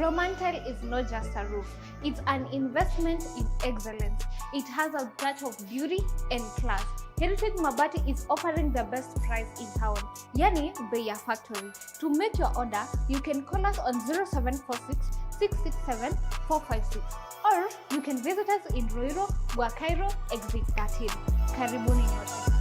Romantel is not just a roof, it's an investment in excellence. It has a touch of beauty and class. Heritage Mabati is offering the best price in town, yani bei ya factory. To make your order, you can call us on 0746 667 456 or you can visit us in Ruiru, Bwakairo, Exit 13. Karibuni nyote.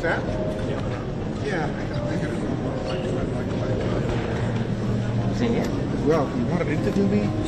that? Yeah. Well, you wanted to interview me?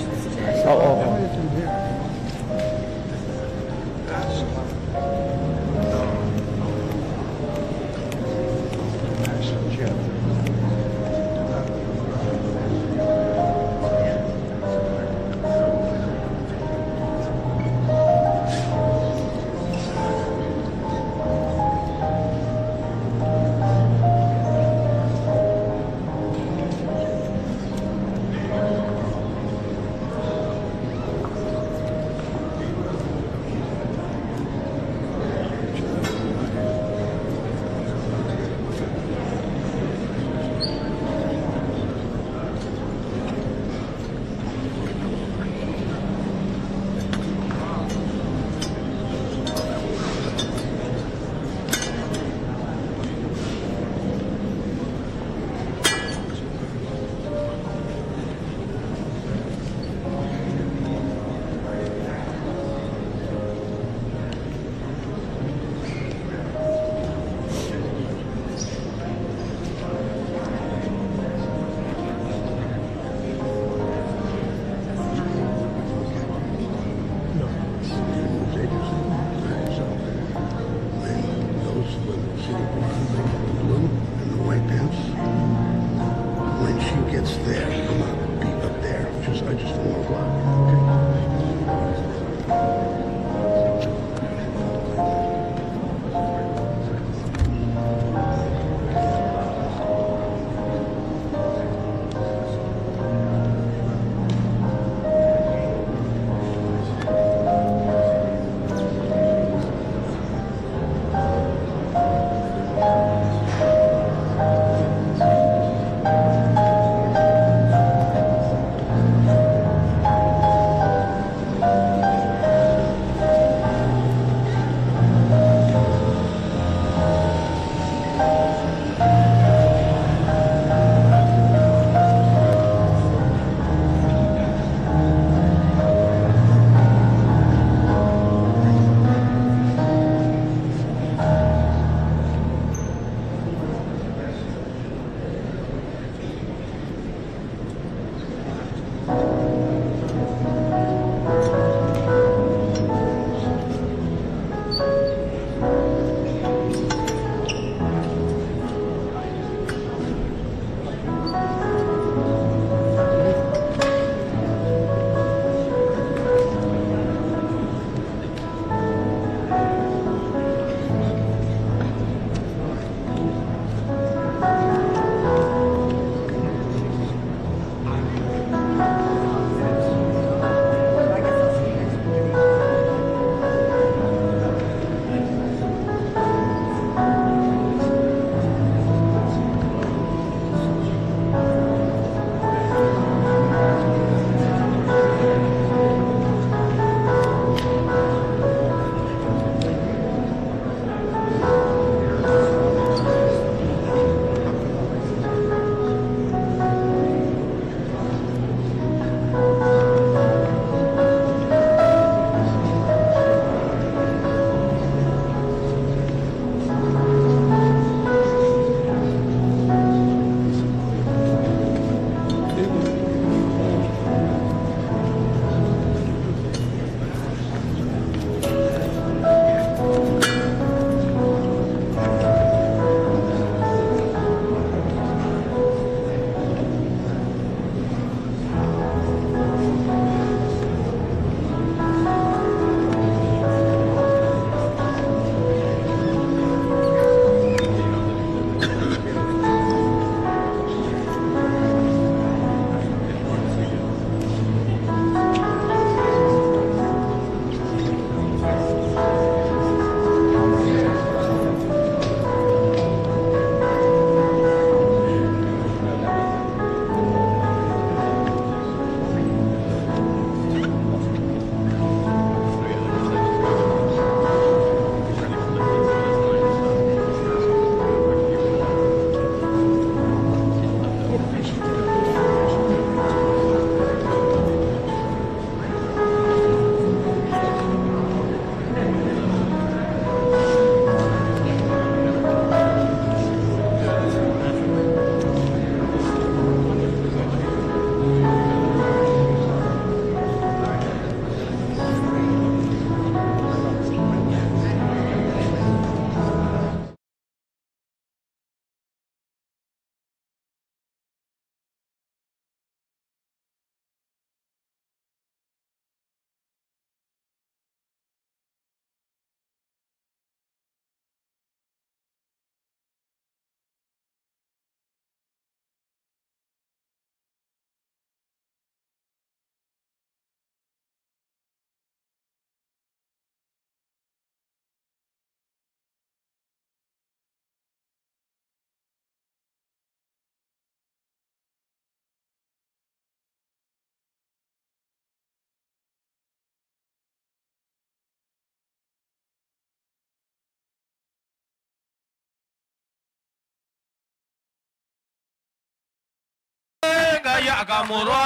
akamurwa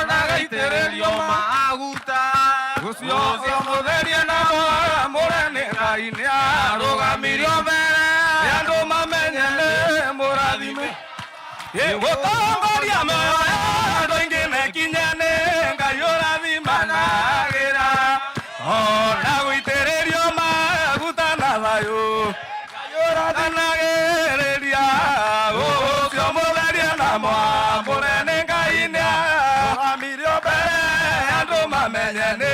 na gaitererio maguta ucio mutherie na murene ngai ni arugamirio mbere andu mamenye ni murathime gutongoria moyo andu aingi mekinyane ngai urathimanagĩra ona guitererio maguta na thayu ngai urathanagĩrĩria ucio mutherie na murene ngai ni arugamirio mbere andu mamenye ni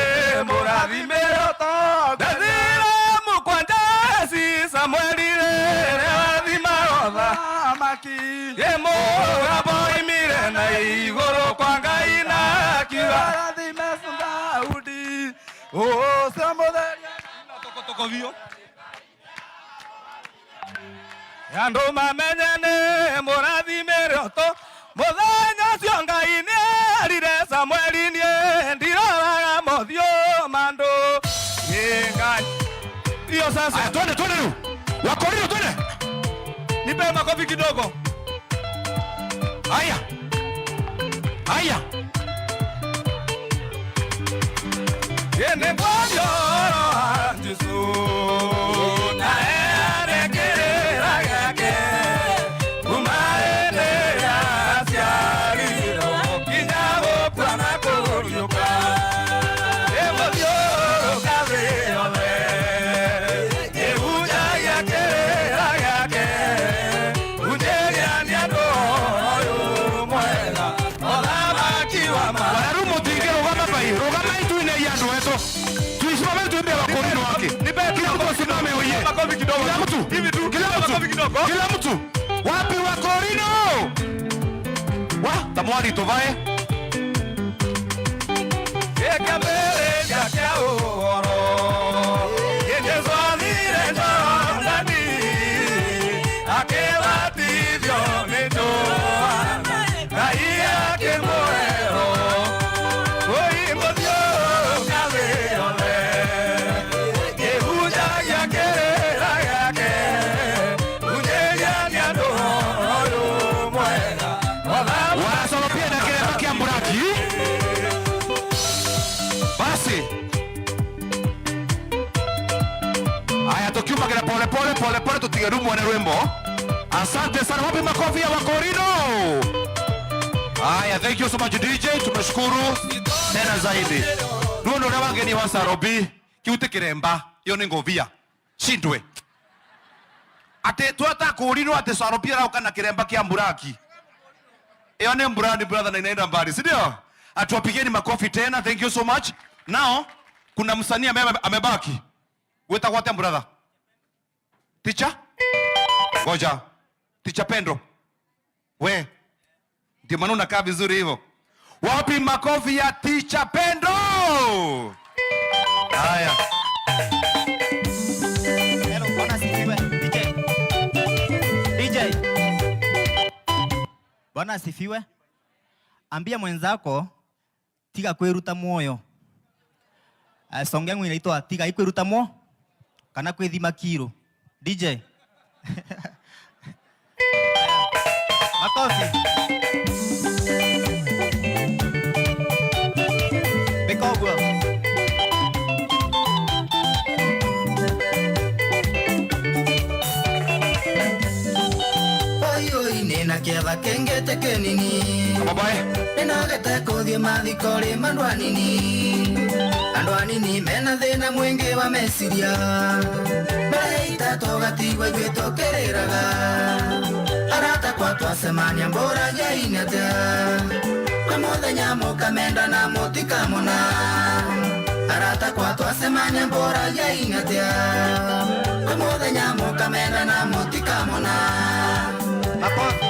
murathimĩro ndathire mũkwanjeci Samueli rathimagotha maki mũgambo oimire na igũrũ kwa Ngai na kiuga rathime Daudi ũcio mũtheria tũkotoko biũ andũ mamenye nĩ mũrathimĩro mũthenya ũcio Ngai nĩerire Samueli niĩ ndiroraga mothiũ mandũ Ngai hiyo sasa twende tu Wakorino twende nipe makofi kidogo haya yene bwayo Yesu na erekerera yake umaende asiariro kinyabo plana kuruka emodio kabeole ebuja yake yake ujeria ni ando yo mwela ola kiwa ma wanarumo tingero kama bai rogama itu ine yandu eto tuisimame tuende Wakorino wake nipe kila mtu asimame oye makofi kidogo kila mtu hivi tu kila mtu wapi Wakorino wa tamwari tovae ekabere yake oro yenyezo adire ndani akebatithio nĩ Johana Ngai akĩmũheho ũimũthio gathĩ yothe kĩhunjagia kĩrĩra gĩake hunjĩria nĩ andũ ũyũ mwega wanasogopia na kĩremba kĩa Muraki basi haya tukiumagĩra pole tutige rumwe nĩ rwĩmbo. Asante sana, wapi makofi ya Wakorino? Haya, thank you so much DJ, tumeshukuru tena zaidi. Nuno na wageni wa Sarobi, kiute kiremba, iyo ni ngovia. Shindwe. Ate tuata Korino ate Sarobi rauka na kiremba kia Muraki. Iyo ni Mburani brother na inaenda mbali, si ndio? Atuwapigeni makofi tena, thank you so much. Now, kuna msanii amebaki. Weta wote brother. Teacher? Ngoja. Teacher Pendro. We. Ndio maana unakaa vizuri hivyo. Wapi makofi ya Teacher Pendro? Haya. Hello, bwana asifiwe. DJ. Bwana asifiwe. Ambia mwenzako tiga kwiruta muoyo. Songe yangu inaitwa tiga ikwiruta muoyo kana kwithima kiro. DJ. Makofi. Bekogwa. Oi nina kiava kengete kenini. Babae. Nina gete kuthie mathikori mandwanini. Andwanini mena thina mwingi wa meciria. Maita togatigwa ithuĩ tũkĩrĩraga. Arata kwa twasemania mbũra njaine atĩa. Kwa mũthenya mũkamenda na mũtikamona. Arata kwa twasemania mbũra njaine atĩa. Kwa mũthenya mũkamenda na mũtikamona. Makofi.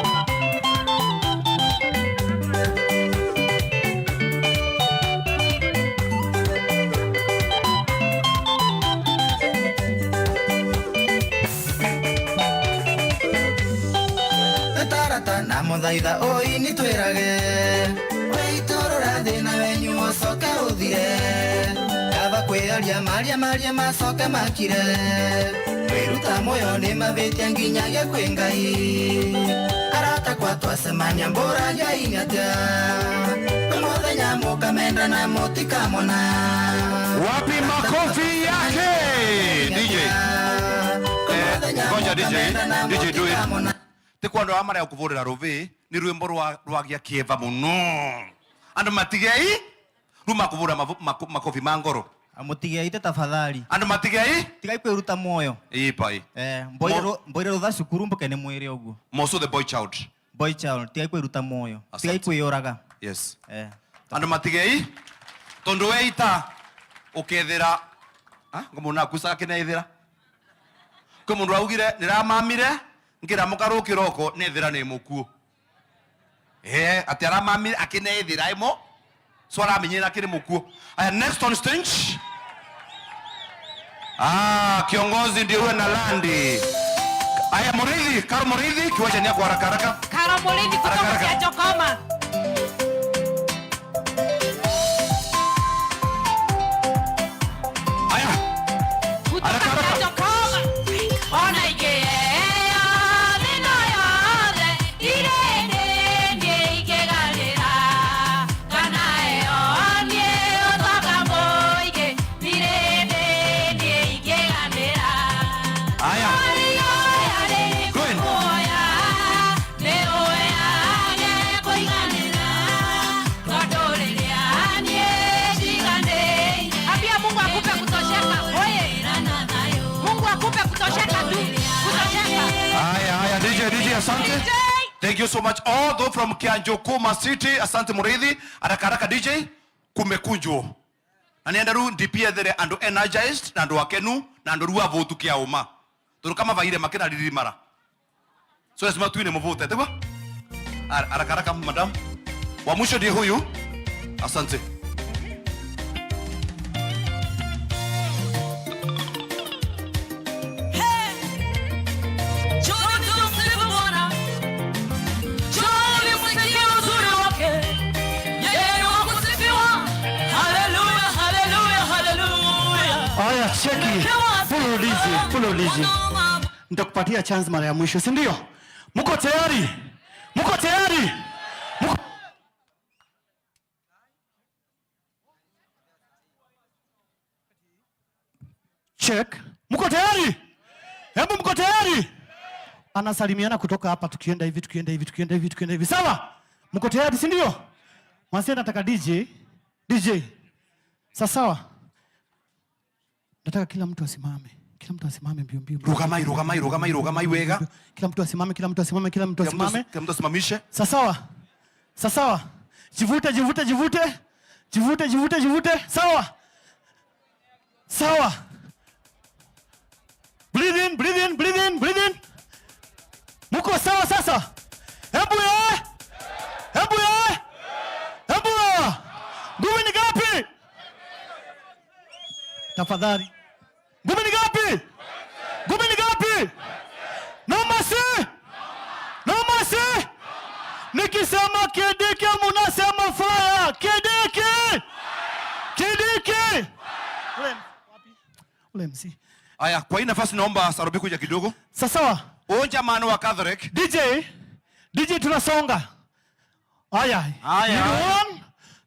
Na muthaitha oi ni twirage weitorora thina wenyu ucoke uthire kaba kwiaria maria macoke makire wiruta moyo ni mavitia nginyagia kwi Ngai arata kwa twasemania mbura ngai atia muthenya mukamenda na mutikamona. Wapi makofi yake DJ? Ngoja DJ do it. Tikwando amara ukuvurira ruvi ni rwimbo rwagia kieva muno. Andu matigei ruma kuvura makofi mangoro. Amutigei tafadhali. Andu matigei tigai kwiruta moyo. Ipai. Mboire rutha cukuru mboke ni mwire uguo. Moso the boy child. Boy child tigai kwiruta moyo. Tigai kwiyuraga. Yes. Andu matigei tondu weita ukethira ngomuna kusa kineithira. Ko mundu augire niramamire ngira mukaru kiroko nethira ni mukuo. Ati aramamire akineithira imo swara menyera kiri mukuo. Next on stage. Kiongozi ndio uwe na landi. Aya Muridhi, Karo Muridhi kiwacha ni kwa haraka haraka. Karo Muridhi kutoka Kiachokoma. Aya. Kutoka Kiachokoma. Ona ige. DJ, asante. Thank you so much. All those from Kianjokoma City, asante Muridhi. Haraka DJ, kumekunjwo. Anienda ru ndipia there and energized na ndo wakenu na ndo ruwa votu kia uma. Turu kama vaire makena lilimara. So lazima tuine mvote, tegwa? Haraka madam. Wa mwisho ndiye huyu. Asante. Aya, cheki. Pululizi. Nitakupatia chance mara ya mwisho, si ndio? Mko tayari? Check. Mko tayari? Hebu mko tayari? Anasalimiana kutoka hapa tukienda hivi. Sawa? Mko tayari, si ndio? Mwasi nataka DJ. Sawa. Nataka kila mtu asimame. Mbio. Rugamai wega. Kila mtu asimame. Kila mtu asimamishe. Sawa. Jivute. Sawa. Breathe in. Muko sawa sasa? Hebu ya. Ngumi ni gapi? Tafadhali. Ngumi ni gapi? No mercy. Nikisema kidiki munasema fire. Kidiki. Ule MC. Aya, kwa hii nafasi naomba Sarobi kuja kidogo. Sawa. Onja mano wa Catholic. DJ tunasonga. Aya. 1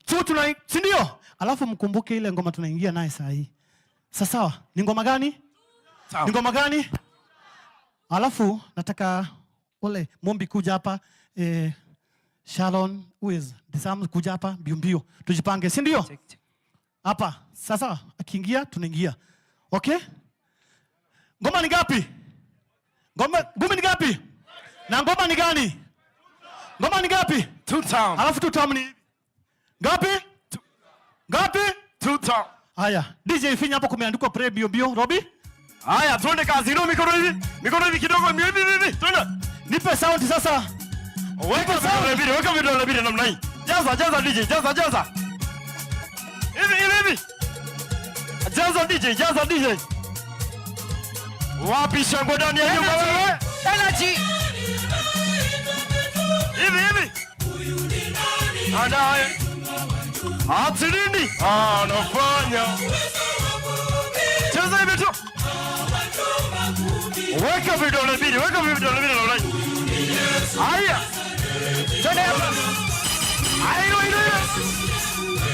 2 si ndio? Alafu mkumbuke ile ngoma tunaingia naye saa hii. Sawa. Ni ngoma gani? Alafu nataka ole Mombi kuja hapa, Shalon Disam kuja hapa mbio. Tujipange, si ndio? Hapa. Sasa akiingia tunaingia. Okay? Ngoma ni gapi? Ngoma ni gapi? Na ngoma ni gani? Ngoma ni gapi? 2 town. Alafu 2 town ni gapi? 2 town. Haya, DJ finya hapo kumeandikwa pre bio. Robi? Haya, tuende kazi. Ino mikono hivi kidogo. Hivi. Tuende. Nipe sound sasa. Weka vidole vile namna hii. Jaza DJ, jaza. Hivi. Jaza DJ. Wapi shangwe ndani ya nyumba wewe? Energy. Hivi. Adaye. Nini? Anafanya. Cheza hivi tu. Weka vidole vile namna hii. Haya. Twende hapa.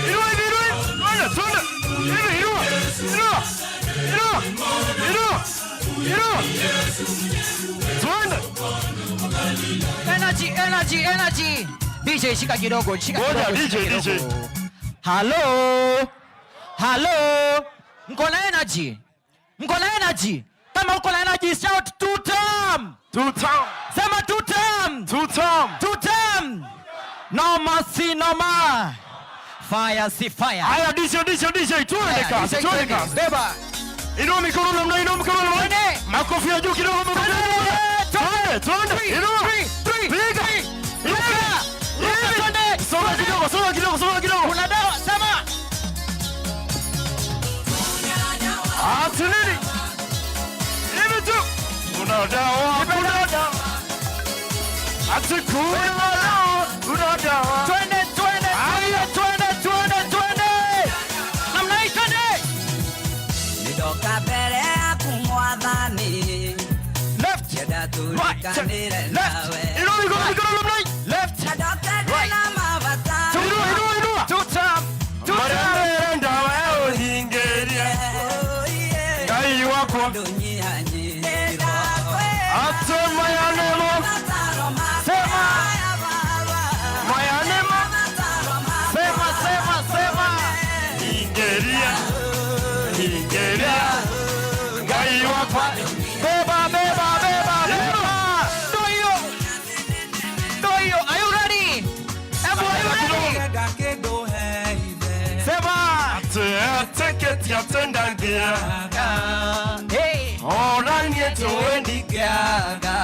Inua. Twende. Inua. Twende. Energy. DJ shika kidogo, Ngoja DJ. Hello. Mko na energy? Kama uko na energy shout 2 time. 2 time. Sema 2 time. 2 time. 2 time. No mercy, no more. Fire, see fire. Aya DJ. Twende kasi. Beba. Inua mikono namna. Twende. Makofi ya juu kidogo. Twende. Inua. Piga. Songa kidogo. Kuna dawa, sema. Nini? Hivi tu. Kuna dawa. Kuna dawa. Twende. Namna hii twende. Nidoka mbele ya kumwadhani. Left. Yada tulikanire nawe. Inua mikono namna. Left. Nadoka tena mabata. Inua. 2 time. Marenda wewe hingeria. Gai wako. Dunyihanyi. Atema ya nemo. Sema. Mayanema. Sema. Hingeria. Gai wako. Beba. Do you. Are you ready? Are you ready? Sema. Teketi ya tendangia. Hey. Oranje tuendigaga.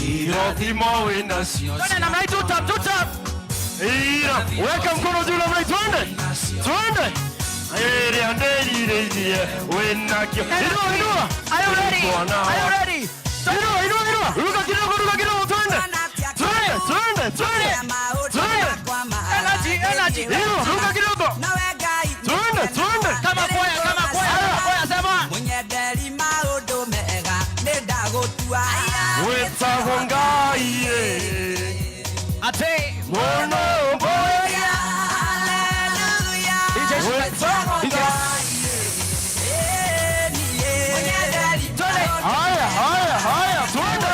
Irothimo wina sio. Twende namna hii 2 time. Weka mkono juu namna hii twende. Andeli wina kio. Inua. Are you ready? Inua. Ruka kidogo twende. Energy. Inua, ruka kidogo. Twende. Kama kwaya, sema. Munyenderi maundu mega nindagutua. Wetagwo Ngai. Ate. Mono boya. Hallelujah. DJ. Haya, twende.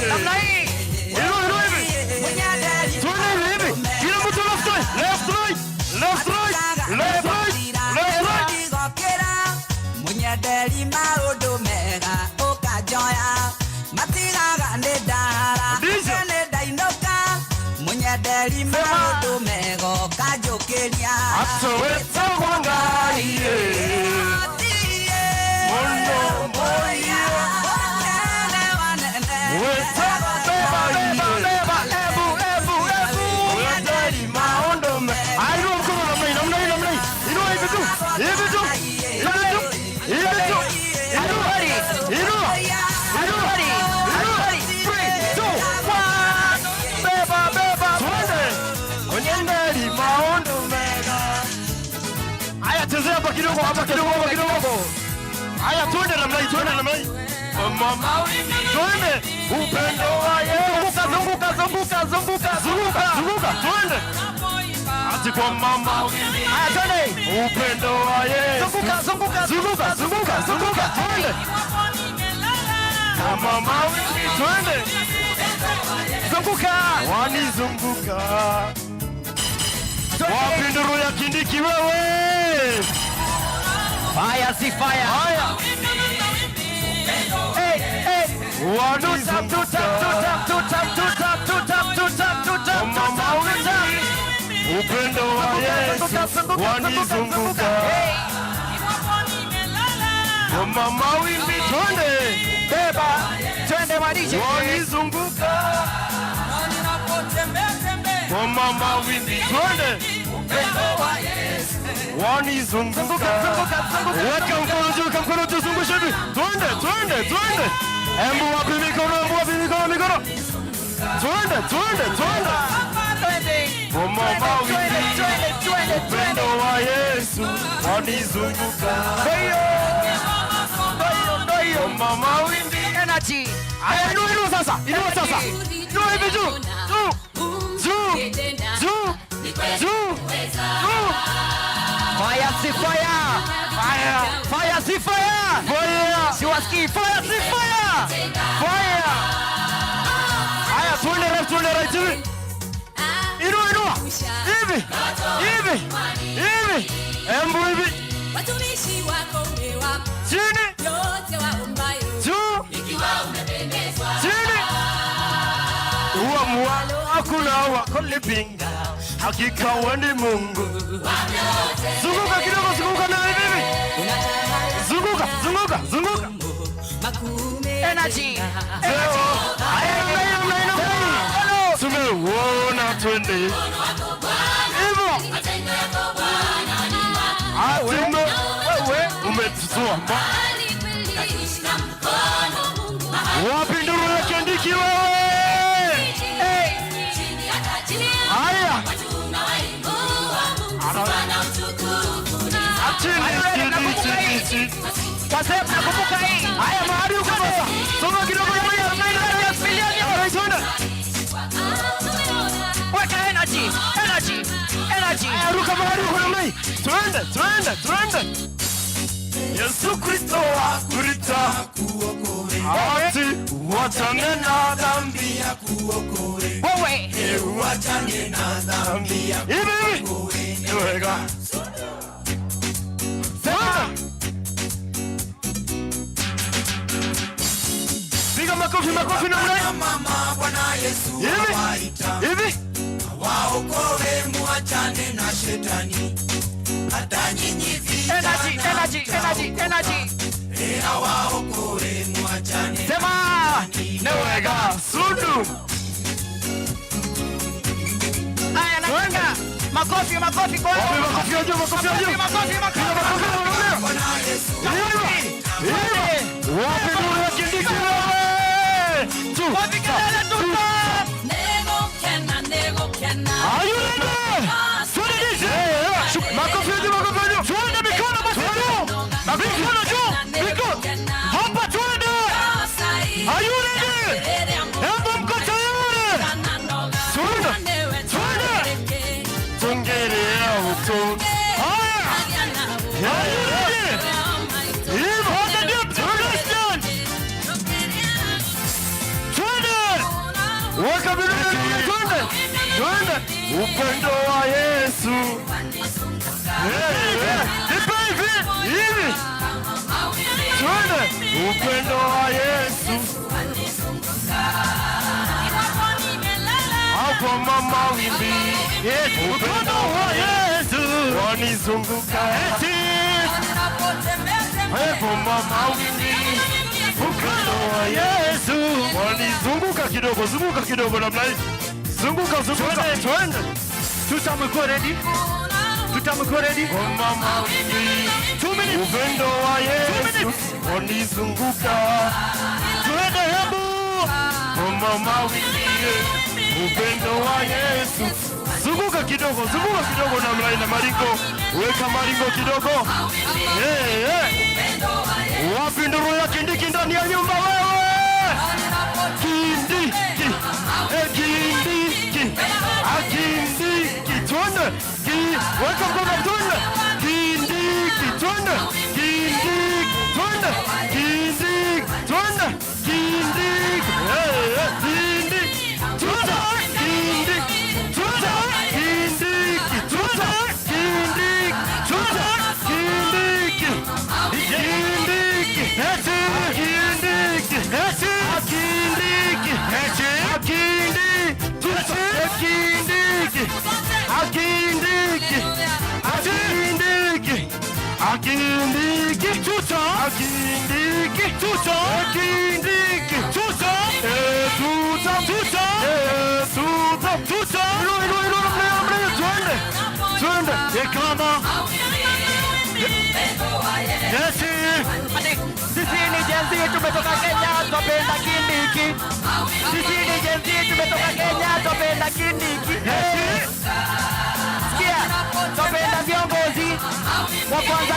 Namna hii. Munyenderi maundu mega ukajoya matigaga ni ndara ni ndainoka munyenderi maundu mega ukanjukiria Wetagwo Ngai. Mono boya. Wetagwo maondo me. Inua mkono namna hii. Inua hivi tu. Chezea hapa kidogo. Haya twende namna hii. Mama. Twende. Upendo wa Yesu. Zunguka. Twende. Ati kwa mama. Haya twende. Upendo wa Yesu. Zunguka. Twende. Kwa mama. Twende. Wanizunguka. Wapi nduru ya Kindiki wewe? Fire, see fire. Haya. Hey. Wanizunguka. Upendo wa Yesu wanizunguka. Mama wimbi twende. Beba. Twende madije. Wanizunguka. Mama wimbi twende. Wanizunguka. Weka mkono juu zungusha hivi. Twende. Embu wapi mikono. Twende. Mama wimbi. Upendo wa Yesu wanizunguka. Ndio Mama wimbi energy. Aya, inua sasa. Inua hivi juu. Fire si fire. Fire si fire. Siwasikii. Fire si fire. Aya, tuende right hivi. Inua. Hivi. Embu hivi. Watumishi wako ni wako. Chini. Yote waombayo. Juu. Ikiwa umependezwa. Chini. uamua hakuna wakulipinga, hakika wewe ni Mungu. Zunguka kidogo, zunguka na hivi. Zunguka. Energy. Tumeona twende hivyo. Wewe umetusua wapi nduru yake ndiki wewe? Haya. Achini. Kasema nakumbuka hii. Haya mahali uko sasa. Songa kidogo ya mimi. Weka energy. Ruka mahali uko na mimi. Twende. Yesu Kristo akurita kuokoe. Ati wachane na dhambi ya kuokoe. Wewe. Wachane na dhambi ya kuokoe. Wega. Piga makofi na mlai. Mama Bwana Yesu awaita. Hivi. Waokoe muachane na shetani. Hata nyinyi vijana. Energy. Waokoe muachane. Sema. Newega. Sudu. Haya najenga. Makofi kwa. Makofi ya juu. Bwana Yesu. Wapi nduru ya kindiki wewe? Wapi kelele tu. Nego kena. Are you ready? Twende DJ. Makofi ya juu. Twende mikono basi juu. Mikono juu. Hapa twende. Are you ready? Hebu mko tayari? Twende. Tungerea utu. Haya. Are you ready? Hivyo hata ndio Christian. Twende. Weka vidole twende. Upendo wa Yesu. Hivi. Twende. Upendo wa Yesu. Hapo mama wimbi. Upendo wa Yesu Wanizunguka. Hapo mama wimbi. Upendo wa Yesu Wanizunguka kidogo namna hii. Zunguka. Twende. Tutamkuwa ready. Mama wimbi. 2 minutes. Upendo wa Yesu. Wanizunguka. Twende hebu. Mama wimbi. Upendo wa Yesu. Zunguka kidogo namna hii na maringo. Weka maringo kidogo. Wapi nduru ya kindiki ndani ya nyumba wewe? Kindiki. Twende. Weka mkono twende. Kindiki. Twende. Sisi ni jenzi tumetoka Kenya, tupenda kindiki. Sikia, tupenda viongozi wa kwanza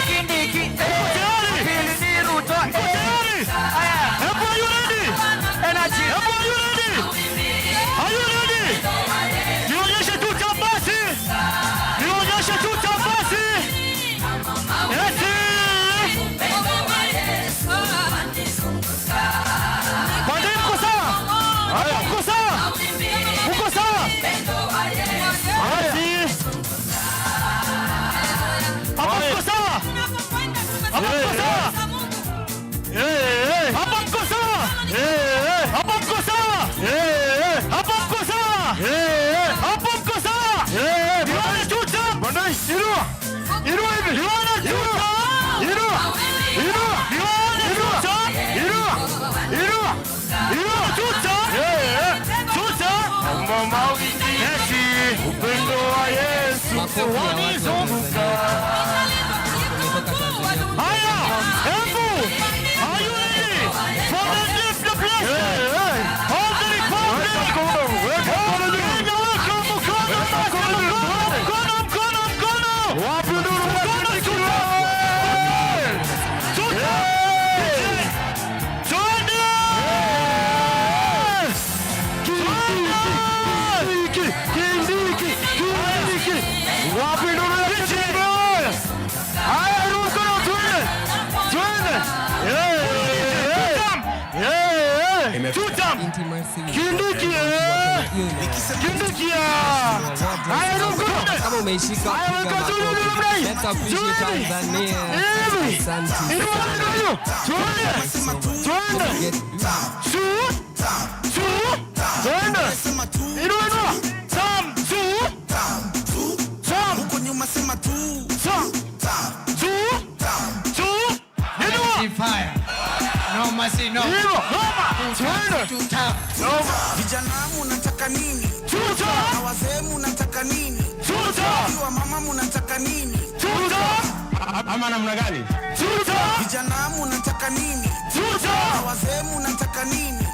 Inua hivi. Inua. Inua. Tuta. Tuta. Mama Yesu. Upendo wa Yesu. Wanizunguka. Haya. Embu. Are you ready for the gift of blessing? Hold the republic. Kama umeishika piga makofi. Let's appreciate Tanzania. Asante. Fire. No mercy, no. Vijana mnataka nini? Na wazee mnataka nini? Wa mama mnataka nini? Ama namna gani? Vijana mnataka nini? Na wazee mnataka nini?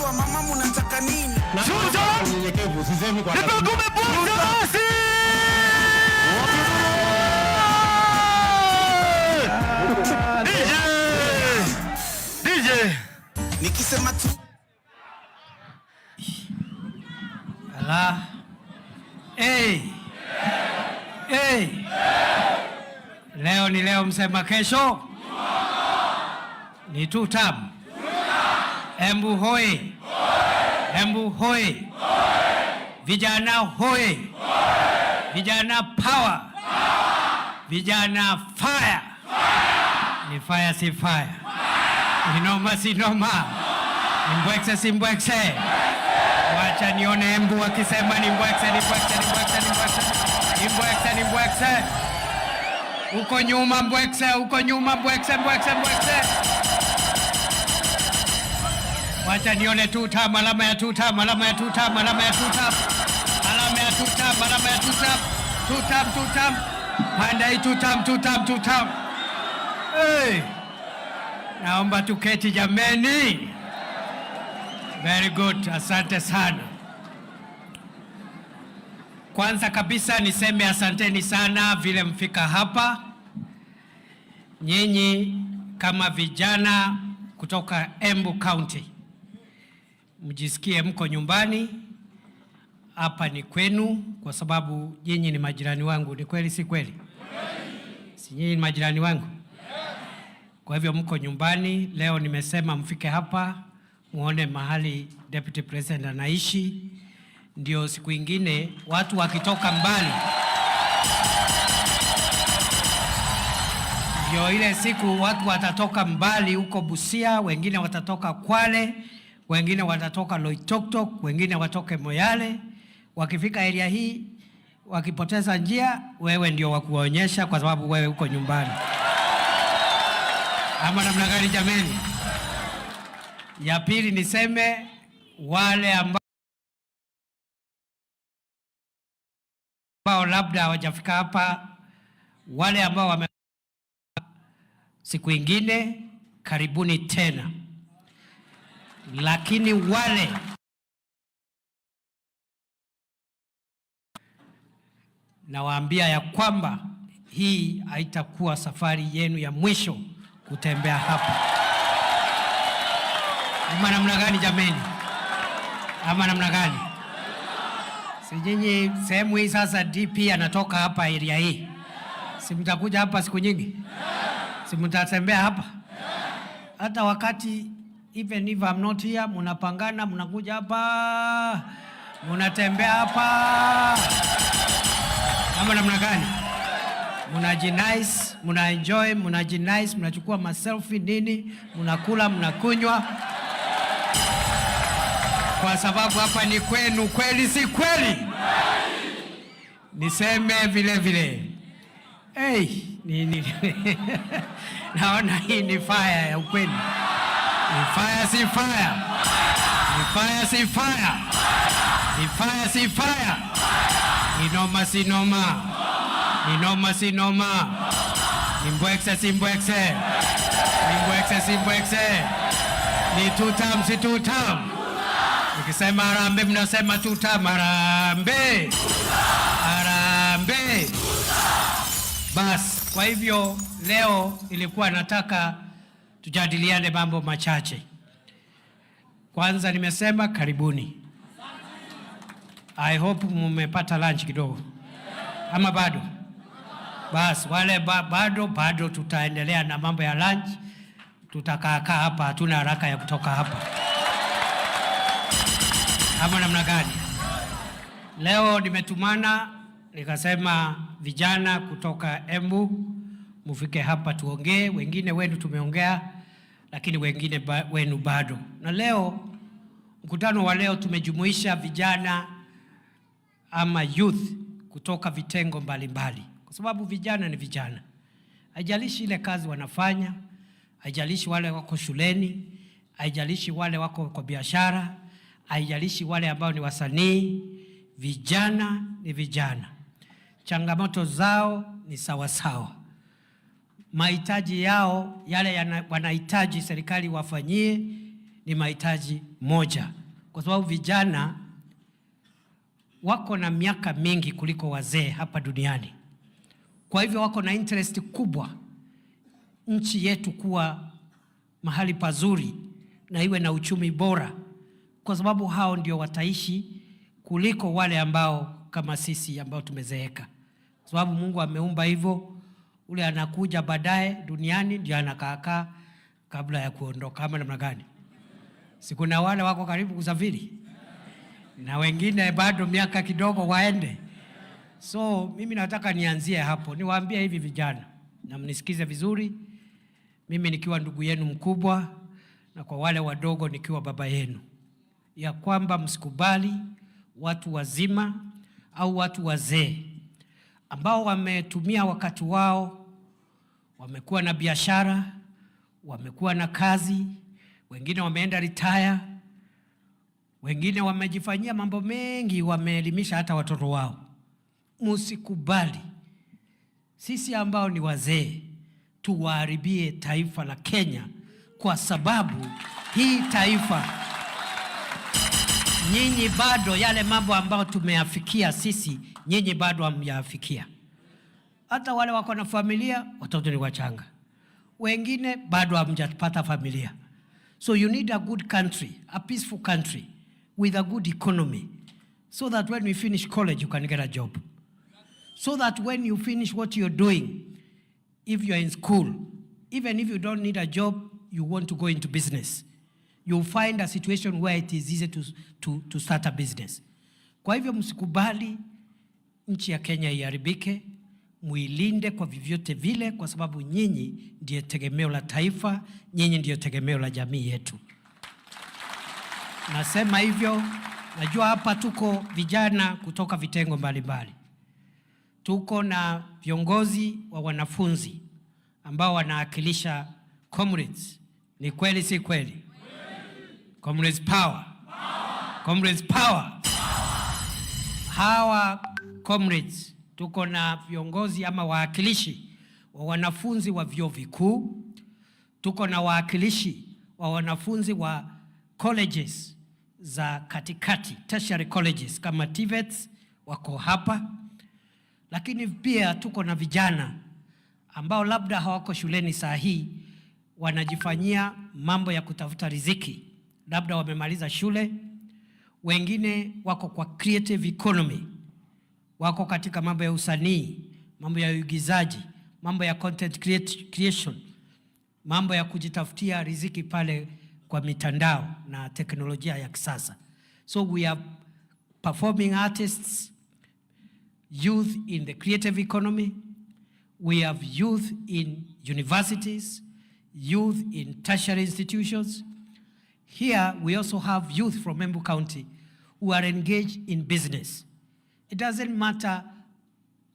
Wa mama mnataka nini? Unyenyekevu, sisemi kwa DJ. Nikisema tu Ala. Hey. Leo ni leo, msema kesho ni tutam. Embu hoi. Embu hoi. Vijana hoi. Vijana power. Vijana fire. Ni fire si fire. Ni noma si noma. Ni mbwekse si mbwekse. Wacha nione Embu akisema ni mbwekse, ni mbwekse, ni mbwekse, ni mbwekse. Ni mbwekse, ni mbwekse. Uko nyuma mbwekse, uko nyuma mbwekse, mbwekse, mbwekse. Wacha nione tutam, alama ya tutam, alama ya tutam, alama ya tutam. Alama ya tutam, alama ya tutam. Tutam, tutam. Panda hii tutam, tutam, tutam. Hey. Naomba tuketi jameni. Very good, asante sana. Kwanza kabisa niseme asanteni sana vile mfika hapa. Nyinyi kama vijana kutoka Embu County, mjisikie mko nyumbani. Hapa ni kwenu kwa sababu nyinyi ni majirani wangu. Ni kweli si kweli? Si nyinyi ni majirani wangu? Kwa hivyo mko nyumbani. Leo nimesema mfike hapa muone mahali Deputy President anaishi, ndio siku ingine watu wakitoka mbali, ndio ile siku watu watatoka mbali huko Busia, wengine watatoka Kwale, wengine watatoka Loitoktok, wengine watoke Moyale. Wakifika area hii wakipoteza njia, wewe ndio wakuonyesha kwa sababu wewe uko nyumbani. Ama namna gani jameni? Ya pili niseme wale ambao labda hawajafika hapa, wale ambao wame siku ingine, karibuni tena. Lakini wale nawaambia ya kwamba hii haitakuwa safari yenu ya mwisho kutembea hapa. Ama namna gani jameni? Ama namna gani? Si nyinyi sehemu hii sasa DP anatoka hapa area hii. Si mtakuja hapa siku nyingi? Si mtatembea hapa? Hata wakati even if I'm not here, mnapangana mnakuja hapa. Mnatembea hapa. Ama namna gani? Mnajinice, mnaenjoy, mnajinice, mnachukua maselfie nini, mnakula, mnakunywa. Kwa sababu hapa ni kwenu, kweli si kweli? Niseme vile vile Hey, naona hii ni fire ya ukweli. Ni fire si fire. Ni fire si fire. Ni fire si fire. Ni noma si noma. Ni noma si noma. Ni mbwekse si mbwekse. Ni mbwekse si mbwekse. Ni tutam si tutam. Nikisema harambe mnasema tutam. Harambe. Harambe. Bas, kwa hivyo leo nilikuwa nataka tujadiliane mambo machache. Kwanza nimesema karibuni. I hope mmepata lunch kidogo. Ama bado? Bas, wale bado tutaendelea na mambo ya lunch. Tutakaa hapa, hatuna haraka ya kutoka hapa. Ama namna gani? Leo nimetumana nikasema vijana kutoka Embu mufike hapa tuongee. Wengine wenu tumeongea, lakini wengine wenu bado. Na leo mkutano wa leo tumejumuisha vijana ama youth kutoka vitengo mbalimbali, kwa sababu vijana ni vijana. Haijalishi ile kazi wanafanya, haijalishi wale wako shuleni, haijalishi wale wako kwa biashara, haijalishi wale ambao ni wasanii. Vijana ni vijana. Changamoto zao ni sawa sawa. Mahitaji yao yale wanahitaji serikali wafanyie ni mahitaji moja, kwa sababu vijana wako na miaka mingi kuliko wazee hapa duniani. Kwa hivyo wako na interest kubwa nchi yetu kuwa mahali pazuri na iwe na uchumi bora, kwa sababu hao ndio wataishi kuliko wale ambao kama sisi ambao tumezeeka. Kwa sababu Mungu ameumba hivyo, ule anakuja baadaye duniani ndio anakaa kabla ya kuondoka. Kama namna gani? Siku na wale wako karibu kusafiri na wengine bado miaka kidogo waende. So mimi nataka nianzie hapo, niwaambie hivi vijana na mnisikize vizuri, mimi nikiwa ndugu yenu mkubwa na kwa wale wadogo nikiwa baba yenu, ya kwamba msikubali watu wazima au watu wazee ambao wametumia wakati wao, wamekuwa na biashara, wamekuwa na kazi, wengine wameenda retire, wengine wamejifanyia mambo mengi, wameelimisha hata watoto wao. Msikubali sisi ambao ni wazee tuwaharibie taifa la Kenya, kwa sababu hii taifa, nyinyi bado yale mambo ambayo tumeyafikia sisi, nyinyi bado hamyafikia. Hata wale wako na familia, watoto ni wachanga. Wengine bado hamjapata familia. So you need a good country, a peaceful country with a good economy, so that when we finish college you can get a job. So that when you finish what you're doing, if you're in school, even if you don't need a job, you want to go into business, you'll find a situation where it is easy to start a business. Kwa hivyo msikubali nchi ya Kenya iharibike, muilinde kwa vyovyote vile, kwa sababu nyinyi ndiye tegemeo la taifa, nyinyi ndiye tegemeo la jamii yetu. Nasema hivyo, najua hapa tuko vijana kutoka vitengo mbalimbali. Tuko na viongozi wa wanafunzi ambao wanawakilisha comrades. Ni kweli si kweli? Comrades power. Comrades power. Hawa comrades, tuko na viongozi ama wawakilishi wa wanafunzi wa vyuo vikuu, tuko na wawakilishi wa wanafunzi wa colleges za katikati, tertiary colleges kama TVETs wako hapa. Lakini pia tuko na vijana ambao labda hawako shuleni saa hii, wanajifanyia mambo ya kutafuta riziki, labda wamemaliza shule. Wengine wako kwa creative economy, wako katika mambo ya usanii, mambo ya uigizaji, mambo ya content creation, mambo ya kujitafutia riziki pale kwa mitandao na teknolojia ya kisasa. So we have performing artists, youth in the creative economy, we have youth in universities, youth in tertiary institutions. Here we also have youth from Embu County who are engaged in business. It doesn't matter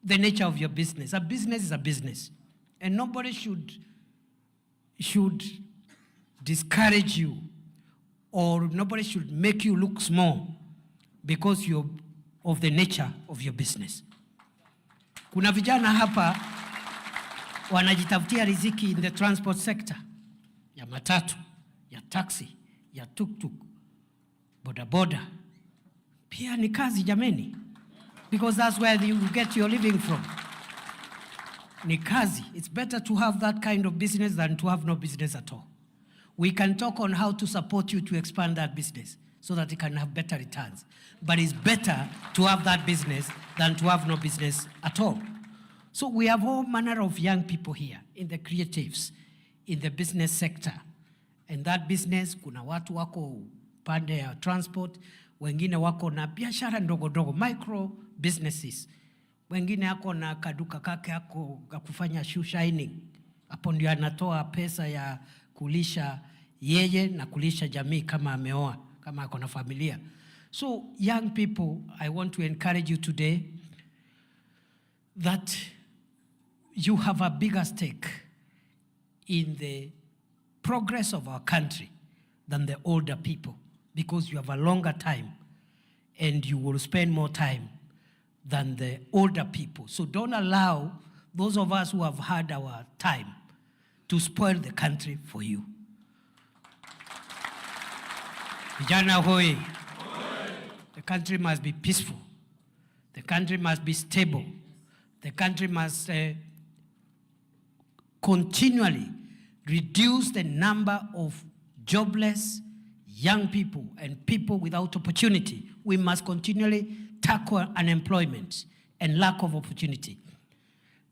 the nature of your business. A business is a business. And nobody should discourage you, or nobody should make you look small because you're of the nature of your business. Kuna vijana hapa wanajitafutia riziki in the transport sector, ya matatu, ya taxi, ya tuk-tuk, boda-boda. Pia ni kazi jameni, because that's where you get your living from. Ni kazi. It's better to have that kind of business than to have no business at all. We can talk on how to support you to expand that business so that it can have better returns. But it's better to have that business than to have no business at all. So we have all manner of young people here in the creatives, in the business sector. And that business, kuna watu wako pande ya transport, wengine wako na biashara ndogo ndogo, micro businesses. Wengine wako na kaduka kake yako kufanya shoe shining. Hapo ndio anatoa pesa ya kulisha yeye na kulisha jamii kama ameoa, kama ako na familia. So young people, I want to encourage you today that you have a bigger stake in the progress of our country than the older people, because you have a longer time and you will spend more time than the older people. So don't allow those of us who have had our time to spoil the country for you. Vijana hoi. The country must be peaceful. The country must be stable. The country must continually reduce the number of jobless young people and people without opportunity. We must continually tackle unemployment and lack of opportunity.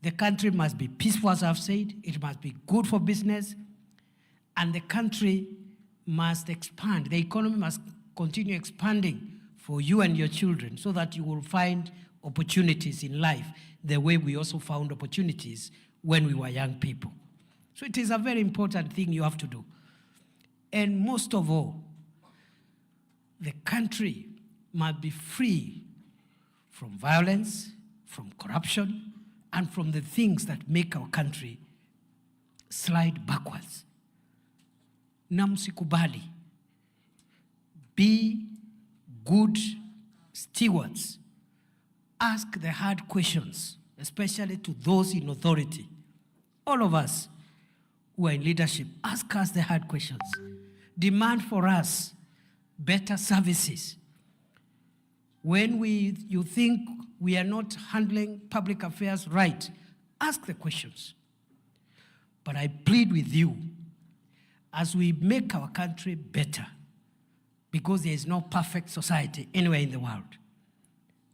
The country must be peaceful, as I've said. It must be good for business. And the country must expand. The economy must continue expanding for you and your children so that you will find opportunities in life the way we also found opportunities when we were young people. So it is a very important thing you have to do. And most of all, the country must be free from violence, from corruption, and from the things that make our country slide backwards. Na msikubali. Be good stewards. Ask the hard questions, especially to those in authority. All of us who are in leadership, ask us the hard questions. Demand for us better services. When you think we are not handling public affairs right, ask the questions. But I plead with you, as we make our country better, because there is no perfect society anywhere in the world.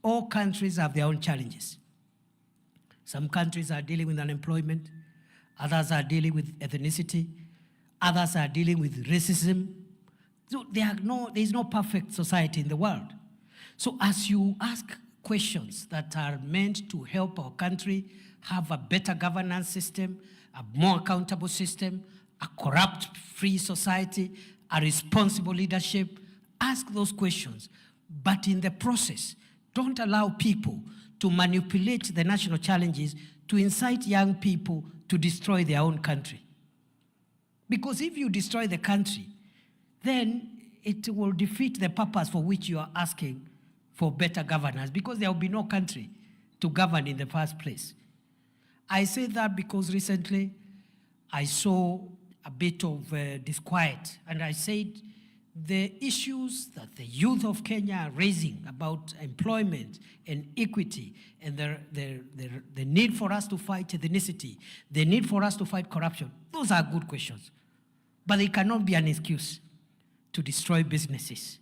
All countries have their own challenges. Some countries are dealing with unemployment, others are dealing with ethnicity, others are dealing with racism. So there is no perfect society in the world. So as you ask questions that are meant to help our country have a better governance system, a more accountable system, a corrupt-free society, a responsible leadership, ask those questions. But in the process, don't allow people to manipulate the national challenges to incite young people to destroy their own country. Because if you destroy the country, then it will defeat the purpose for which you are asking for better governance, because there will be no country to govern in the first place. I say that because recently I saw a bit of disquiet, and I said the issues that the youth of Kenya are raising about employment and equity and the need for us to fight ethnicity, the need for us to fight corruption, those are good questions. But they cannot be an excuse to destroy businesses,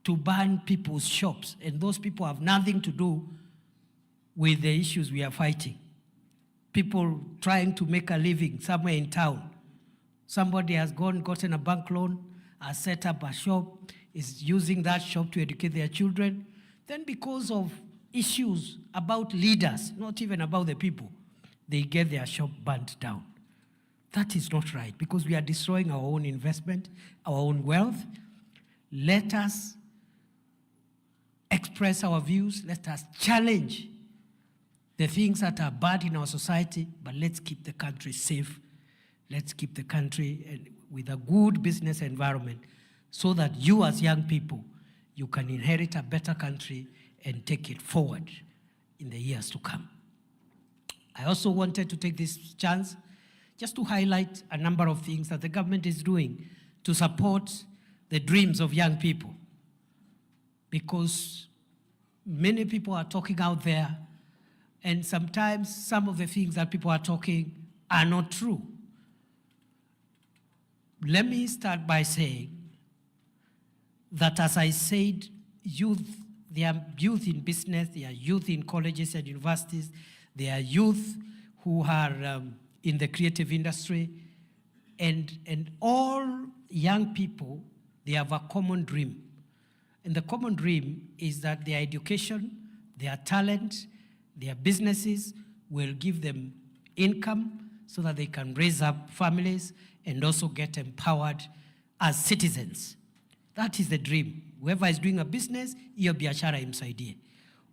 to burn people's shops, and those people have nothing to do with the issues we are fighting. People trying to make a living somewhere in town. Somebody has gotten a bank loan, has set up a shop, is using that shop to educate their children. Then because of issues about leaders, not even about the people, they get their shop burnt down. That is not right, because we are destroying our own investment, our own wealth. Let us express our views. Let us challenge the the things that are bad in our society, but let's keep the country safe. Let's keep the country with a good business environment so that you as young people, you can inherit a better country and take it forward in the years to come. I also wanted to take this chance just to highlight a number of things that the government is doing to support the dreams of young people. Because many people are talking out there, and sometimes some of the things that people are talking are not true. Let me start by saying that, as I said, there are youth in business, there are youth in colleges and universities, there are youth who are in the creative industry, and all young people, they have a common dream. And the common dream is that their education, their talent, their businesses will give them income so that they can raise up families and also get empowered as citizens. That is the dream. Whoever is doing a business, hiyo biashara imsaidie.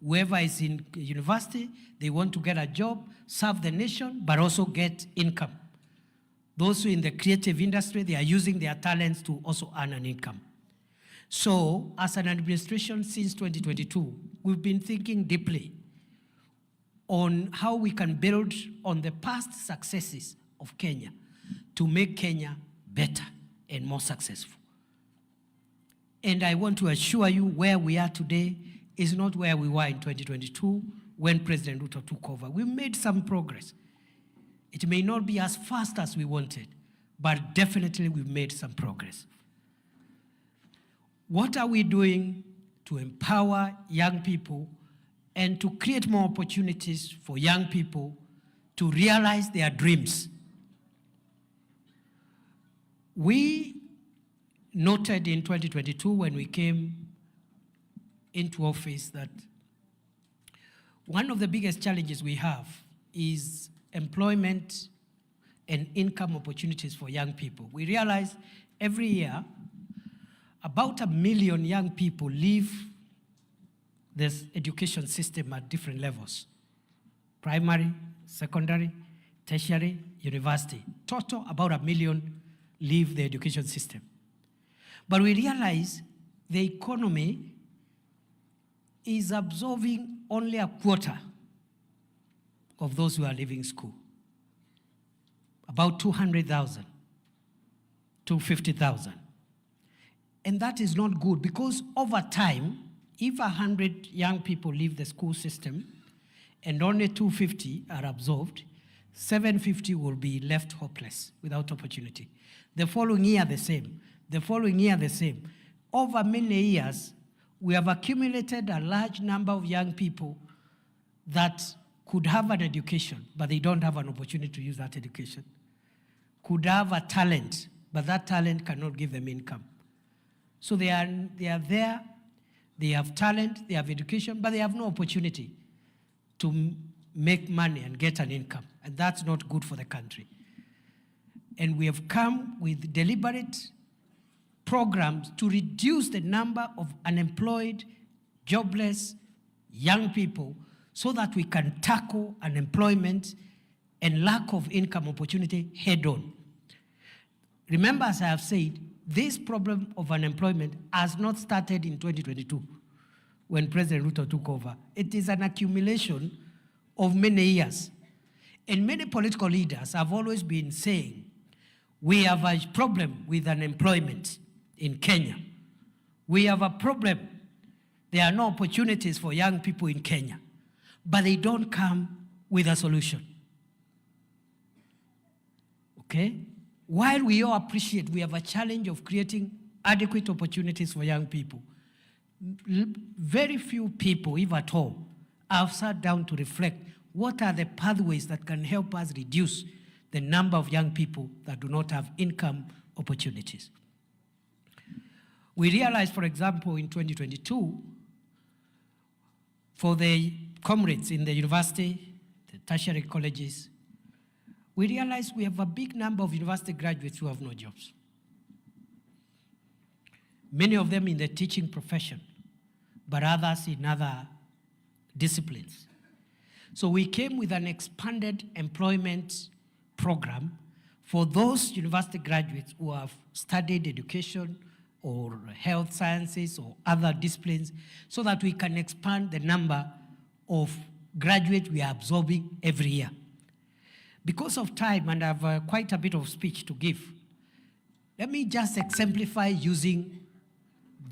Whoever is in university, they want to get a job, serve the nation, but also get income. Those who are in the creative industry, they are using their talents to also earn an income. So, as an administration since 2022, we've been thinking deeply on how we can build on the past successes of Kenya to make Kenya better and more successful. And I want to assure you where we are today is not where we were in 2022 when President Ruto took over. We made some progress. It may not be as fast as we wanted, but definitely we've made some progress. What are we doing to empower young people and to create more opportunities for young people to realize their dreams? We noted in 2022 when we came into office that one of the biggest challenges we have is employment and income opportunities for young people. We realize every year about 1 million young people leave this education system at different levels: primary, secondary, tertiary, university. Total, about 1 million leave the education system. But we realize the economy is absorbing only a quarter of those who are leaving school. About 200,000, 250,000. And that is not good, because over time, if 100 young people leave the school system and only 250 are absorbed, 750 will be left hopeless without opportunity. The following year, the same. The following year, the same. Over many years, we have accumulated a large number of young people that could have an education, but they don't have an opportunity to use that education. Could have a talent, but that talent cannot give them income. So they are there, they have talent, they have education, but they have no opportunity to make money and get an income. And that's not good for the country. And we have come with deliberate programs to reduce the number of unemployed, jobless young people so that we can tackle unemployment and lack of income opportunity head on. Remember, as I have said, this problem of unemployment has not started in 2022 when President Ruto took over. It is an accumulation of many years. And many political leaders have always been saying, we have a problem with unemployment in Kenya. We have a problem. There are no opportunities for young people in Kenya. But they don't come with a solution. Okay? While we all appreciate we have a challenge of creating adequate opportunities for young people, very few people, if at all, have sat down to reflect what are the pathways that can help us reduce the number of young people that do not have income opportunities. We realized, for example, in 2022, for the comrades in the university, the tertiary colleges, we realized we have a big number of university graduates who have no jobs. Many of them in the teaching profession, but others in other disciplines. So we came with an expanded employment program for those university graduates who have studied education or health sciences or other disciplines, so that we can expand the number of graduates we are absorbing every year. Because of time, and I have quite a bit of speech to give, let me just exemplify using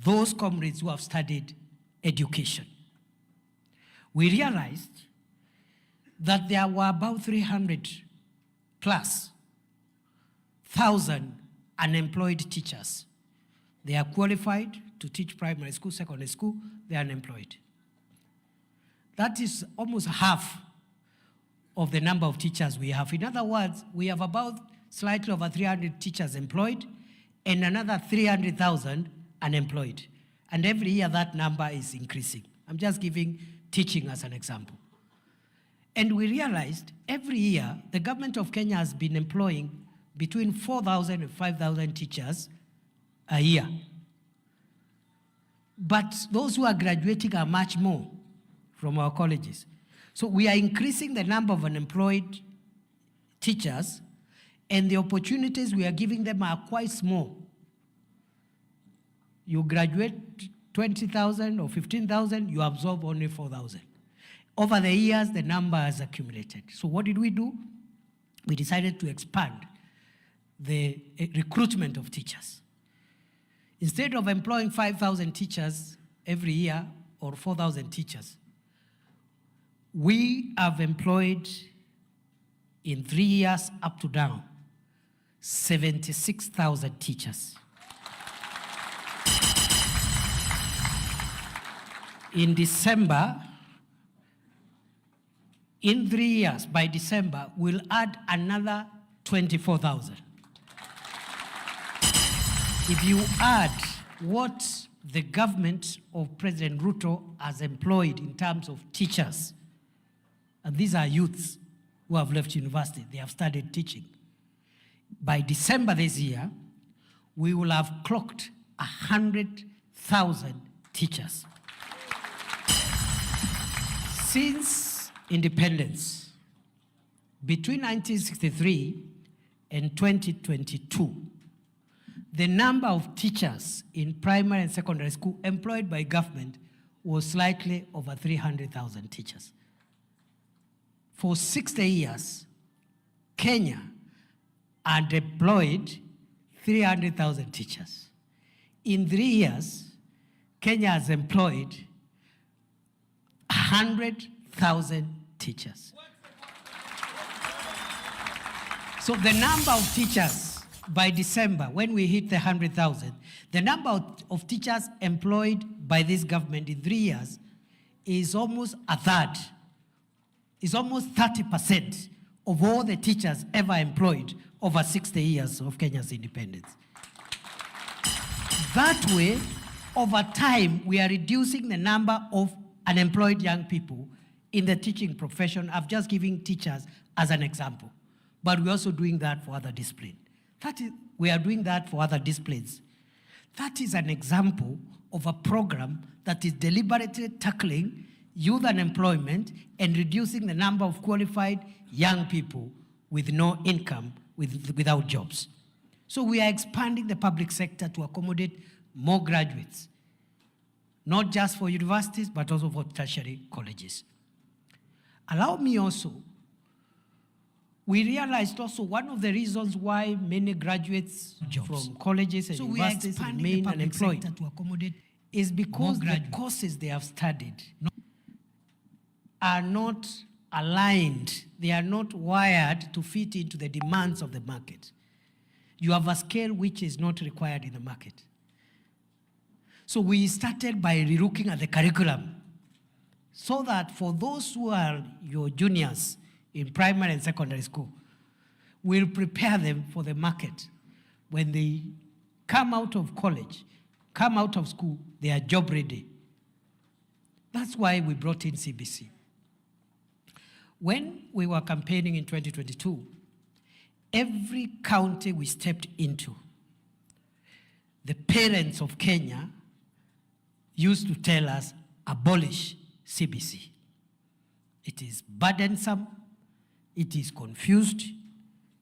those comrades who have studied education. We realized that there were about 300,000+ unemployed teachers. They are qualified to teach primary school, secondary school, they are unemployed. That is almost half of the number of teachers we have. In other words, we have about slightly over 300 teachers employed and another 300,000 unemployed. And every year that number is increasing. I'm just giving teaching as an example. And we realized every year the government of Kenya has been employing between 4,000 and 5,000 teachers a year. But those who are graduating are much more from our colleges. So we are increasing the number of unemployed teachers, and the opportunities we are giving them are quite small. You graduate 20,000 or 15,000, you absorb only 4,000. Over the years, the number has accumulated. So what did we do? We decided to expand the recruitment of teachers. Instead of employing 5,000 teachers every year or 4,000 teachers, we have employed in 3 years up to now 76,000 teachers. In December, in 3 years, by December, we'll add another 24,000. If you add what the government of President Ruto has employed in terms of teachers, and these are youths who have left university, they have started teaching. By December this year, we will have clocked 100,000 teachers. Since independence, between 1963 and 2022, the number of teachers in primary and secondary school employed by government was slightly over 300,000 teachers. For 60 years, Kenya had employed 300,000 teachers. In 3 years, Kenya has employed 100,000 teachers. So the number of teachers by December, when we hit the 100,000, the number of teachers employed by this government in 3 years is almost a third. Is almost 30% of all the teachers ever employed over 60 years of Kenya's independence. That way, over time, we are reducing the number of unemployed young people in the teaching profession. I've just given teachers as an example, but we're also doing that for other disciplines. We are doing that for other disciplines. That is an example of a program that is deliberately tackling youth unemployment and reducing the number of qualified young people with no income, without jobs. So we are expanding the public sector to accommodate more graduates, not just for universities, but also for tertiary colleges. Allow me also, we realized also one of the reasons why many graduates from colleges and universities remain unemployed is because the courses they have studied are not aligned, they are not wired to fit into the demands of the market. You have a skill which is not required in the market. So we started by relooking at the curriculum so that for those who are your juniors in primary and secondary school, we'll prepare them for the market. When they come out of college, come out of school, they are job ready. That's why we brought in CBC. When we were campaigning in 2022, every county we stepped into, the parents of Kenya used to tell us, abolish CBC. It is burdensome. It is confused.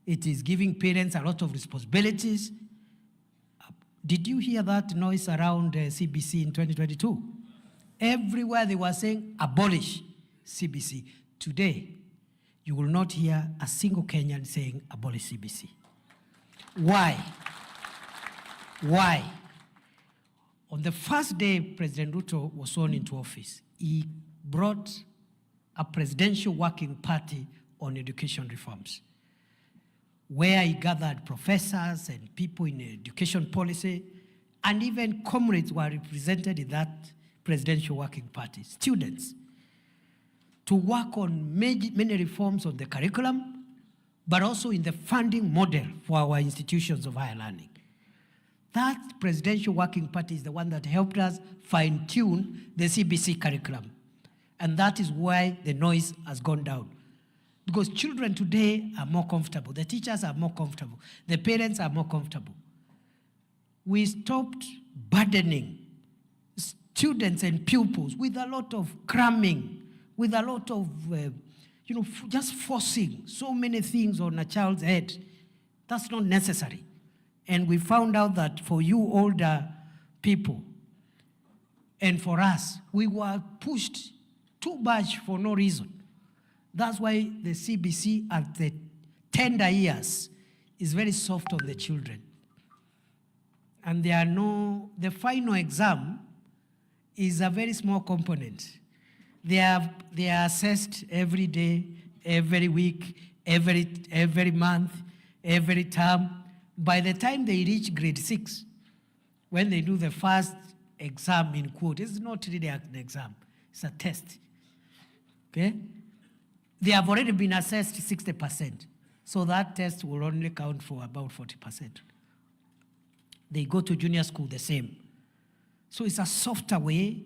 It is giving parents a lot of responsibilities. Did you hear that noise around CBC in 2022? Everywhere they were saying, abolish CBC. Today, you will not hear a single Kenyan saying, abolish CBC. Why? Why? On the first day President Ruto was sworn into office, he brought a presidential working party on education reforms, where he gathered professors and people in education policy, and even comrades were represented in that presidential working party, students, to work on many reforms on the curriculum, but also in the funding model for our institutions of higher learning. That presidential working party is the one that helped us fine-tune the CBC curriculum. And that is why the noise has gone down. Because children today are more comfortable, the teachers are more comfortable, the parents are more comfortable. We stopped burdening students and pupils with a lot of cramming, with a lot of, just forcing so many things on a child's head. That's not necessary. And we found out that for you older people and for us, we were pushed too much for no reason. That's why the CBC at the tender years is very soft on the children. And the final exam is a very small component. They are assessed every day, every week, every month, every term. By the time they reach grade 6, when they do the first exam in quote, it's not really an exam, it's a test. Okay? They have already been assessed 60%. So that test will only count for about 40%. They go to junior school the same. So it's a softer way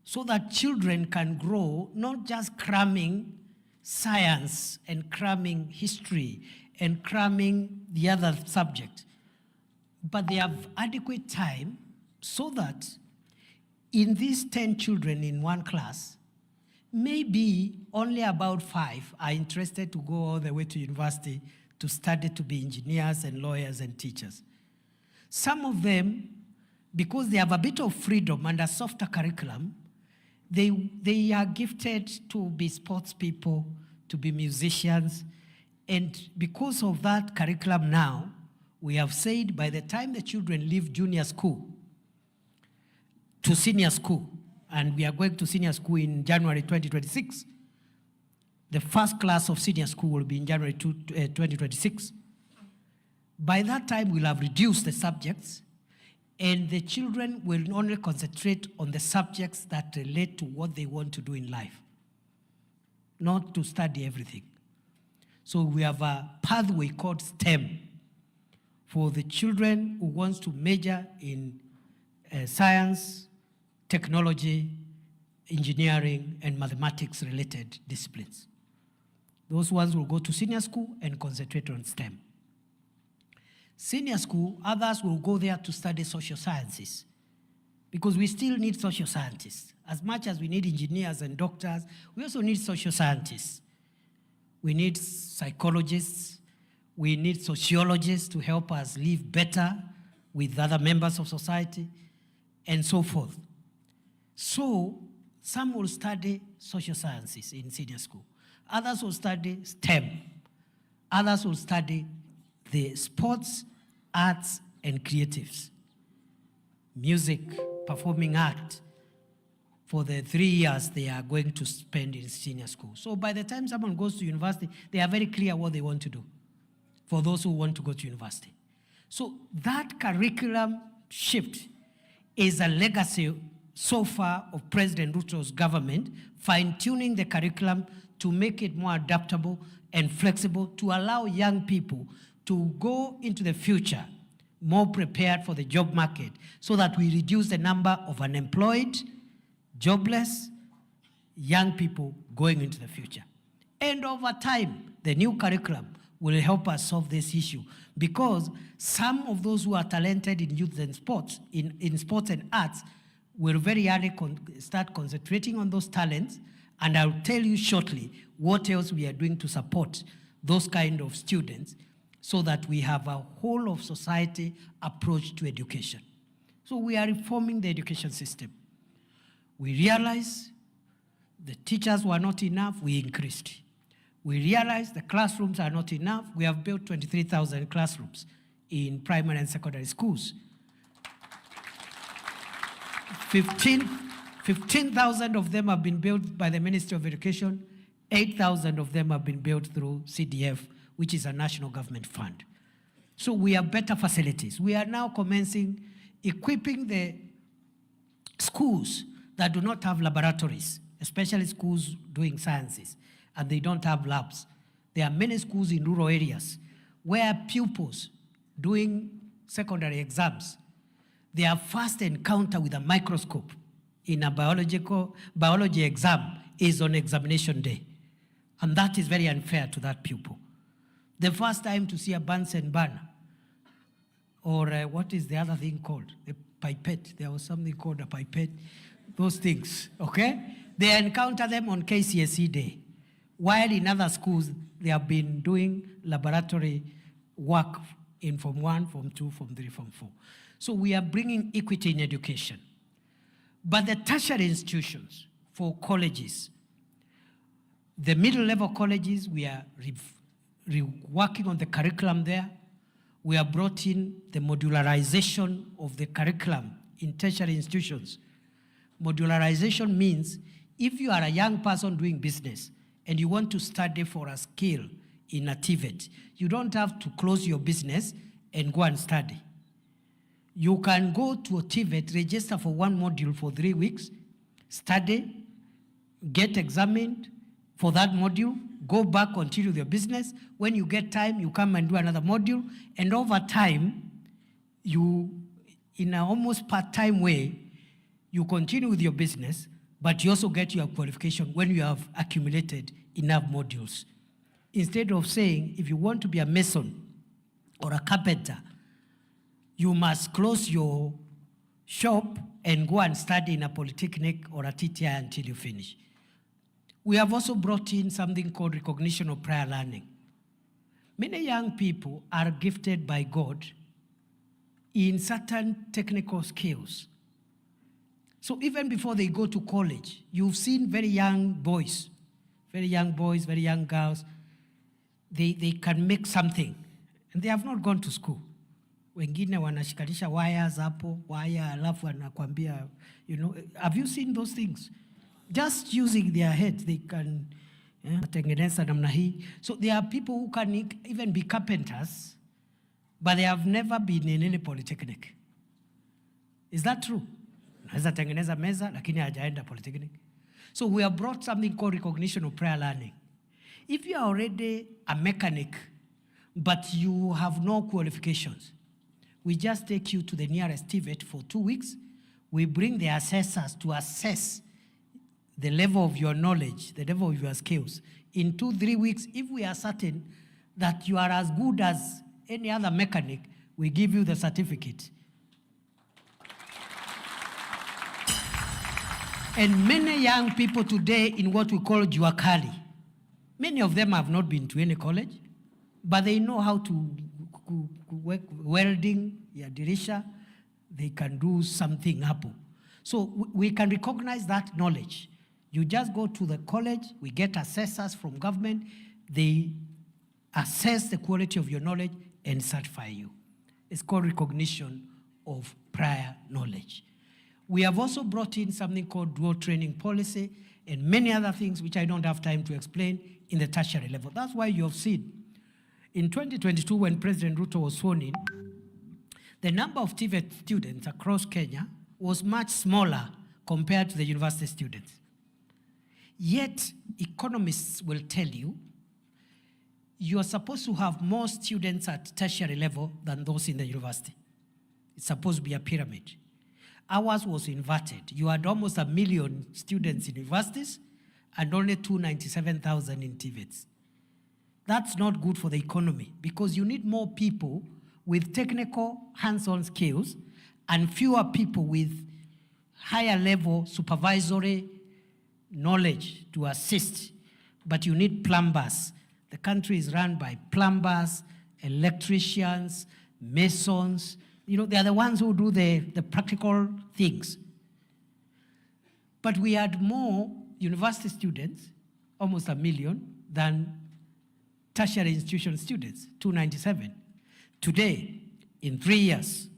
so that children can grow, not just cramming science and cramming history and cramming the other subject, but they have adequate time so that in these 10 children in one class, maybe only about 5 are interested to go all the way to university to study to be engineers and lawyers and teachers. Some of them, because they have a bit of freedom and a softer curriculum, they are gifted to be sports people, to be musicians, and because of that curriculum now, we have said by the time the children leave junior school to senior school, and we are going to senior school in January 2026, the first class of senior school will be in January 2026. By that time, we'll have reduced the subjects, and the children will only concentrate on the subjects that relate to what they want to do in life, not to study everything. So we have a pathway called STEM for the children who wants to major in science, technology, engineering, and mathematics-related disciplines. Those ones will go to senior school and concentrate on STEM. Senior school, others will go there to study social sciences because we still need social scientists. As much as we need engineers and doctors, we also need social scientists. We need psychologists. We need sociologists to help us live better with other members of society and so forth. So some will study social sciences in senior school. Others will study STEM. Others will study the sports, arts, and creatives. Music, performing art, for the 3 years they are going to spend in senior school. So by the time someone goes to university, they are very clear what they want to do for those who want to go to university. So that curriculum shift is a legacy so far of President Ruto's government, fine-tuning the curriculum to make it more adaptable and flexible to allow young people to go into the future more prepared for the job market so that we reduce the number of unemployed, jobless, young people going into the future. And over time, the new curriculum will help us solve this issue because some of those who are talented in youth and sports, in sports and arts, will very early start concentrating on those talents And I'll tell you shortly what else we are doing to support those kind of students so that we have a whole of society approach to education. So we are reforming the education system. We realize the teachers were not enough, we increased. We realize the classrooms are not enough. We have built 23,000 classrooms in primary and secondary schools. 15,000 of them have been built by the Ministry of Education. 8,000 of them have been built through CDF, which is a national government fund. So we have better facilities. We are now commencing equipping the schools that do not have laboratories, especially schools doing sciences, and they don't have labs. There are many schools in rural areas where pupils doing secondary exams, their first encounter with a microscope in a biology exam is on examination day. And that is very unfair to that pupil. The first time to see a Bunsen burner, or what is the other thing called? A pipette. There was something called a pipette. Those things, okay? They encounter them on KCSE day. While in other schools, they have been doing laboratory work in Form 1, Form 2, Form 3, Form 4. So we are bringing equity in education. But the tertiary institutions for colleges, the middle-level colleges, we are working on the curriculum there. We have brought in the modularization of the curriculum in tertiary institutions. Modularization means if you are a young person doing business and you want to study for a skill in a TVET, you don't have to close your business and go and study. You can go to a TVET, register for one module for 3 weeks, study, get examined for that module, go back, continue your business. When you get time, you come and do another module, and over time, you, in an almost part-time way, you continue with your business, but you also get your qualification when you have accumulated enough modules. Instead of saying, if you want to be a mason or a carpenter, you must close your shop and go and study in a polytechnic or a TTI until you finish. We have also brought in something called recognition of prior learning. Many young people are gifted by God in certain technical skills. So even before they go to college, you've seen very young boys, very young girls, they can make something, and they have not gone to school. Wengine wanashikanisha wires hapo, wire alafu anakuambia, you know, have you seen those things? Just using their heads, they can tengeneza namna hii. So there are people who can even be carpenters, but they have never been in any polytechnic. Is that true? Naweza tengeneza meza, lakini hajaenda polytechnic. So we have brought something called recognition of prior learning. If you are already a mechanic, but you have no qualifications, we just take you to the nearest TVET for 2 weeks. We bring the assessors to assess the level of your knowledge, the level of your skills. In 2-3 weeks, if we are certain that you are as good as any other mechanic, we give you the certificate. And many young people today in what we call juakali, many of them have not been to any college, but they know how to work welding, dirisha, they can do something hapo. So we can recognize that knowledge. You just go to the college, we get assessors from government, they assess the quality of your knowledge and certify you. It's called recognition of prior knowledge. We have also brought in something called dual training policy and many other things which I don't have time to explain in the tertiary level. That's why you have seen in 2022 when President Ruto was sworn in, the number of TVET students across Kenya was much smaller compared to the university students. Yet, economists will tell you, you are supposed to have more students at tertiary level than those in the university. It's supposed to be a pyramid. Ours was inverted. You had almost 1 million students in universities and only 297,000 in TVETs. That's not good for the economy because you need more people with technical hands-on skills and fewer people with higher level supervisory knowledge to assist, but you need plumbers. The country is run by plumbers, electricians, masons. You know, they are the ones who do the practical things. But we had more university students, almost 1 million, than tertiary institution students, 297. Today, in 3 years,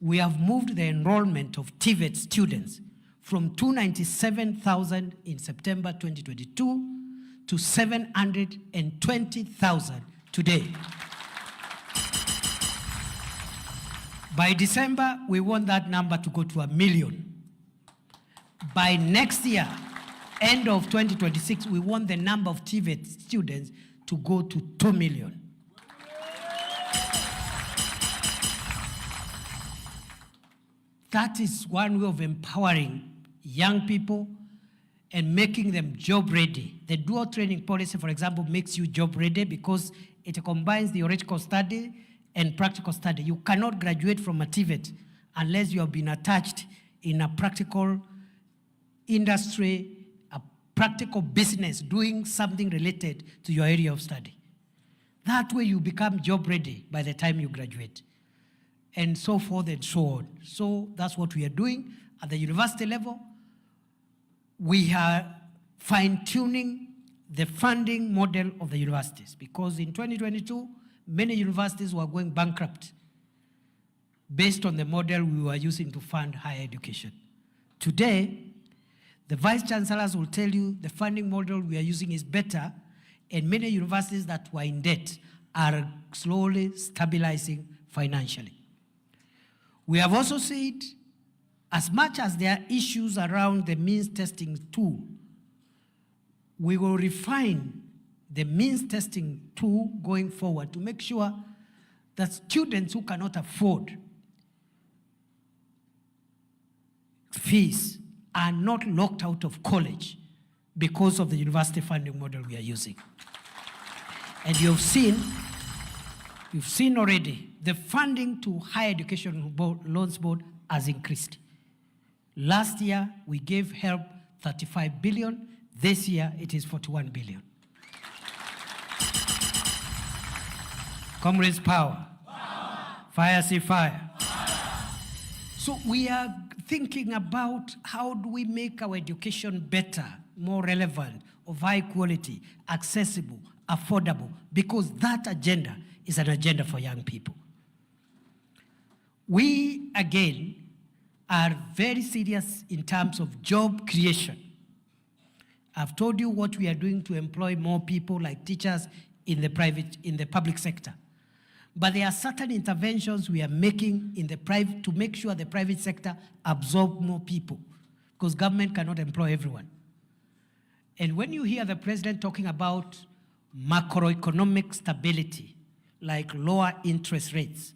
we have moved the enrollment of TVET students from 297,000 in September 2022 to 720,000 today. By December, we want that number to go to 1 million. By next year, end of 2026, we want the number of TVET students to go to 2 million. That is one way of empowering young people and making them job ready. The dual training policy, for example, makes you job ready because it combines theoretical study and practical study. You cannot graduate from a TVET unless you have been attached in a practical industry, a practical business, doing something related to your area of study. That way you become job ready by the time you graduate, and so forth and so on. So that's what we are doing at the university level. We are fine-tuning the funding model of the universities because in 2022, many universities were going bankrupt based on the model we were using to fund higher education. Today, the vice chancellors will tell you the funding model we are using is better, and many universities that were in debt are slowly stabilizing financially. We have also said, as much as there are issues around the means testing tool, we will refine the means testing tool going forward to make sure that students who cannot afford fees are not locked out of college because of the university funding model we are using. And you've seen already, the funding to higher education loans board has increased. Last year, we gave help 35 billion. This year, it is 41 billion. Comrades, power. Fire, see fire. So we are thinking about how do we make our education better, more relevant, of high quality, accessible, affordable, because that agenda is an agenda for young people. We, again, are very serious in terms of job creation. I've told you what we are doing to employ more people like teachers in the public sector. But there are certain interventions we are making in the private to make sure the private sector absorbs more people, because government cannot employ everyone. And when you hear the president talking about macroeconomic stability, like lower interest rates,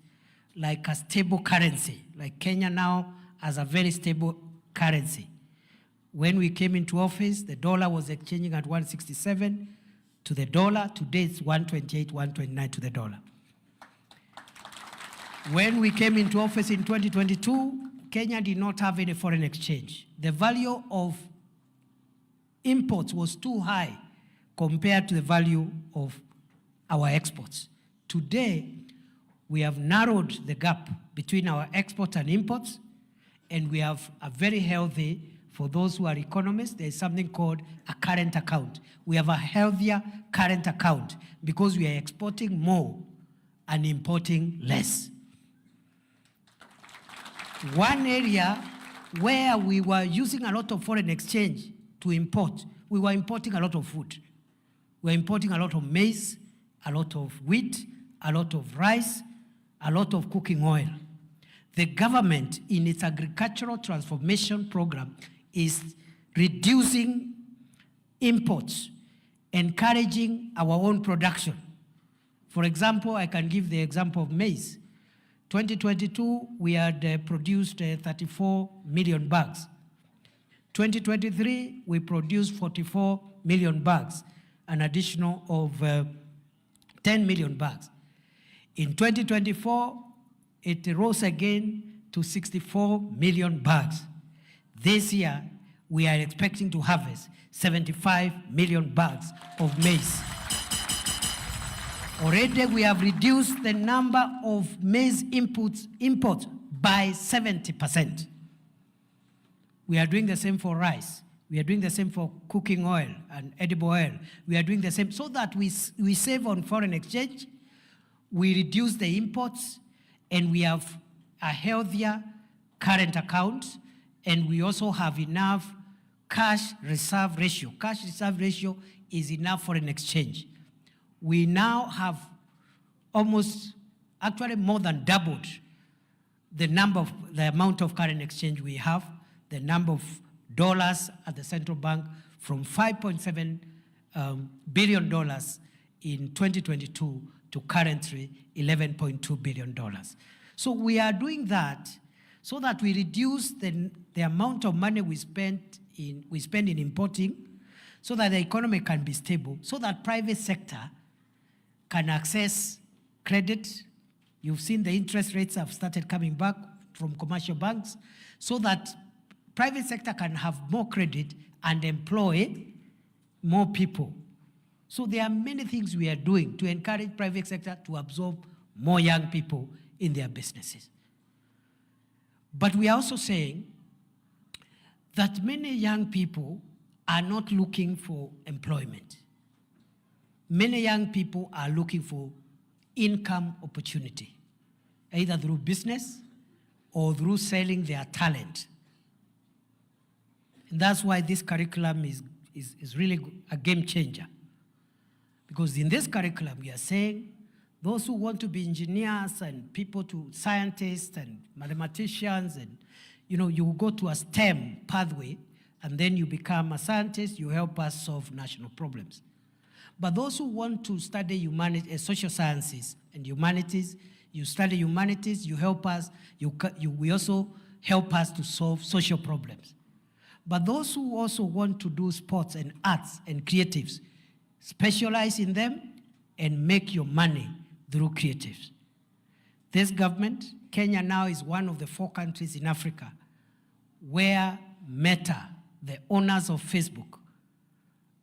like a stable currency, like Kenya now has a very stable currency. When we came into office, the dollar was exchanging at 167 to the dollar. Today it's 128, 129 to the dollar. When we came into office in 2022, Kenya did not have any foreign exchange. The value of imports was too high compared to the value of our exports. Today, we have narrowed the gap between our exports and imports, and we have a very healthy, for those who are economists, there is something called a current account. We have a healthier current account because we are exporting more and importing less. One area where we were using a lot of foreign exchange to import, we were importing a lot of food. We were importing a lot of maize, a lot of wheat, a lot of rice, a lot of cooking oil. The government, in its agricultural transformation program, is reducing imports, encouraging our own production. For example, I can give the example of maize. 2022, we had produced 34 million bags. 2023, we produced 44 million bags, an additional of 10 million bags. In 2024, it rose again to 64 million bags. This year, we are expecting to harvest 75 million bags of maize. Already we have reduced the number of maize imports by 70%. We are doing the same for rice. We are doing the same for cooking oil and edible oil. We are doing the same so that we save on foreign exchange, we reduce the imports, and we have a healthier current account, and we also have enough cash reserve ratio. Cash reserve ratio is enough foreign exchange. We now have actually more than doubled the amount of current exchange we have, the number of dollars at the central bank from $5.7 billion in 2022 to currently $11.2 billion. So we are doing that so that we reduce the amount of money we spend in importing, so that the economy can be stable, so that private sector can access credit. You've seen the interest rates have started coming back from commercial banks, so that private sector can have more credit and employ more people. So there are many things we are doing to encourage private sector to absorb more young people in their businesses. But we are also saying that many young people are not looking for employment. Many young people are looking for income opportunity, either through business or through selling their talent. And that's why this curriculum is really a game changer. Because in this curriculum, we are saying those who want to be engineers and people to scientists and mathematicians, and you go to a STEM pathway, and then you become a scientist, you help us solve national problems. But those who want to study social sciences and humanities, you study humanities, you help us, we also help us to solve social problems. But those who also want to do sports and arts and creatives, specialize in them and make your money through creatives. This government, Kenya now is one of the 4 countries in Africa where Meta, the owners of Facebook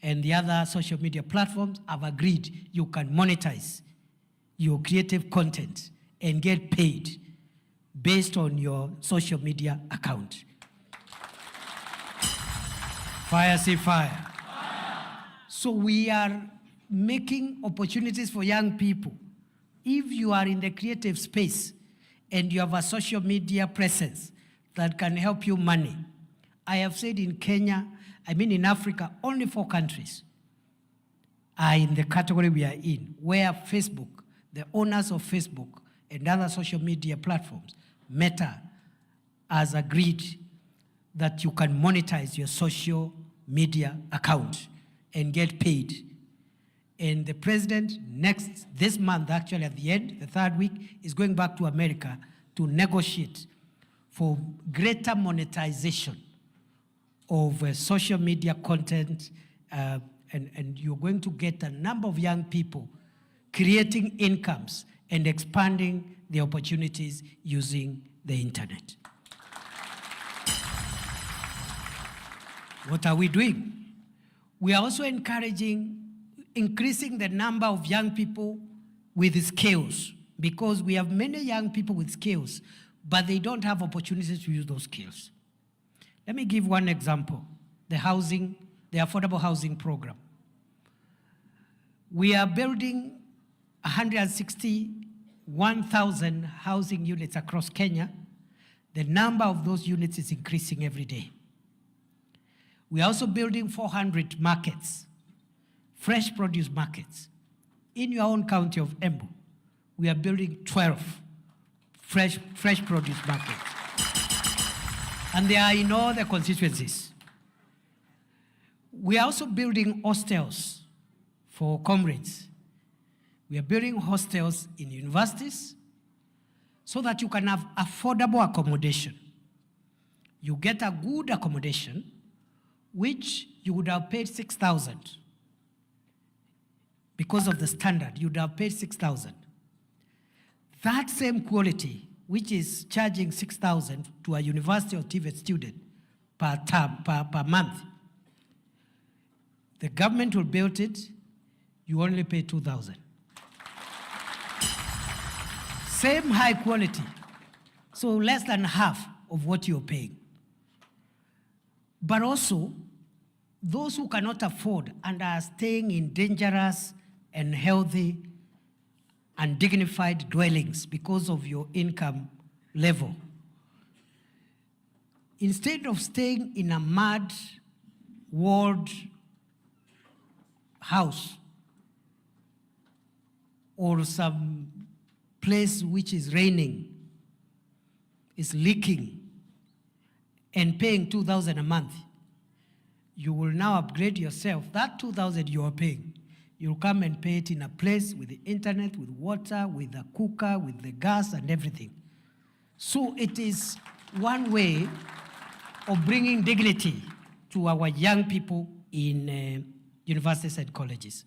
and the other social media platforms, have agreed you can monetize your creative content and get paid based on your social media account. Fire, see fire. So we are making opportunities for young people. If you are in the creative space and you have a social media presence that can help you money, I have said in Kenya, in Africa, only 4 countries are in the category we are in, where Facebook, the owners of Facebook and other social media platforms, Meta, has agreed that you can monetize your social media account and get paid. And the president this month, actually at the end, the 3rd week, is going back to America to negotiate for greater monetization of social media content, and you're going to get a number of young people creating incomes and expanding the opportunities using the internet. What are we doing? We are also increasing the number of young people with skills, because we have many young people with skills, but they don't have opportunities to use those skills. Let me give one example, the affordable housing program. We are building 161,000 housing units across Kenya. The number of those units is increasing every day. We are also building 400 markets, fresh produce markets. In your own county of Embu, we are building 12 fresh produce markets. And they are in all the constituencies. We are also building hostels for comrades. We are building hostels in universities so that you can have affordable accommodation. You get a good accommodation, which you would have paid 6,000. Because of the standard, you would have paid 6,000. That same quality, which is charging 6,000 to a University of TVET student, per month. The government will build it, you only pay 2,000. Same high quality, so less than half of what you're paying. But also, those who cannot afford and are staying in dangerous and healthy and dignified dwellings because of your income level, instead of staying in a mud walled house or some place which is raining, is leaking, and paying 2,000 a month, you will now upgrade yourself. That 2,000 you are paying, you'll come and pay it in a place with the internet, with water, with a cooker, with the gas and everything. So it is one way of bringing dignity to our young people in universities and colleges.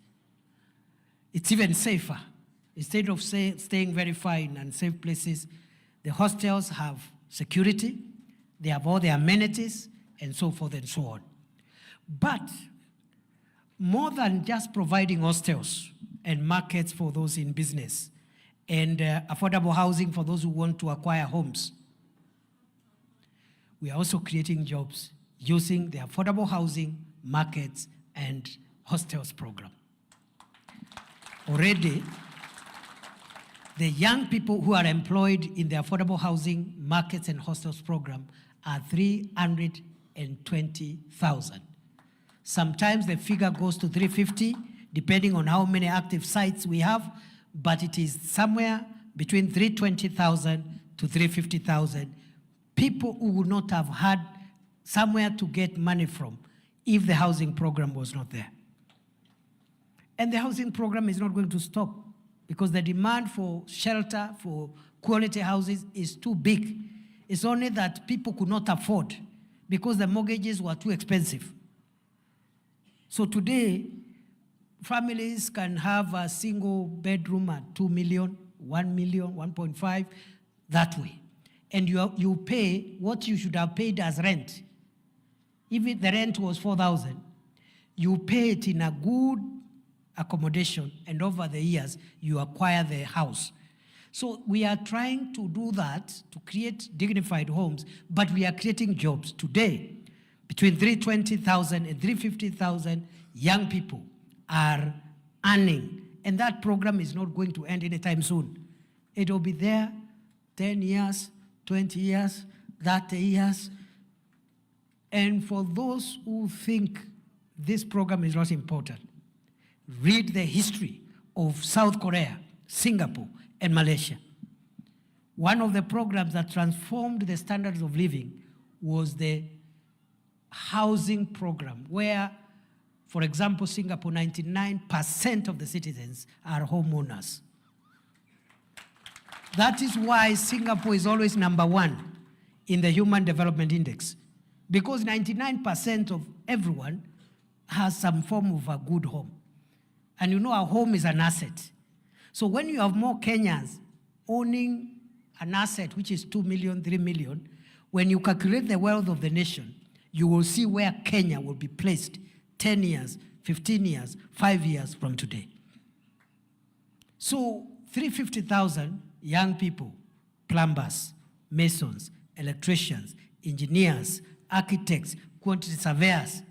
It's even safer. Instead of staying very far in unsafe places, the hostels have security, they have all the amenities, and so forth and so on. But more than just providing hostels and markets for those in business and affordable housing for those who want to acquire homes, we are also creating jobs using the affordable housing, markets, and hostels program. Already, the young people who are employed in the affordable housing, markets, and hostels program are 320,000. Sometimes the figure goes to 350, depending on how many active sites we have, but it is somewhere between 320,000 to 350,000 people who would not have had somewhere to get money from if the housing program was not there. And the housing program is not going to stop, because the demand for shelter, for quality houses is too big. It's only that people could not afford because the mortgages were too expensive. So today, families can have a single bedroom at 2 million, 1 million, 1.5, that way. And you pay what you should have paid as rent. If the rent was 4,000, you pay it in a good accommodation, and over the years, you acquire the house. So we are trying to do that, to create dignified homes, but we are creating jobs. Today, between 320,000 and 350,000 young people are earning, and that program is not going to end anytime soon. It will be there 10 years, 20 years, 30 years. And for those who think this program is not important, read the history of South Korea, Singapore, and Malaysia. One of the programs that transformed the standards of living was the housing program, where, for example, Singapore, 99% of the citizens are homeowners. That is why Singapore is always #1 in the Human Development Index, because 99% of everyone has some form of a good home. And you know, a home is an asset. So when you have more Kenyans owning an asset, which is 2 million, 3 million, when you calculate the wealth of the nation, you will see where Kenya will be placed 10 years, 15 years, 5 years from today. So 350,000 young people, plumbers, masons, electricians, engineers, architects, quantity surveyors,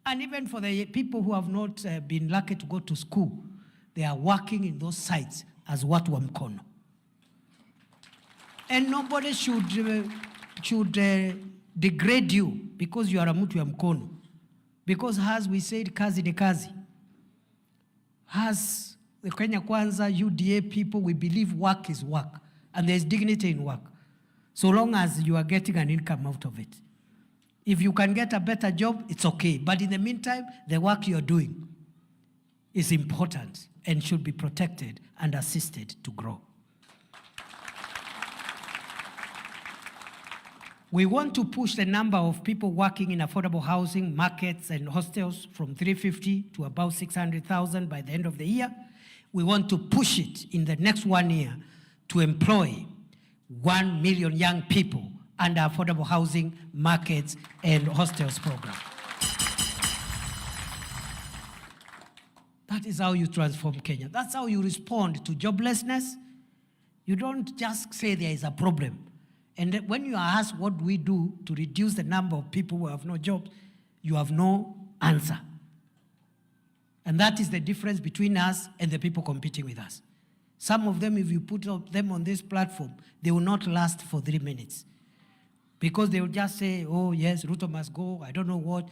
and even for the people who have not been lucky to go to school, they are working in those sites as watu wa mkono. And nobody should degrade you because you are a mtu wa mkono. Because as we said, kazi ni kazi. As the Kenya Kwanza, UDA people, we believe work is work. And there's dignity in work. So long as you are getting an income out of it. If you can get a better job, it's okay. But in the meantime, the work you're doing is important and should be protected and assisted to grow. We want to push the number of people working in affordable housing, markets, and hostels from 350 to about 600,000 by the end of the year. We want to push it in the next 1 year to employ 1 million young people under affordable housing, markets, and hostels program. That is how you transform Kenya. That's how you respond to joblessness. You don't just say there is a problem. And when you are asked what do we do to reduce the number of people who have no jobs, you have no answer. And that is the difference between us and the people competing with us. Some of them, if you put them on this platform, they will not last for 3 minutes. Because they will just say, oh yes, Ruto must go, I don't know what.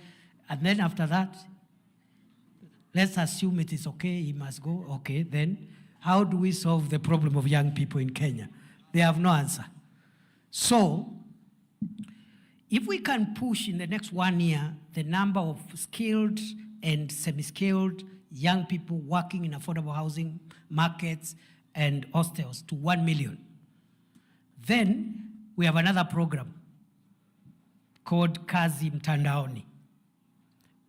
And then after that, let's assume it is okay, he must go. Okay, then how do we solve the problem of young people in Kenya? They have no answer. So, if we can push in the next 1 year the number of skilled and semi-skilled young people working in affordable housing, markets, and hostels to 1 million, then we have another program called Kazi Mtandaoni,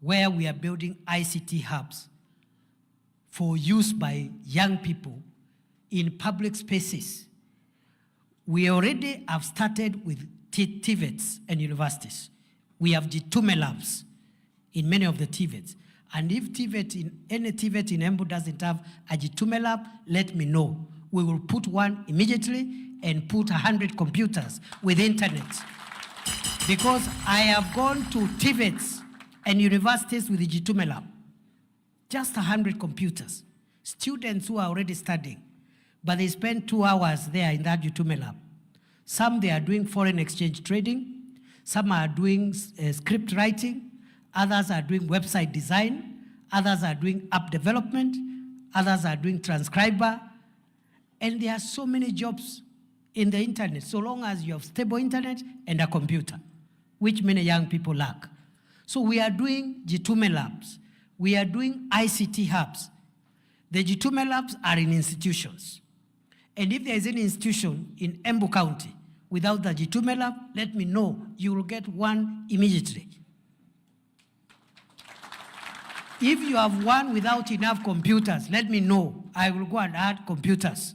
where we are building ICT hubs for use by young people in public spaces. We already have started with TVETs and universities. We have Jitume labs in many of the TVETs. And if any TVET in Embu doesn't have a Jitume lab, let me know. We will put one immediately and put 100 computers with internet. Because I have gone to TVETs and universities with the Jitume lab. Just 100 computers. Students who are already studying, but they spend 2 hours there in that Jitume lab. Some they are doing foreign exchange trading, some are doing script writing, others are doing website design, others are doing app development, others are doing transcriber, and there are so many jobs in the internet, so long as you have stable internet and a computer, which many young people lack. So we are doing Jitume labs. We are doing ICT hubs. The Jitume labs are in institutions. And if there is any institution in Embu County without the Jitume lab, let me know. You will get one immediately. If you have one without enough computers, let me know. I will go and add computers.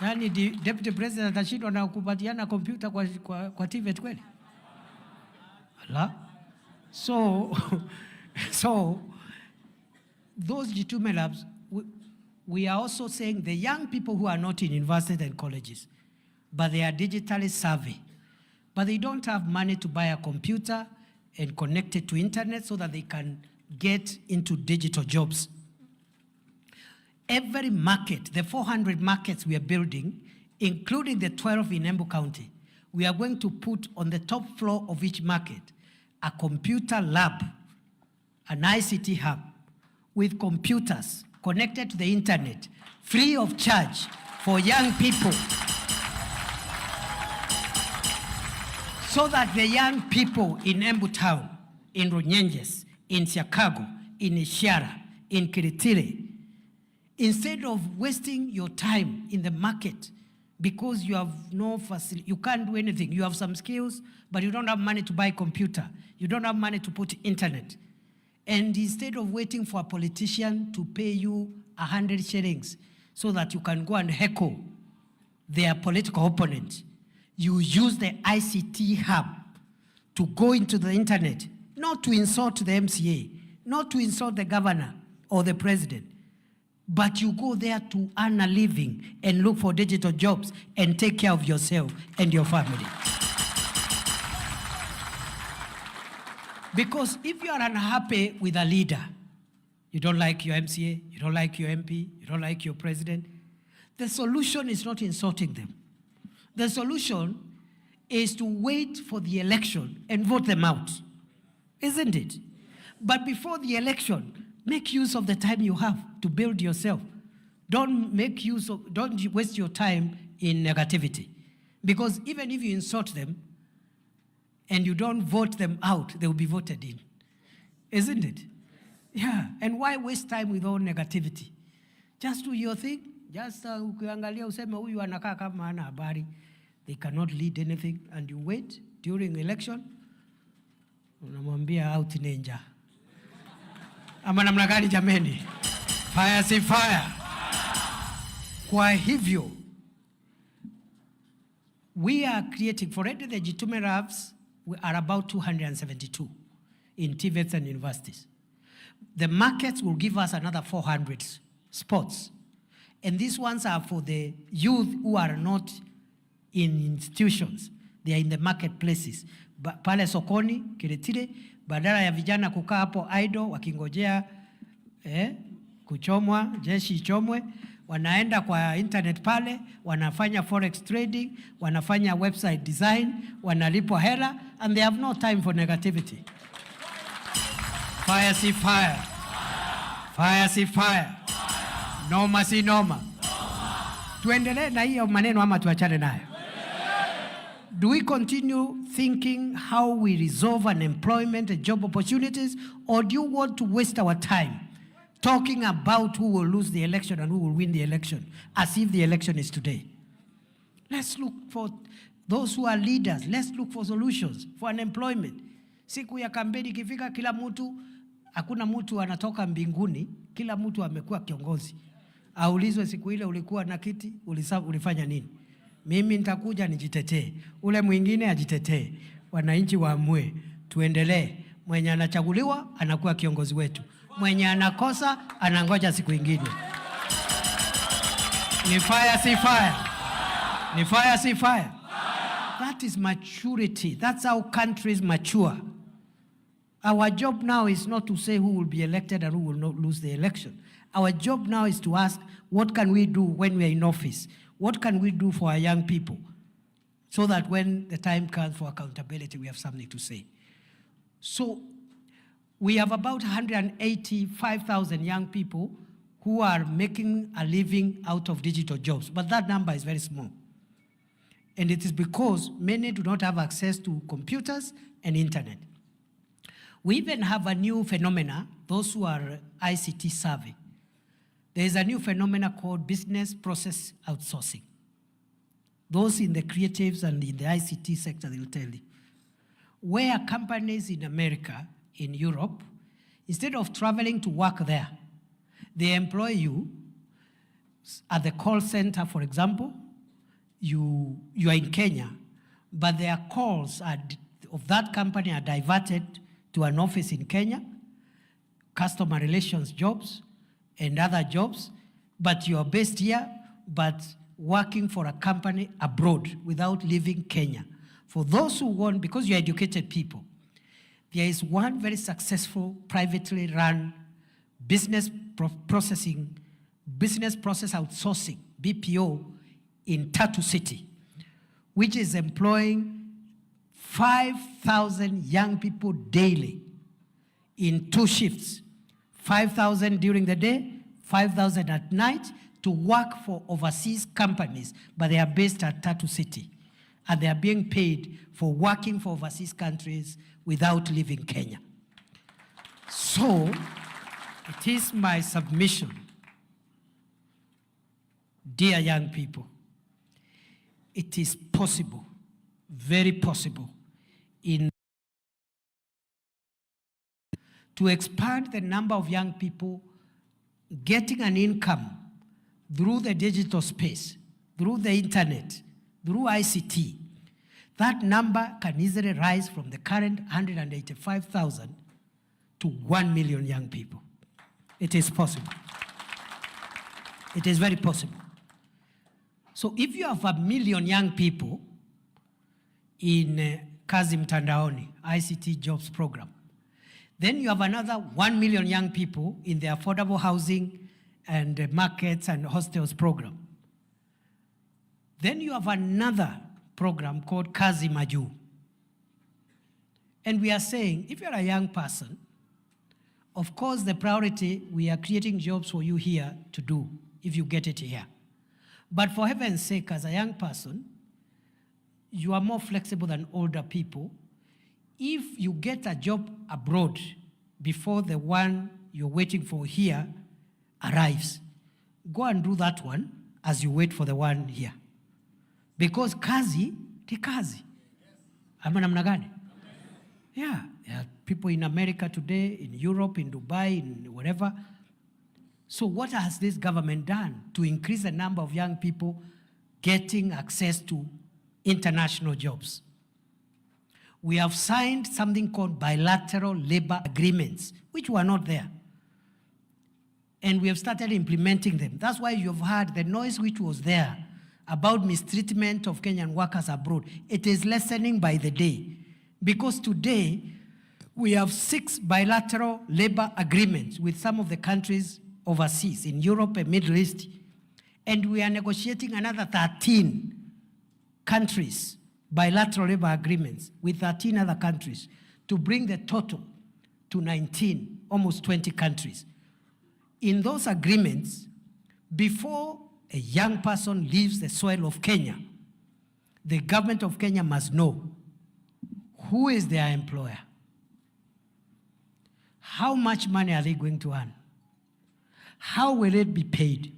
Nani Deputy President atashindwa na kupatiana kompyuta kwa TVET kweli? Allah. So those Jitume labs, we are also saying the young people who are not in universities and colleges, but they are digitally savvy, but they don't have money to buy a computer and connect it to internet so that they can get into digital jobs. Every market, the 400 markets we are building, including the 12 in Embu County, we are going to put on the top floor of each market a computer lab, an ICT hub with computers connected to the internet, free of charge for young people, so that the young people in Embu Town, in Runyenjes, in Chicago, in Ishara, in Kiritiri, instead of wasting your time in the market because you have no facility, you can't do anything, you have some skills, but you don't have money to buy a computer, you don't have money to put internet. And instead of waiting for a politician to pay you 100 shillings so that you can go and heckle their political opponent, you use the ICT hub to go into the internet, not to insult the MCA, not to insult the governor or the president, but you go there to earn a living and look for digital jobs and take care of yourself and your family. Because if you are unhappy with a leader, you don't like your MCA, you don't like your MP, you don't like your president, the solution is not insulting them. The solution is to wait for the election and vote them out, isn't it? But before the election, make use of the time you have to build yourself. Don't waste your time in negativity. Because even if you insult them and you don't vote them out, they will be voted in. Isn't it? Yeah. And why waste time with all negativity? Just do your thing. Just ukiangalia useme huyu anakaa kama hana habari. They cannot lead anything. And you wait during election. Unamwambia out ninja. Ama namna gani jameni? Fire si fire. Kwa hivyo, We are creating, already the Jitume labs are about 272 in TVETs and universities. The markets will give us another 400 spots. And these ones are for the youth who are not in institutions. They are in the marketplaces. Pale sokoni, Kiretile, badala ya vijana kukaa hapo idle, wakingojea kuchomwa, jeshi ichomwe, wanaenda kwa internet pale, wanafanya forex trading, wanafanya website design, wanalipwa hela, and they have no time for negativity. Fire see fire. Fire see fire. Noma si noma. Tuendelee na hiyo maneno ama tuachane nayo? Do we continue thinking how we resolve unemployment and job opportunities, or do you want to waste our time talking about who will lose the election and who will win the election as if the election is today? Let's look for those who are leaders. Let's look for solutions for unemployment. Siku ya kampeni ikifika, kila mtu, hakuna mtu anatoka mbinguni, kila mtu amekuwa kiongozi. Aulizwe siku ile ulikuwa na kiti, ulifanya nini? Mimi nitakuja nijitetee, ule mwingine ajitetee, wananchi waamue, tuendelee. Mwenye anachaguliwa anakuwa kiongozi wetu, mwenye anakosa anangoja siku ingine. Ni fire si fire. Ni fire si fire. That is maturity. That's how countries mature. Our job now is not to say who will be elected and who will not lose the election. Our job now is to ask, what can we do when we are in office? What can we do for our young people? So that when the time comes for accountability, we have something to say. So we have about 185,000 young people who are making a living out of digital jobs, but that number is very small. And it is because many do not have access to computers and internet. We even have a new phenomena, those who are ICT savvy. There is a new phenomena called business process outsourcing. Those in the creatives and in the ICT sector, they will tell you. Where companies in America, in Europe, instead of traveling to work there, they employ you at the call center, for example. You are in Kenya, but their calls of that company are diverted to an office in Kenya, customer relations jobs, and other jobs, but you are based here, but working for a company abroad without leaving Kenya. For those who want, because you are educated people, there is one very successful privately run business process outsourcing, BPO, in Tatu City, which is employing 5,000 young people daily in 2 shifts, 5,000 during the day, 5,000 at night, to work for overseas companies, but they are based at Tatu City, and they are being paid for working for overseas countries without leaving Kenya. So, it is my submission, dear young people, it is possible, very possible, to expand the number of young people getting an income through the digital space, through the internet, through ICT. That number can easily rise from the current 185,000 to 1 million young people. It is possible. It is very possible. So if you have 1 million young people in Kazi Mtandaoni, ICT jobs program, then you have another 1 million young people in the affordable housing and markets and hostels program. Then you have another program called Kazi Maju. And we are saying, if you're a young person, of course the priority, we are creating jobs for you here to do, if you get it here. But for heaven's sake, as a young person, you are more flexible than older people. If you get a job abroad before the one you're waiting for here arrives, go and do that one as you wait for the one here. Because kazi ni kazi. Ama namna gani? Yeah, there are people in America today, in Europe, in Dubai, in wherever. So what has this government done to increase the number of young people getting access to international jobs. We have signed something called bilateral labor agreements, which were not there. And we have started implementing them. That's why you've heard the noise which was there about mistreatment of Kenyan workers abroad. It is lessening by the day. Because today, we have 6 bilateral labor agreements with some of the countries overseas, in Europe and Middle East. And we are negotiating another 13 countries, bilateral labor agreements with 13 other countries, to bring the total to 19, almost 20 countries. In those agreements, before a young person leaves the soil of Kenya, the government of Kenya must know who is their employer, how much money are they going to earn, how will it be paid.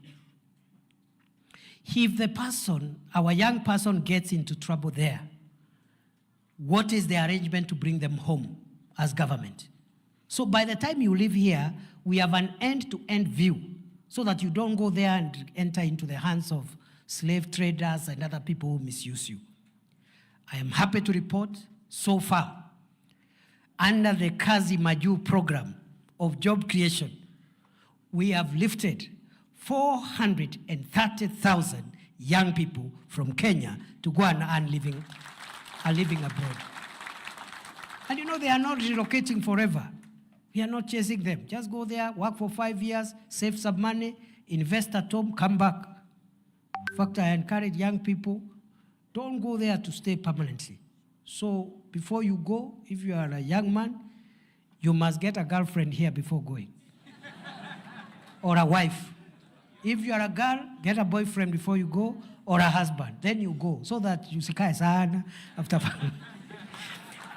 If the person, our young person, gets into trouble there, what is the arrangement to bring them home as government? So by the time you live here, we have an end-to-end view so that you don't go there and enter into the hands of slave traders and other people who misuse you. I am happy to report, so far, under the Kazi Maju program of job creation, we have lifted 430,000 young people from Kenya to go and earn living abroad. And you know, they are not relocating forever. We are not chasing them. Just go there, work for 5 years, save some money, invest at home, come back. In fact, I encourage young people, don't go there to stay permanently. So before you go, if you are a young man, you must get a girlfriend here before going. Or a wife. If you are a girl, get a boyfriend before you go, or a husband. Then you go, so that you sikae sana after.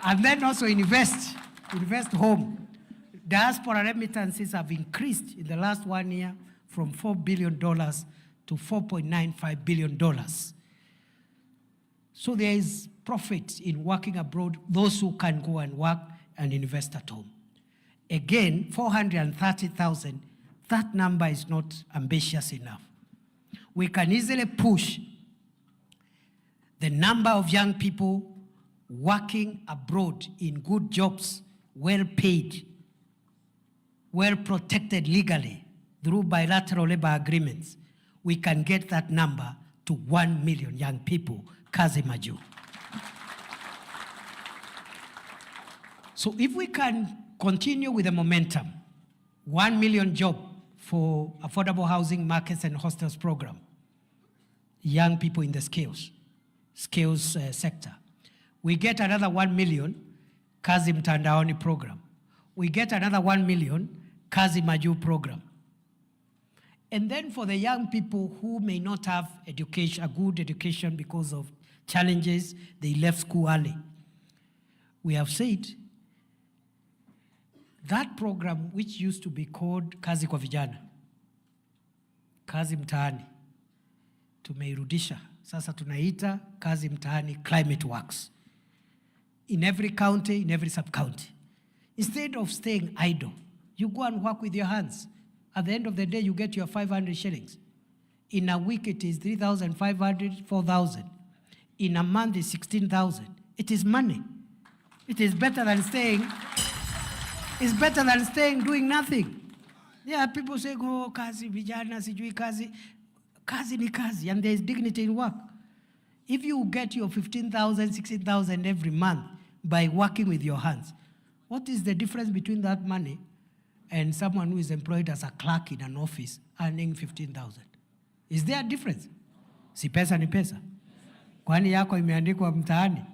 And then also invest home. Diaspora remittances have increased in the last 1 year from $4 billion to $4.95 billion. So there is profit in working abroad, those who can go and work and invest at home. Again, 430,000, that number is not ambitious enough. We can easily push the number of young people working abroad in good jobs, well paid, well protected legally through bilateral labor agreements. We can get that number to 1 million young people, Kazi Maju. So if we can continue with the momentum, 1 million job for affordable housing, markets and hostels program, young people in the skills sector. We get another 1 million Kazi Mtandaoni program. We get another 1 million Kazi Maju program. And then for the young people who may not have education, a good education because of challenges, they left school early. We have said that program, which used to be called Kazi kwa Vijana, Kazi Mtaani, tumeirudisha. Sasa tunaita Kazi Mtaani Climate Works. In every county, in every sub-county. Instead of staying idle, you go and work with your hands. At the end of the day, you get your 500 shillings. In a week, it is 3,500, 4,000. In a month, it's 16,000. It is money. It is better than staying. It's better than staying doing nothing. Yeah, people say, oh, kazi, vijana, sijui kazi. Kazi ni kazi, and there is dignity in work. If you get your 15,000, 16,000 every month by working with your hands, what is the difference between that money and someone who is employed as a clerk in an office earning 15,000? Is there a difference? Si pesa ni pesa. Kwani yako imeandikwa mtaani?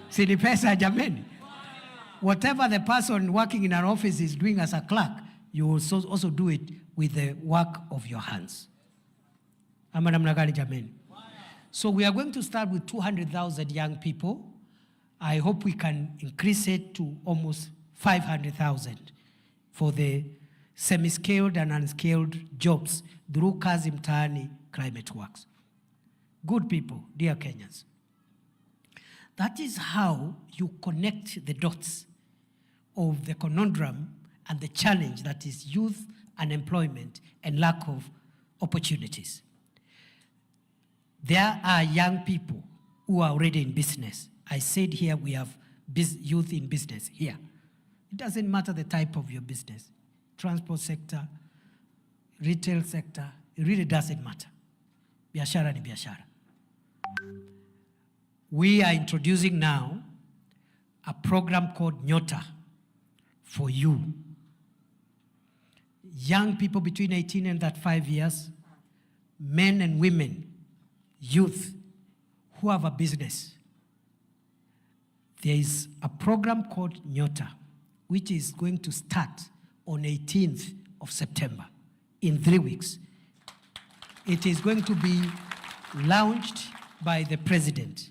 Si ni pesa jameni? Whatever the person working in an office is doing as a clerk, you will also do it with the work of your hands. Ama namna gani jameni? So we are going to start with 200,000 young people. I hope we can increase it to almost 500,000 for the semi-skilled and unskilled jobs through Kazi Mtaani Climate Works. Good people, dear Kenyans. That is how you connect the dots of the conundrum and the challenge that is youth unemployment and lack of opportunities. There are young people who are already in business. I said here we have youth in business here. It doesn't matter the type of your business. Transport sector, retail sector, it really doesn't matter. Biashara ni biashara. We are introducing now a program called Nyota for you. Young people between 18 and 35 years, men and women, youth who have a business. There is a program called Nyota, which is going to start on 18th of September, in 3 weeks. It is going to be launched by the president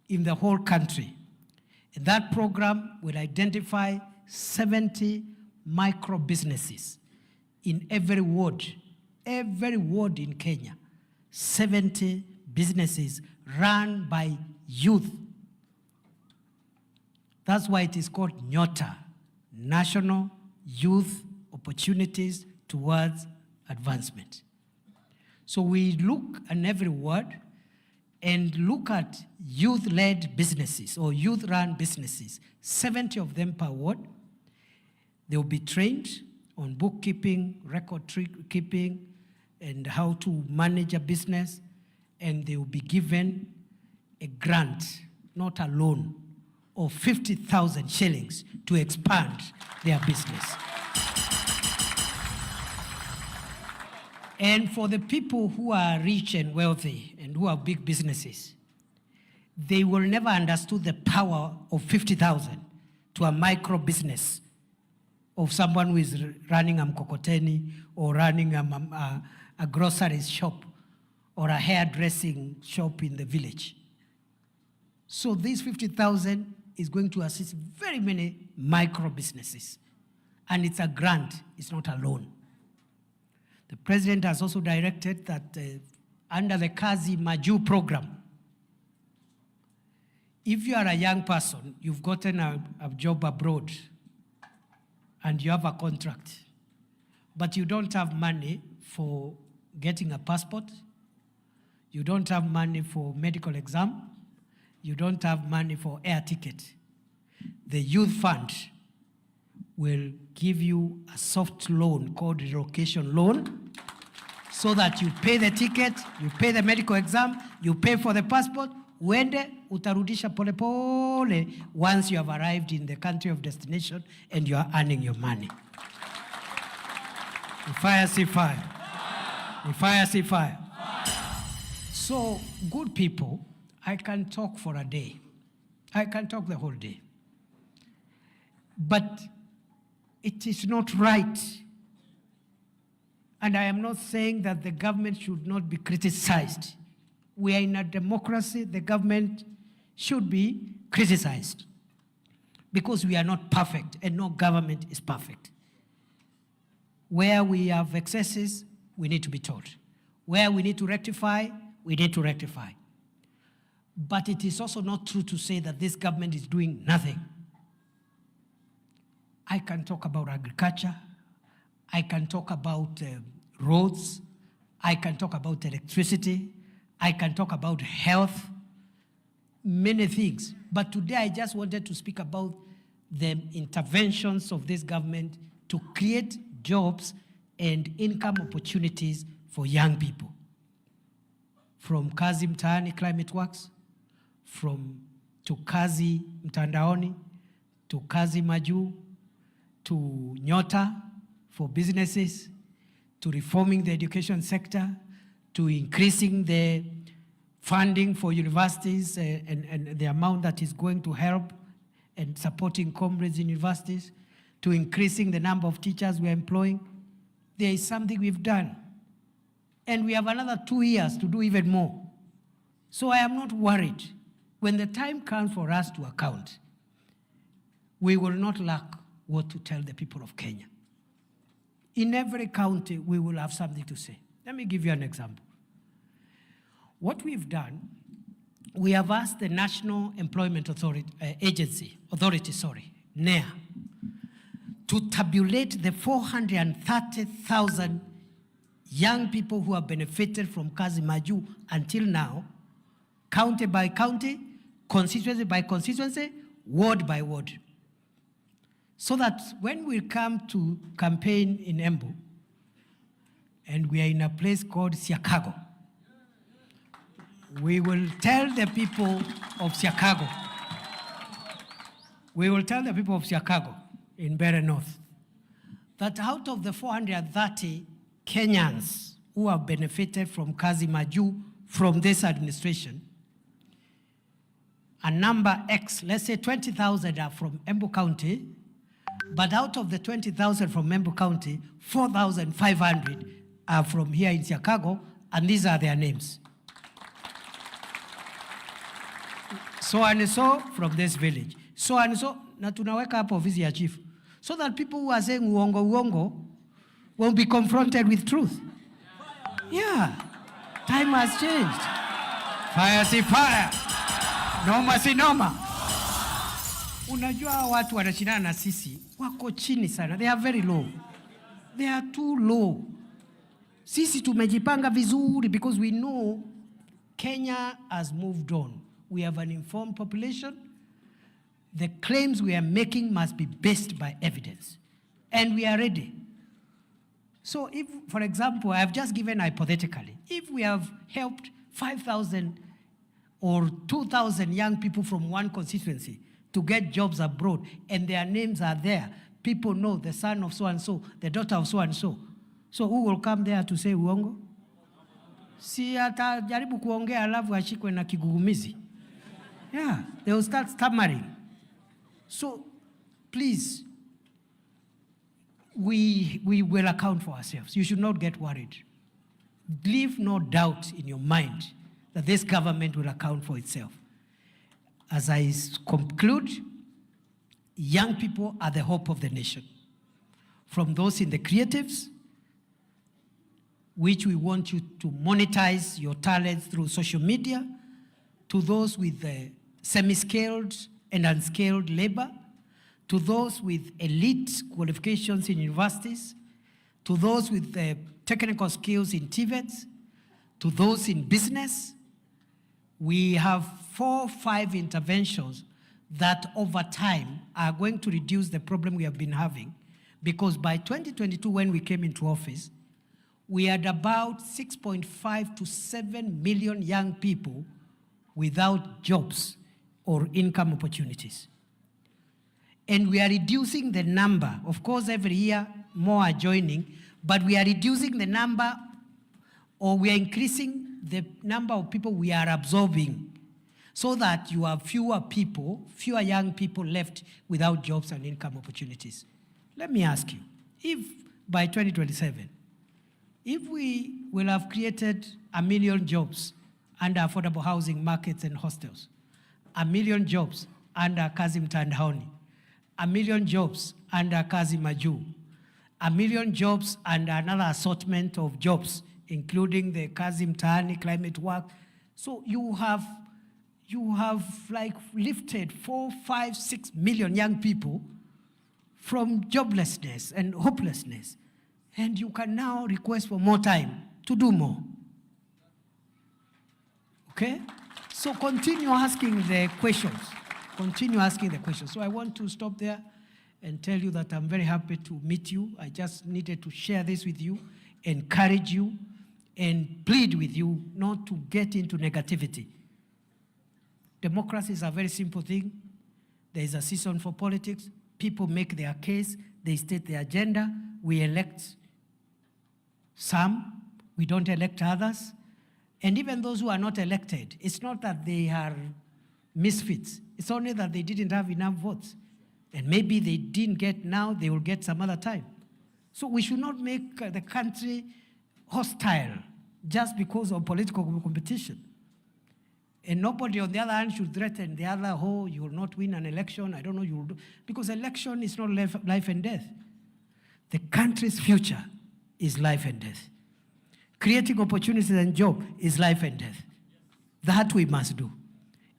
in the whole country. And that program will identify 70 micro businesses in every ward in Kenya. 70 businesses run by youth. That's why it is called Nyota, National Youth Opportunities Towards Advancement. So we look at every ward and look at youth-led businesses or youth-run businesses, 70 of them per ward. They will be trained on bookkeeping, record keeping, and how to manage a business, and they will be given a grant, not a loan, of 50,000 shillings to expand their business. And for the people who are rich and wealthy and who have big businesses, they will never understood the power of 50,000 to a micro business of someone who is running a mkokoteni or running a grocery shop or a hairdressing shop in the village. So this 50,000 is going to assist very many micro businesses. And it's a grant, it's not a loan. The president has also directed that under the Kazi Maju program, if you are a young person, you've gotten a job abroad and you have a contract, but you don't have money for getting a passport, you don't have money for medical exam, you don't have money for air ticket, the youth fund will give you a soft loan called relocation loan so that you pay the ticket, you pay the medical exam, you pay for the passport, uende utarudisha pole pole once you have arrived in the country of destination and you are earning your money. If fire, see fire. If fire, see fire. So, good people, I can talk for a day. I can talk the whole day. But it is not right. And I am not saying that the government should not be criticized. We are in a democracy, the government should be criticized because we are not perfect and no government is perfect. Where we have excesses, we need to be told. Where we need to rectify, we need to rectify. But it is also not true to say that this government is doing nothing. I can talk about agriculture, I can talk about roads, I can talk about electricity, I can talk about health, many things. But today I just wanted to speak about the interventions of this government to create jobs and income opportunities for young people. From Kazi Mtaani Climate Works, to Kazi Mtandaoni, to Kazi Maju, to Nyota for businesses, to reforming the education sector, to increasing the funding for universities and the amount that is going to help and supporting comrades in universities, to increasing the number of teachers we are employing. There is something we've done. And we have another 2 years to do even more. So I am not worried. When the time comes for us to account, we will not lack what to tell the people of Kenya. In every county, we will have something to say. Let me give you an example. What we've done, we have asked the National Employment Authority, NEA, to tabulate the 430,000 young people who have benefited from Kazi Maju until now, county by county, constituency by constituency, ward by ward. So that when we come to campaign in Embu, and we are in a place called Chicago, we will tell the people of Chicago, in Bere North, that out of the 430 Kenyans who have benefited from Kazi Maju from this administration, a number X, let's say 20,000 are from Embu County, but out of the 20,000 from Embu County, 4,500 are from here in Chicago, and these are their names. So and so from this village. So and so, na tunaweka hapo ofisi ya chief, so that people who are saying uongo won't be confronted with truth. Yeah, time has changed. Fire si fire, noma si noma. Unajua watu wanashindana na sisi, wako chini sana. They are very low. They are too low. Sisi tumejipanga vizuri because we know Kenya has moved on. We have an informed population. The claims we are making must be based by evidence. And we are ready. So if, for example, I've just given hypothetically, if we have helped 5,000 or 2,000 young people from one constituency to get jobs abroad, and their names are there, people know the son of so-and-so, the daughter of so-and-so. So who will come there to say uongo? Si atajaribu kuongea alafu ashikwe na kigugumizi. Yeah, they will start stammering. So please, we will account for ourselves. You should not get worried. Leave no doubt in your mind that this government will account for itself. As I conclude, young people are the hope of the nation. From those in the creatives, which we want you to monetize your talents through social media, to those with semi-skilled and unskilled labor, to those with elite qualifications in universities, to those with technical skills in TVETs, to those in business. We have 4 or 5 interventions that over time are going to reduce the problem we have been having, because by 2022, when we came into office, we had about 6.5 to 7 million young people without jobs or income opportunities. And we are reducing the number. Of course, every year more are joining, but we are reducing the number, or we are increasing the number of people we are absorbing, so that you have fewer young people left without jobs and income opportunities. Let me ask you, if by 2027, if we will have created 1 million jobs under affordable housing markets and hostels, 1 million jobs under Kazi Mtandaoni, 1 million jobs under Kazi Maju, 1 million jobs under another assortment of jobs, including the Kazi Mtaani climate work. So you have like lifted 4, 5, 6 million young people from joblessness and hopelessness. And you can now request for more time to do more. Okay? So continue asking the questions. Continue asking the questions. So I want to stop there and tell you that I'm very happy to meet you. I just needed to share this with you, encourage you, and plead with you not to get into negativity. Democracy is a very simple thing. There is a season for politics. People make their case. They state their agenda. We elect some. We don't elect others. And even those who are not elected, it's not that they are misfits. It's only that they didn't have enough votes. And maybe they didn't get now, they will get some other time. So we should not make the country hostile just because of political competition. And nobody on the other hand should threaten the other, oh, you will not win an election, I don't know, you will do. Because election is not life and death. The country's future is life and death. Creating opportunities and jobs is life and death. That we must do.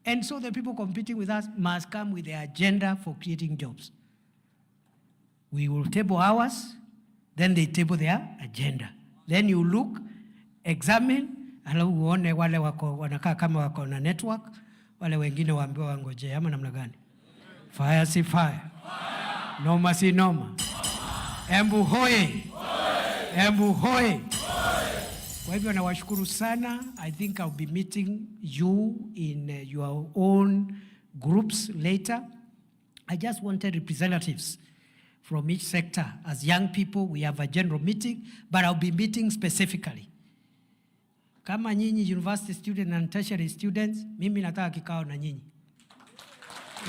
And so the people competing with us must come with their agenda for creating jobs. We will table ours, then they table their agenda. Then you look, examine, Alafu uone wale wanakaa kama wako na network, wale wengine waambiwa wangoje ama namna gani? Fire si fire. Noma si noma. Embu hoye. Embu hoye. Kwa hivyo nawashukuru sana. I think I'll be meeting you in your own groups later. I just wanted representatives from each sector. As young people, we have a general meeting, but I'll be meeting specifically. Kama nyinyi university students and tertiary students, mimi nataka kikao na nyinyi.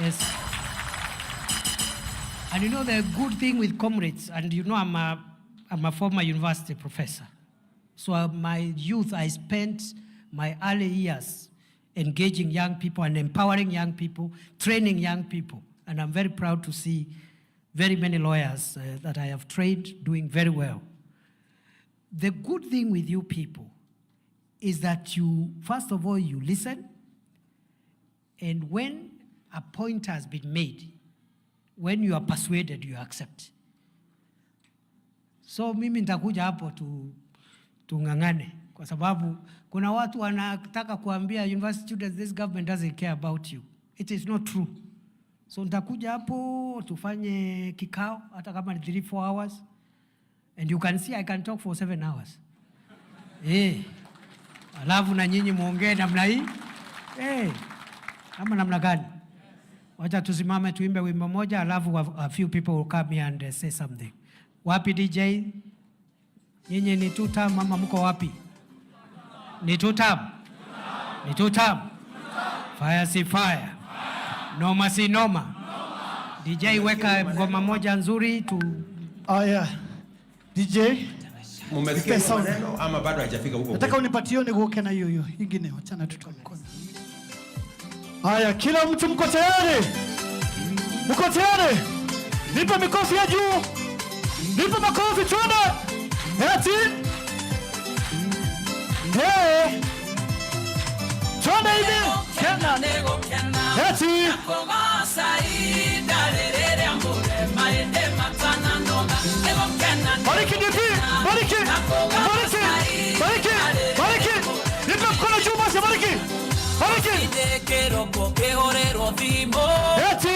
Yes. And you know the good thing with comrades, and you know I'm a former university professor. So my youth, I spent my early years engaging young people and empowering young people, training young people. And I'm very proud to see very many lawyers that I have trained doing very well. The good thing with you people is that you, first of all, you listen. And when a point has been made, when you are persuaded, you accept. So mimi nitakuja hapo tungangane kwa sababu kuna watu wanataka kuambia university students this government doesn't care about you. It is not true. So nitakuja hapo tufanye kikao hata kama ni 3-4 hours and you can see I can talk for 7 hours. Alafu na nyinyi muongee namna hii. Kama namna gani? Wacha tusimame tuimbe wimbo moja alafu a few people will come here and say something. Wapi DJ? Nyinyi ni tutam mama mko wapi? Ni tutam. Ni tutam. Fire si fire. Noma si noma. DJ weka ngoma moja nzuri tu. Aya. DJ. Mumesikia maneno ama bado haijafika huko? Nataka unipatie niguoke na hiyo ingine achana tutoe mkono. Aya, kila mtu mko tayari? Mko tayari? Nipe mikofi ya juu. Nipe makofi tuone. Eti. Tuone hivi. Eti. Bariki nipi. Bariki. Bariki. Bariki. Bariki. Nipe mkono juu basi bariki. Bariki. Eti.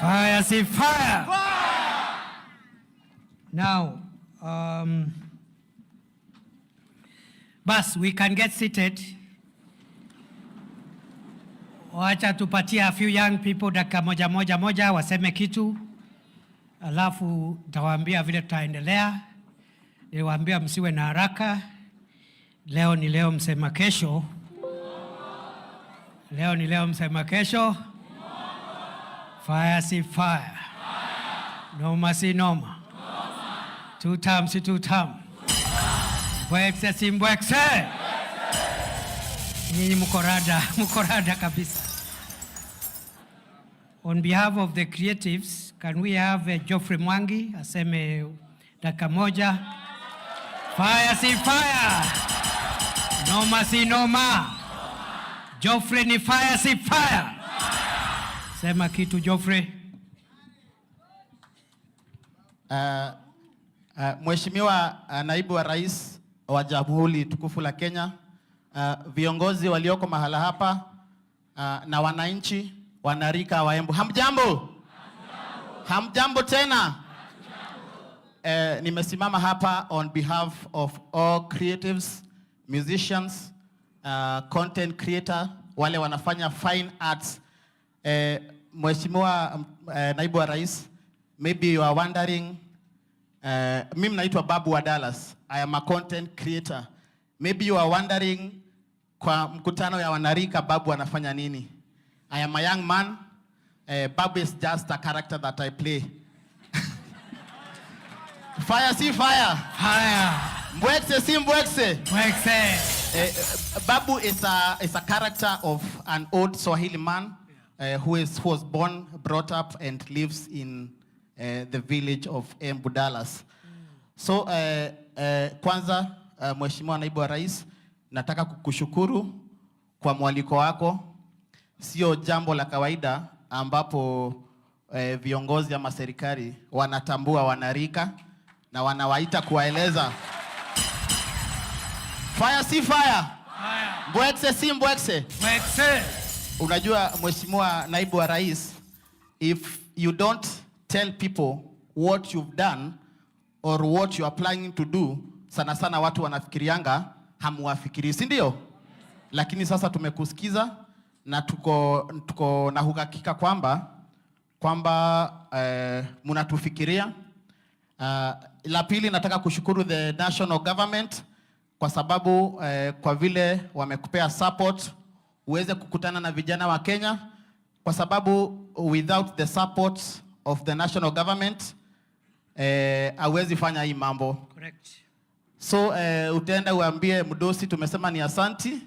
Fire see fire. Now, Bas, we can get seated. Wacha tupatia a few young people dakika moja waseme kitu. Alafu tawaambia vile tutaendelea. Niliwaambia msiwe na haraka. Leo ni leo msema kesho. Leo ni leo msema kesho. Fire si fire. Noma si noma. Tutam si tutam. Mbwekse si mbwekse. Nyinyi mkorada kabisa. On behalf of the creatives, can we have Geoffrey Mwangi aseme dakika moja. Fire si fire. Noma si noma. Geoffrey ni fire si fire. Sema kitu Geoffrey. Mheshimiwa naibu wa rais wa Jamhuri tukufu la Kenya, viongozi walioko mahala hapa na wananchi wanarika wa Embu. Hamjambo? Hamjambo tena? Nimesimama hapa on behalf of all creatives, musicians, content creator, wale wanafanya fine arts. Mheshimiwa Naibu wa Rais, maybe you are wondering, mimi naitwa Babu wa Dallas. I am a content creator. Maybe you are wondering kwa mkutano ya wanarika Babu anafanya nini? I am a young man. Babu is just a character that I play. Fire si fire. Fire. Mbwekse si mbwekse. Mbwekse. Babu is a character of an old Swahili man who was born, brought up and lives in the village of Embu, Dallas. So kwanza Mheshimiwa Naibu wa Rais, nataka kukushukuru kwa mwaliko wako. Sio jambo la kawaida ambapo viongozi ama serikali wanatambua wanarika na wanawaita kuwaeleza. Fire si fire. Mbwekse si mbwekse. Mbwekse. Unajua Mheshimiwa Naibu wa Rais, if you don't tell people what you've done or what you are planning to do, sana sana watu wanafikirianga hamuwafikiri, si ndio? Lakini sasa tumekusikiza na tuko na uhakika kwamba mnatufikiria. La pili, nataka kushukuru the national government kwa sababu kwa vile wamekupea support uweze kukutana na vijana wa Kenya, kwa sababu without the support of the national government hawezi fanya hii mambo. Correct. So utaenda uambie mdosi tumesema ni asanti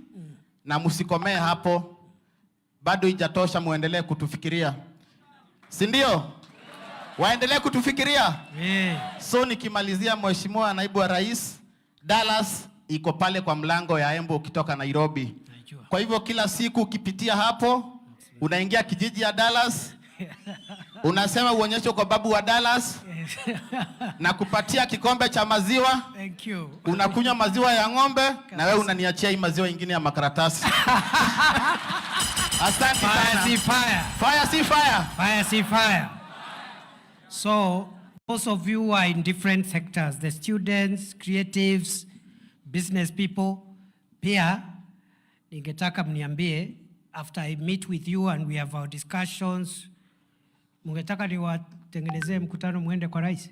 na msikomee hapo. Bado haijatosha, muendelee kutufikiria. Si ndio? Waendelee kutufikiria. So nikimalizia, Mheshimiwa Naibu wa Rais, Dallas iko pale kwa mlango ya Embu ukitoka Nairobi. Kwa hivyo kila siku ukipitia hapo, unaingia kijiji ya Dallas, unasema uonyesho kwa Babu wa Dallas, na kupatia kikombe cha maziwa. Thank you. Unakunywa maziwa ya ng'ombe na wewe unaniachia hii maziwa ingine ya makaratasi. Asante sana. Fire si fire. Fire si fire. Fire si fire. So, most of you are in different sectors, the students, creatives, business people. Pia, ningetaka mniambie, after I meet with you and we have our discussions, mungetaka niwatengenezee mkutano muende kwa rais?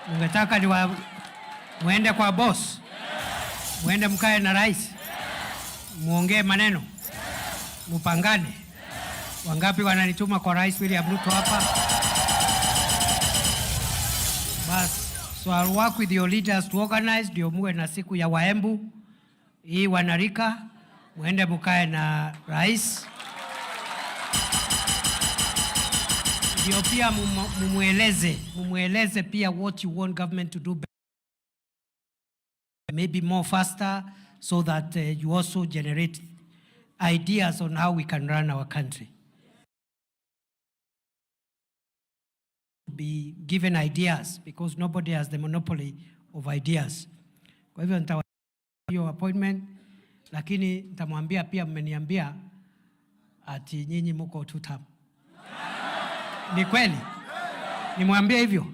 Mungetaka muende kwa boss? Muende mkae na rais? Muongee maneno? Mupangane? Wangapi wananituma kwa Rais William Ruto hapa? Bas, so I'll work with your leaders to organize ndio muwe na siku ya Waembu. Hii wanarika, muende mukae na rais. Ndio pia mumueleze pia what you want government to do better. Maybe more faster so that you also generate ideas on how we can run our country. Be given ideas because nobody has the monopoly of ideas. Kwa hivyo nitawapa hiyo appointment, lakini nitamwambia pia mmeniambia ati nyinyi mko tutam. Ni kweli? Nimwambie hivyo?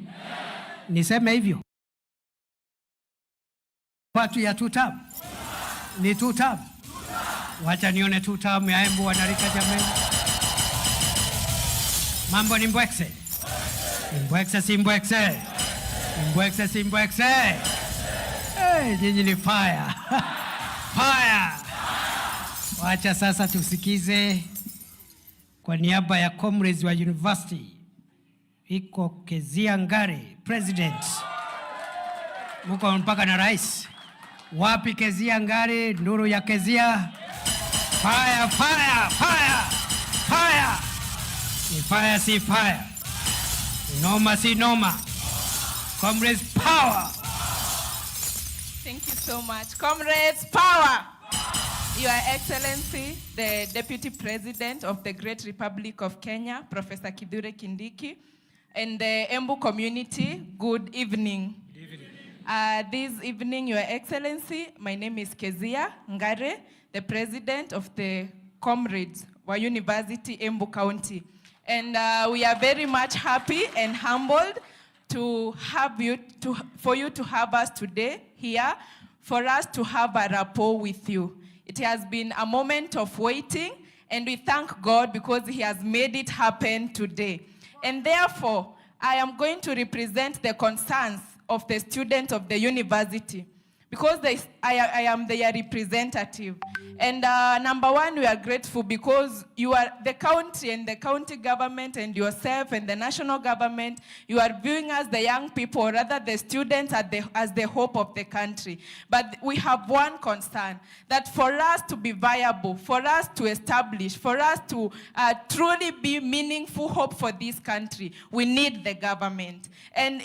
Niseme hivyo? Watu ya tutam. Ni tutam. Wacha nione tutam ya Embu wanarika jameni. Mambo ni mbwekse. Mbwekse si mbwekse. Mbwekse si mbwekse. Hey, nyinyi ni fire. Fire. Wacha sasa tusikize kwa niaba ya comrades wa university. Iko Kezia Ngare, president. Muko mpaka na rais. Wapi Kezia Ngare, nuru ya Kezia? Fire, fire, fire, fire. Ni fire si fire. Noma si noma. Comrades power. Thank you so much. Comrades power. Your Excellency, the Deputy President of the Great Republic of Kenya, Professor Kithure Kindiki, and the Embu community, good evening. This evening, Your Excellency, my name is Kezia Ngare, the president of the Comrades wa University Embu County. And we are very much happy and humbled to have for you to have us today here, for us to have a rapport with you. It has been a moment of waiting, and we thank God because He has made it happen today. And therefore, I am going to represent the concerns of the students of the university, because I am their representative. And number one, we are grateful because you are the county and the county government and yourself and the national government, you are viewing us, the young people, or rather the students, as the hope of the country. But we have one concern, that for us to be viable, for us to establish, for us to truly be meaningful hope for this country, we need the government. And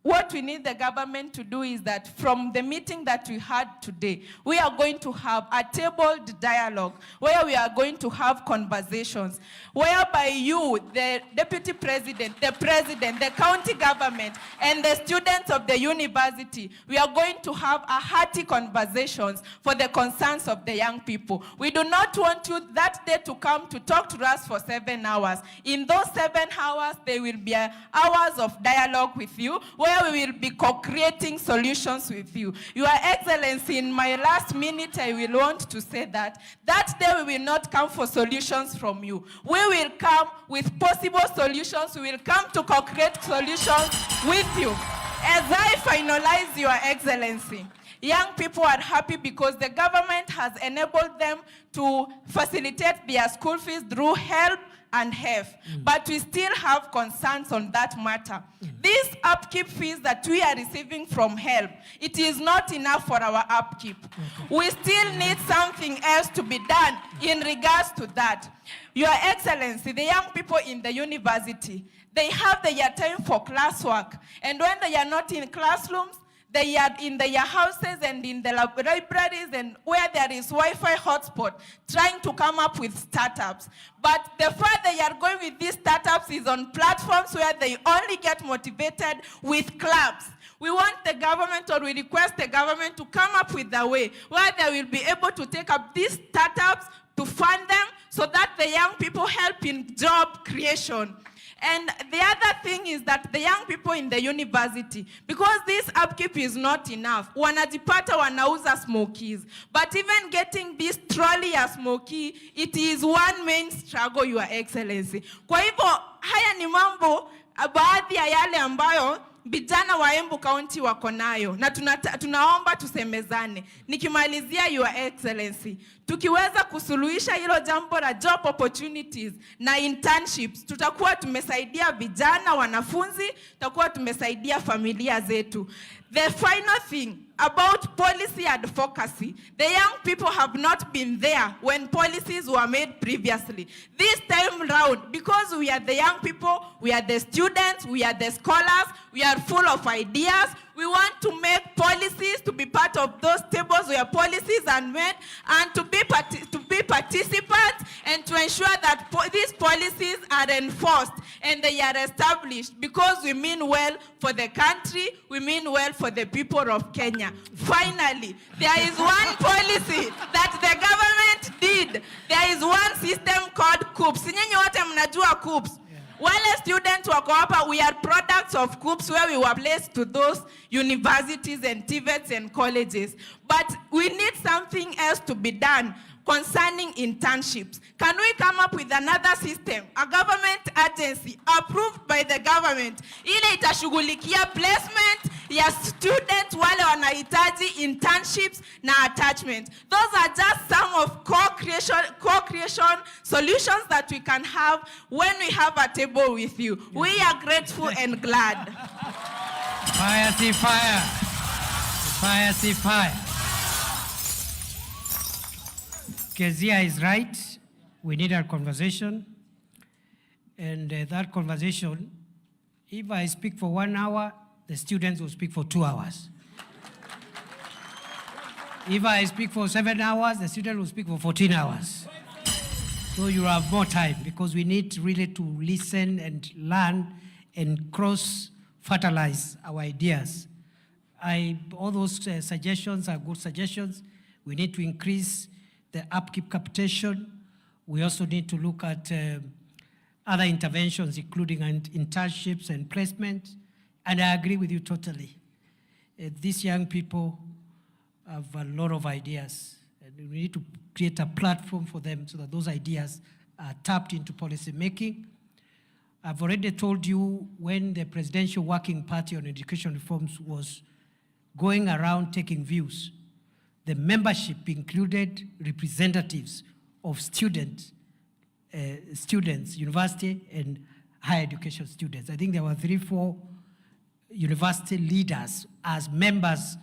what we need the government to do is that from the meeting that we had today, we are going to have a tabled dialogue where we are going to have conversations, whereby you, the deputy president, the county government, and the students of the university, we are going to have a hearty conversations for the concerns of the young people. We do not want you that day to come to talk to us for 7 hours. In those 7 hours, there will be hours of dialogue with you, where we will be co-creating solutions with you. Your Excellency, in my last minute, I will want to say that day we will not come for solutions from you. We will come with possible solutions. We will come to co-create solutions with you. As I finalize, Your Excellency, young people are happy because the government has enabled them to facilitate their school fees through HELP and HEF, but we still have concerns on that matter. These upkeep fees that we are receiving from HELP, it is not enough for our upkeep. We still need something else to be done in regards to that. Your Excellency, the young people in the university, they have their time for classwork, and when they are not in classrooms, they are in their houses and in the libraries and where there is Wi-Fi hotspot, trying to come up with startups. But the far they are going with these startups is on platforms where they only get motivated with clubs. We want the government, or we request the government, to come up with a way where they will be able to take up these startups to fund them so that the young people help in job creation. And the other thing is that the young people in the university, because this upkeep is not enough, wanajipata wanauza smokies. But even getting this trolley ya smoky, it is one main struggle, Your Excellency. Kwa hivyo, haya ni mambo baadhi ya yale ambayo vijana wa Embu County wako nayo, na tunaomba tusemezane. Nikimalizia, Your Excellency, tukiweza kusuluhisha hilo jambo la job opportunities na internships, tutakuwa tumesaidia vijana, wanafunzi, tutakuwa tumesaidia familia zetu. The final thing about policy advocacy, the young people have not been there when policies were made previously. This time round, because we are the young people, we are the students, we are the scholars, we are full of ideas, we want to make policies to be part of those tables where policies are made, and to be participants, and to ensure that these policies are enforced and they are established, because we mean well for the country, we mean well for the people of Kenya. Finally, there is one policy that the government did. There is one system called COOPS. Nyinyi wote mnajua COOPS. While students wako hapa, we are products of COOPS, where we were placed to those universities and TVETs and colleges. But we need something else to be done concerning internships. Can we come up with another system, a government agency approved by the government, ile itashughulikia placement ya students wale wanahitaji internships na attachment? Those are just some of co-creation solutions that we can have when we have a table with you. We are grateful and glad. Fire, see fire. Fire, see fire. Kezia is right. We need a conversation. And that conversation, if I speak for 1 hour, the students will speak for 2 hours. If I speak for 7 hours, the students will speak for 14 hours. So you have more time, because we need really to listen and learn and cross-fertilize our ideas all those suggestions are good suggestions. We need to increase the upkeep capitation. We also need to look at other interventions, including internships and placement. And I agree with you totally. These young people have a lot of ideas. And we need to create a platform for them so that those ideas are tapped into policy making. I've already told you when the Presidential Working Party on Education Reforms was going around taking views, the membership included representatives of students, university and higher education students. I think there were 3-4 university leaders as members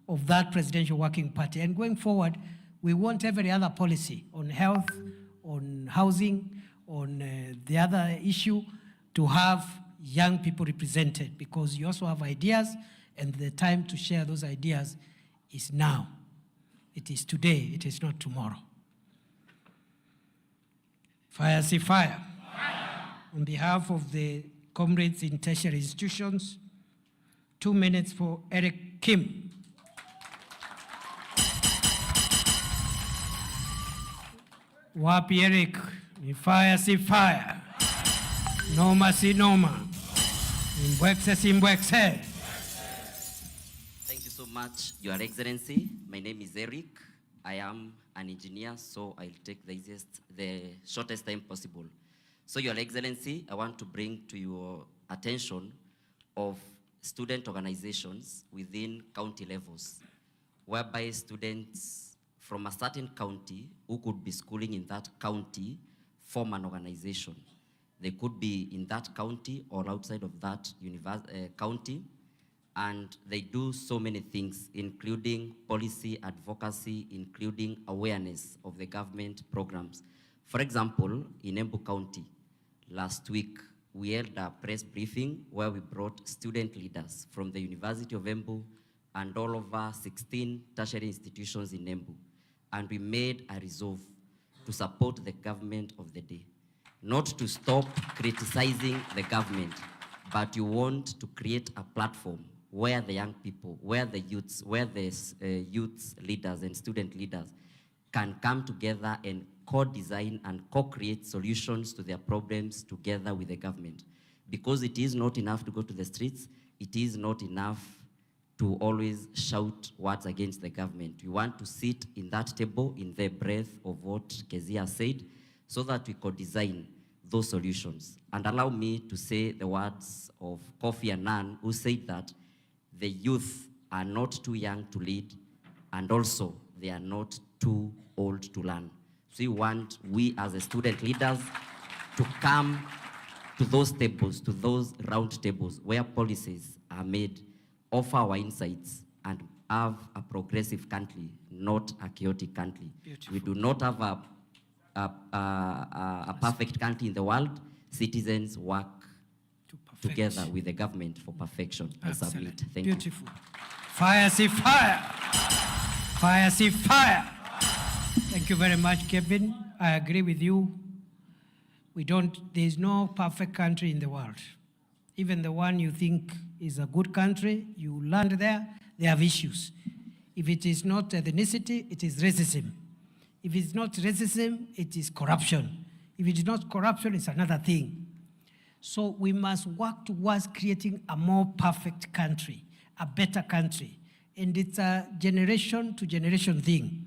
of that Presidential Working Party. And going forward, we want every other policy on health, on housing, on the other issue to have young people represented, because you also have ideas, and the time to share those ideas is now. It is today, it is not tomorrow. Fire, see fire. On behalf of the comrades in tertiary institutions, 2 minutes for Eric Kim. Wapi Eric, ni fire, see fire. Noma, si noma. Imbwekse, si imbwekse. Thank you so much, Your Excellency. My name is Eric. I am an engineer, so I'll take the shortest time possible. So, Your Excellency, I want to bring to your attention of student organizations within county levels, whereby students from a certain county who could be schooling in that county form an organization. They could be in that county or outside of that county, and they do so many things, including policy advocacy, including awareness of the government programs. For example, in Embu County, last week, we held a press briefing where we brought student leaders from the University of Embu and all over 16 tertiary institutions in Embu. And we made a resolve to support the government of the day. Not to stop criticizing the government, but you want to create a platform where the young people, where the youths, youth leaders and student leaders can come together and co-design and co-create solutions to their problems together with the government. Because it is not enough to go to the streets, it is not enough to always shout words against the government. We want to sit in that table in the breath of what Kezia said, so that we could design those solutions. And allow me to say the words of Kofi Annan, who said that the youth are not too young to lead, and also they are not too old to learn. So we as a student leaders to come to those tables, to those round tables where policies are made, offer our insights, and have a progressive country, not a chaotic country. Beautiful. We do not have a perfect country in the world. Citizens work together with the government for perfection. I submit. Thank you. Beautiful. Fire, see fire. Fire, see fire. Thank you very much, Kevin. I agree with you. There's no perfect country in the world. Even the one you think is a good country, you land there, they have issues. If it is not ethnicity, it is racism. If it's not racism, it is corruption. If it is not corruption, it's another thing. So we must work towards creating a more perfect country, a better country. And it's a generation to generation thing.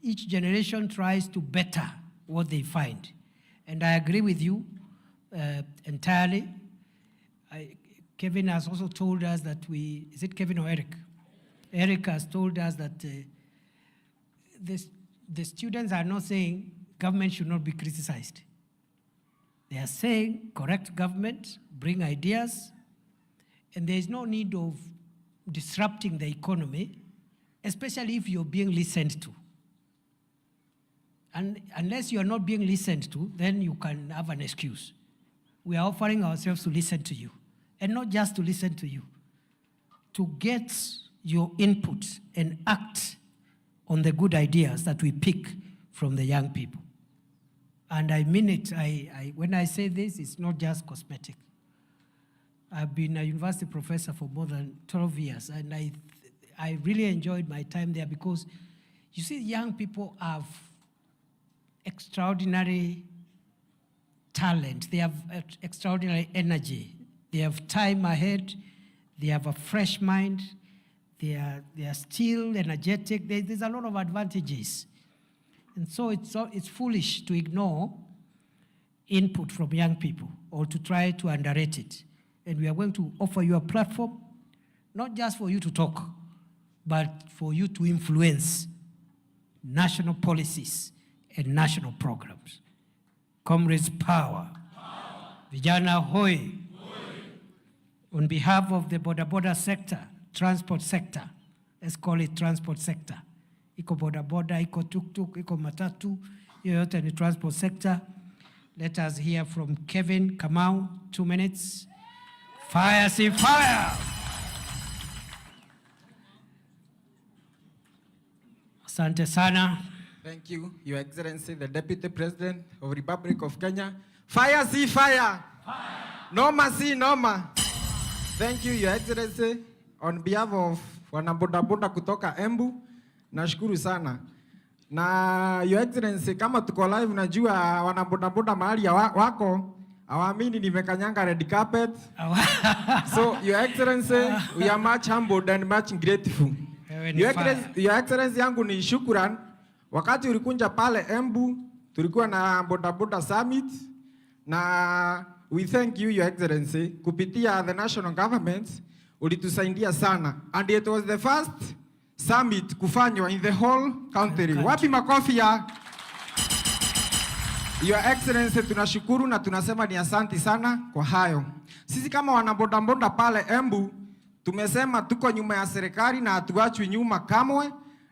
Each generation tries to better what they find. And I agree with you entirely. Kevin has also told us that is it Kevin or Eric? Eric has told us that the students are not saying government should not be criticized. They are saying correct government, bring ideas, and there is no need of disrupting the economy, especially if you're being listened to. And unless you are not being listened to, then you can have an excuse. We are offering ourselves to listen to you, and not just to listen to you, to get your input and act on the good ideas that we pick from the young people. And I mean it, when I say this, it's not just cosmetic. I've been a university professor for more than 12 years, and I really enjoyed my time there because, you see, young people have extraordinary talent. They have extraordinary energy. They have time ahead. They have a fresh mind. They are still energetic. There's a lot of advantages. And so it's foolish to ignore input from young people or to try to underrate it. And we are going to offer you a platform, not just for you to talk, but for you to influence national policies and national programs. Comrades, power. Vijana hoi. On behalf of the boda sector, transport sector, let's call it transport sector. Iko boda, iko tuk-tuk, iko matatu, yoyote ni transport sector. Let us hear from Kevin Kamau, 2 minutes. Fire, see fire! Asante sana. Thank you, Your Excellency, the Deputy President of the Republic of Kenya. Fire, see fire! Fire! Noma, see noma! Thank you, Your Excellency, on behalf of wanabodaboda kutoka Embu. Nashukuru sana. Na Your Excellency, kama tuko live najua wanabodaboda mahali wako hawaamini nimekanyanga red carpet. So Your Excellency, we are much humbled and much grateful. Your Excellency yangu ni shukuran. Wakati ulikunja pale Embu, tulikuwa na bodaboda summit na we thank you, Your Excellency, kupitia the national government ulitusaidia sana, and it was the first summit kufanywa in the whole country. Wapi makofi ya Your Excellency? Tunashukuru na tunasema ni asanti sana kwa hayo. Sisi kama wanabodaboda pale Embu tumesema tuko nyuma ya serikali na hatuachwi nyuma kamwe,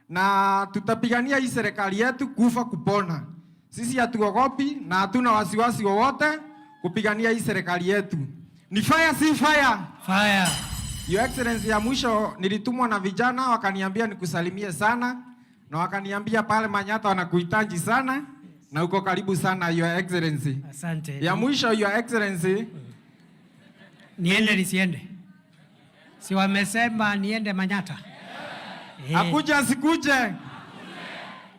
na tutapigania hii serikali yetu kufa kupona. Sisi hatuogopi na hatuna wasiwasi wowote kupigania hii serikali yetu. Ni fire, si fire? Fire. Your Excellency, ya mwisho nilitumwa na vijana wakaniambia nikusalimie sana, na wakaniambia pale Manyata wanakuhitaji sana na uko karibu sana, Your Excellency. Asante. Ya mwisho, Your Excellency, niende nisiende? Si wamesema niende Manyata? Akuja asikuje?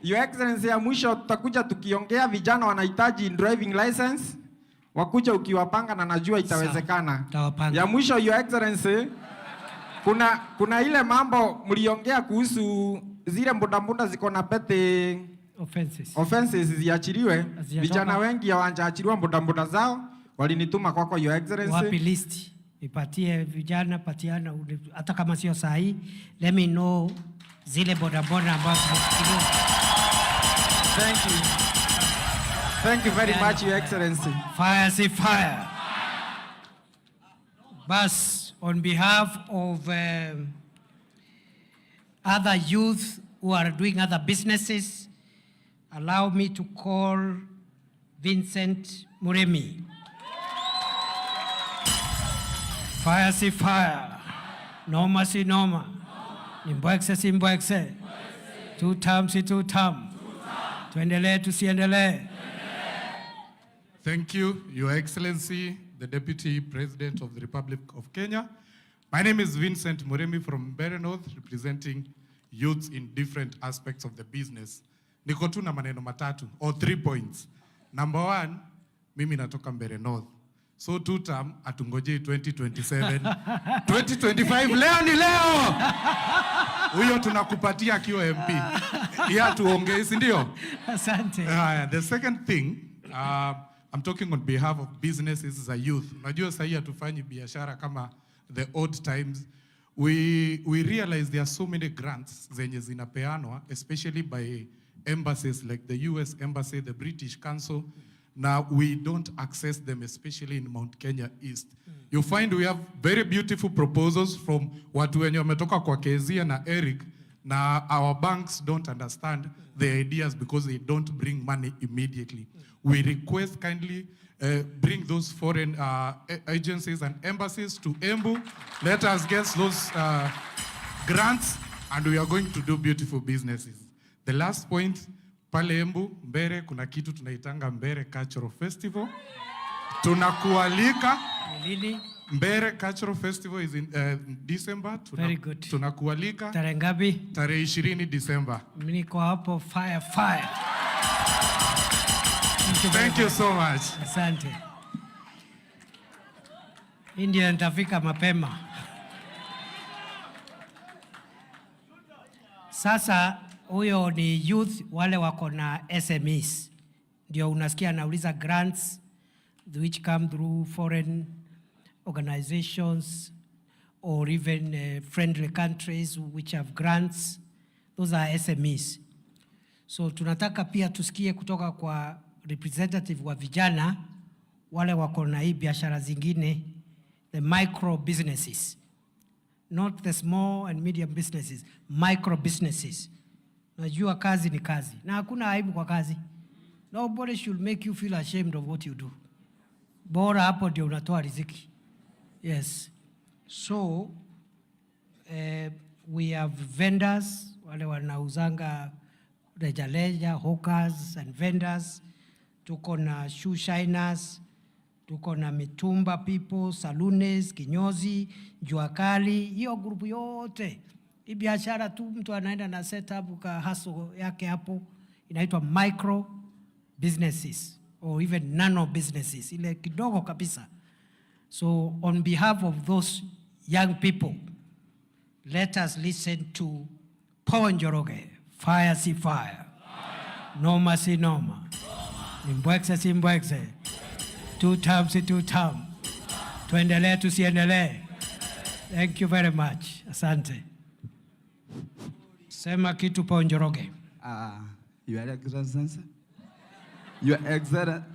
Your Excellency, ya mwisho tutakuja tukiongea, vijana wanahitaji driving license, wakuja ukiwapanga na najua itawezekana. Ya mwisho, Your Excellency, kuna ile mambo mliongea kuhusu zile bodaboda ziko na pete offenses ziachiliwe. Vijana wengi hawajaachiliwa bodaboda zao, walinituma kwako, Your Excellency. Wapi list? Ipatie vijana, patiana, hata kama sio sahi. Let me know zile bodaboda ambazo zimeachiliwa. Thank you. Thank you very much, Your Excellency. Fire, see fire. Bas, on behalf of other youth who are doing other businesses, allow me to call Vincent Muremi. Fire, see fire. Noma, see noma. Nimbwekse, si mbwekse. 2 terms, si 2 terms. Tuendelee, tusiendelee. Thank you, Your Excellency, the Deputy President of the Republic of Kenya. My name is Vincent Muremi from Mbeere North, representing youths in different aspects of the business. Niko tu na maneno matatu, or 3 points. Number 1, mimi natoka Mbeere North. So 2 term, atungojei 2027. 2025, leo ni leo! Huyo tunakupatia akiwa MP. Ia tuongei, si ndio? Asante. The second thing, I'm talking on behalf of businesses as a youth. Unajua sahi hatufanyi biashara kama the old times. We realize there are so many grants zenye zinapeanwa, especially by embassies like the US Embassy, the British Council. Now we don't access them, especially in Mount Kenya East. You find we have very beautiful proposals from watu wenye wametoka kwa Kezia na Eric, na our banks don't understand the ideas because they don't bring money immediately. We request kindly bring those foreign agencies and embassies to Embu. Let us get those grants, and we are going to do beautiful businesses. The last point, pale Embu, Mbeere, kuna kitu tunaitanga Mbeere Cultural Festival. Tunakualika Mbere Cultural Festival is in December. Very good. Tunakualika. Tarehe ngapi? Tarehe 20 December. Mimi niko hapo fire. Thank you so much. Asante. India nitafika mapema. Sasa huyo ni youth wale wako na SMEs. Ndio unasikia anauliza grants which come through foreign organizations or even friendly countries which have grants. Those are SMEs. So tunataka pia tusikie kutoka kwa representative wa vijana wale wako na hii biashara zingine, the micro businesses, not the small and medium businesses, micro businesses. Najua kazi ni kazi na hakuna aibu kwa kazi. Nobody should make you feel ashamed of what you do. Bora hapo ndio unatoa riziki. Yes. So we have vendors wale wanauzanga rejareja, hawkers and vendors. Tuko na shoe shiners, tuko na mitumba people, saloons, kinyozi, jua kali, hiyo grupu yote. Hii biashara tu mtu anaenda na setup ka hustle yake hapo, inaitwa micro businesses or even nano businesses, ile kidogo kabisa. So on behalf of those young people, let us listen to Paul Njoroge, fire si fire, noma si noma, nimbwekse si mbwekse, two term si two term, tuendelee tusiendelee. Thank you very much. Asante. Sema kitu Paul Njoroge. Your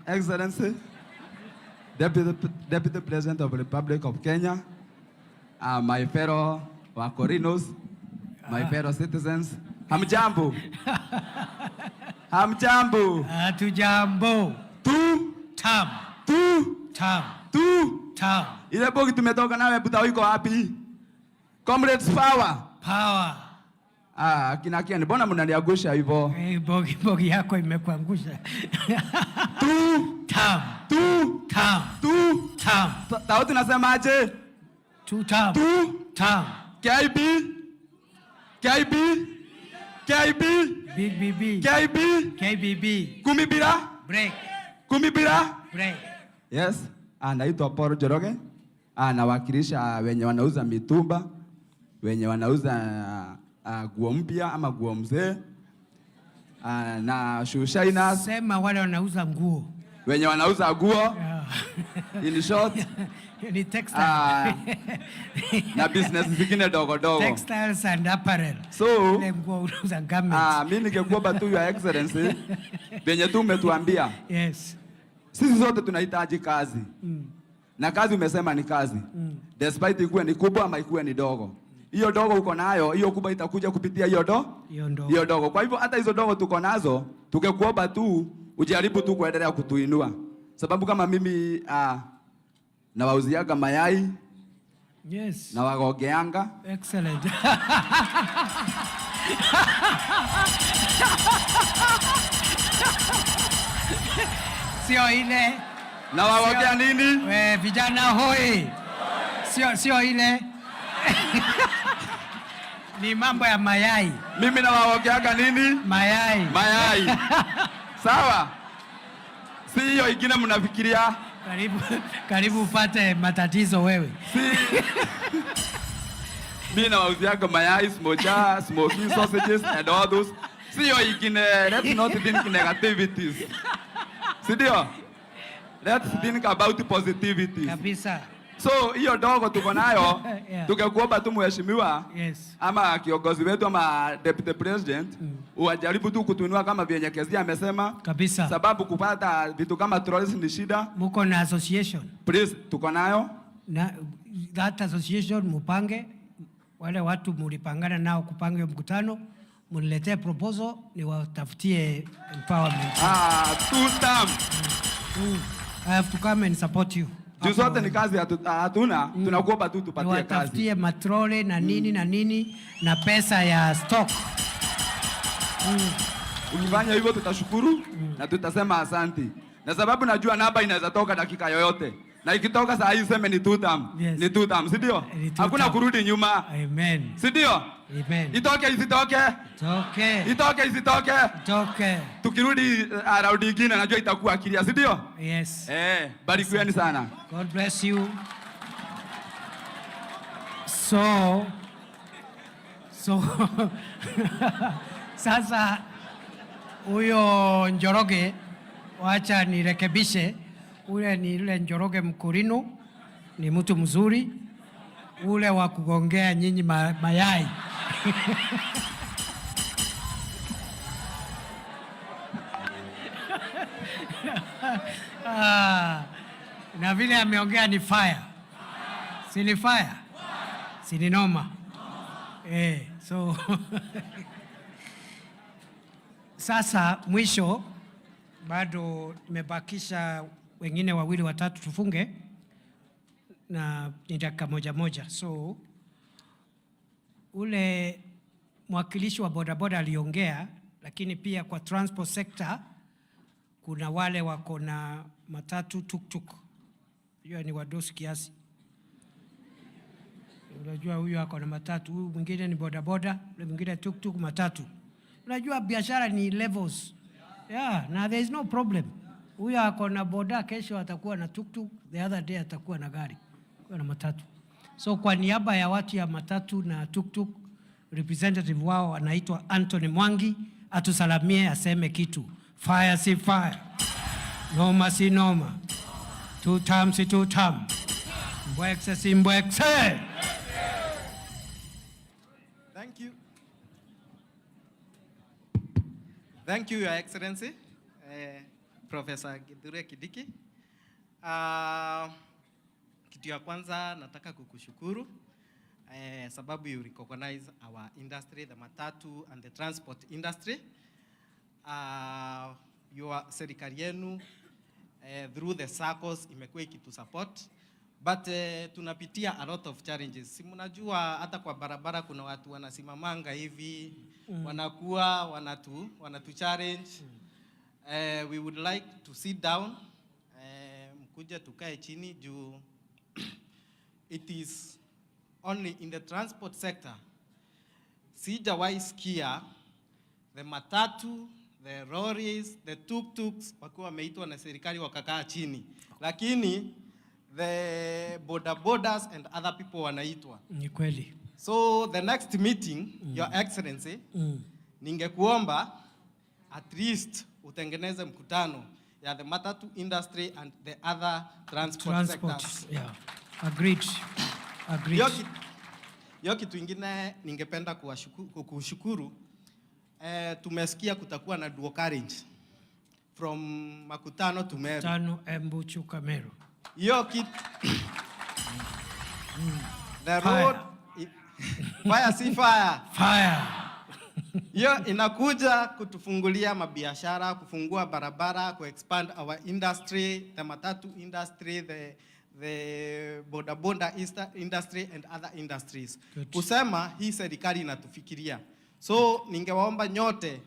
Excellency, Deputy President of the Republic of Kenya, my fellow Wakorinos, my fellow citizens, hamjambo. Hamjambo. Hatujambo. Tam. Ile bogi tumetoka nawe buta wiko wapi? Comrades power. Kina kiani, mbona mnaniangusha hivyo? Bogi yako imekuangusha. Tam. Tauti nasemaje? Tam. KIB. KBB. Kumibira. Break. Yes. Naitwa Paul Njoroge. Nawakilisha wenye wanauza mitumba, wenye wanauza nguo mpya ama nguo mzee, na shoe shiners. Sema wale wanauza nguo. Wenye wanauza nguo. Yeah. In short. Ni textile. Na business zingine dogo. Textiles and apparel. So, ile nguo unauza garments. Mimi ningekuomba tu Your Excellency, venye tu umetuambia. Yes. Sisi zote tunahitaji kazi. Na kazi umesema ni kazi. Despite ikuwe ni kubwa ama ikuwe ni dogo. Hiyo dogo uko nayo, hiyo kubwa itakuja kupitia hiyo dogo. Kwa hivyo hata hizo dogo tuko nazo, tungekuomba tu ujaribu tu kuendelea kutuinua. Sababu kama mimi nawauziaga mayai. Yes. Na wagogeanga. Excellent. Sio ile. Na wawagea nini? Vijana hoi. Sio ile. Ni mambo ya mayai. Mimi na wawageaga nini? Mayai. Sawa. Si hiyo ingine mnafikiria. Karibu upate matatizo wewe. Mimi na wauziaga mayai, smocha, smoking sausages and all those. Si hiyo ingine, let's not think negativities. Sidio? Let's think about positivity. Kabisa. So hiyo dogo tuko nayo, yeah. Tungekuomba tu mheshimiwa, yes, ama kiongozi wetu ama deputy president, uwajaribu tu kutuinua kama vyenye Kezia amesema. Kabisa. Sababu kupata vitu kama trolleys ni shida. Muko na association? Please, tuko nayo. Na that association mupange, wale watu mulipangana nao kupanga hiyo mkutano, muniletee proposal ni watafutie empowerment. Two term. I have to come and support you. Juu zote ni kazi hatuna, tunakuomba tu tupatie kazi. Watafutie matrole na nini na pesa ya stock. Ukifanya hivyo tutashukuru na tutasema asanti. Na sababu najua namba inaweza toka dakika yoyote. Na ikitoka saa hii useme ni 2 term. Yes. Ni 2 term, si ndio? Hakuna kurudi nyuma. Amen. Si ndio? Amen. Itoke isitoke? Itoke. Itoke isitoke? Itoke. Tukirudi raundi nyingine najua itakuwa akilia, si ndio? Yes. Barikiweni sana. God bless you. So sasa huyo Njoroge, wacha nirekebishe, ule ni yule Njoroge Mkurino, ni mtu mzuri, ule wa kugongea nyinyi mayai. Na vile ameongea ni fire. Si ni fire? Si ni noma? So sasa mwisho bado nimebakisha wengine 2 watatu tufunge na ni dakika moja. So ule mwakilishi wa bodaboda aliongea, lakini pia kwa transport sector kuna wale wako na matatu tuktuk. Hiyo ni wadosi kiasi. Unajua huyu ako na matatu, huyu mwingine ni bodaboda, yule mwingine tuktuk, matatu. Unajua biashara ni levels. Na there is no problem. Huyu ako na boda, kesho atakuwa na tuktuk, the other day atakuwa na gari, kwa na matatu. So kwa niaba ya watu ya matatu na tuktuk, representative wao anaitwa Anthony Mwangi, atusalamie aseme kitu. Fire si fire. Noma si noma. 2 term si 2 term. Mbwekse si mbwekse. Thank you, Your Excellency, Professor Kithure Kindiki. Kitu ya kwanza nataka kukushukuru sababu you recognize our industry, the matatu and the transport industry. Your serikali yenu through the circles imekuwa ikitusupport, but tunapitia a lot of challenges. Si mnajua hata kwa barabara kuna watu wanasimamanga hivi, wanakuwa wanatu challenge. We would like to sit down, mkuja tukae chini juu it is only in the transport sector. Sijawahi sikia the matatu, the lorries, the tuk-tuks wakiwa wameitwa na serikali wakakaa chini. Lakini the bodabodas and other people wanaitwa. Ni kweli. So the next meeting, Your Excellency, ningekuomba at least utengeneze mkutano ya the matatu industry and the other transport sectors. Yeah. Agreed. Yo kitu ingine ningependa kushukuru, tumesikia kutakuwa na dual carriage from Makutano to Meru. Makutano, Embu, Chuka, Meru. Yo kitu the road fire si fire. Fire. Yo inakuja kutufungulia mabiashara, kufungua barabara, expand our industry, the matatu industry, the bodaboda industry and other industries. Good. Kusema hii serikali inatufikiria. So ningewaomba nyote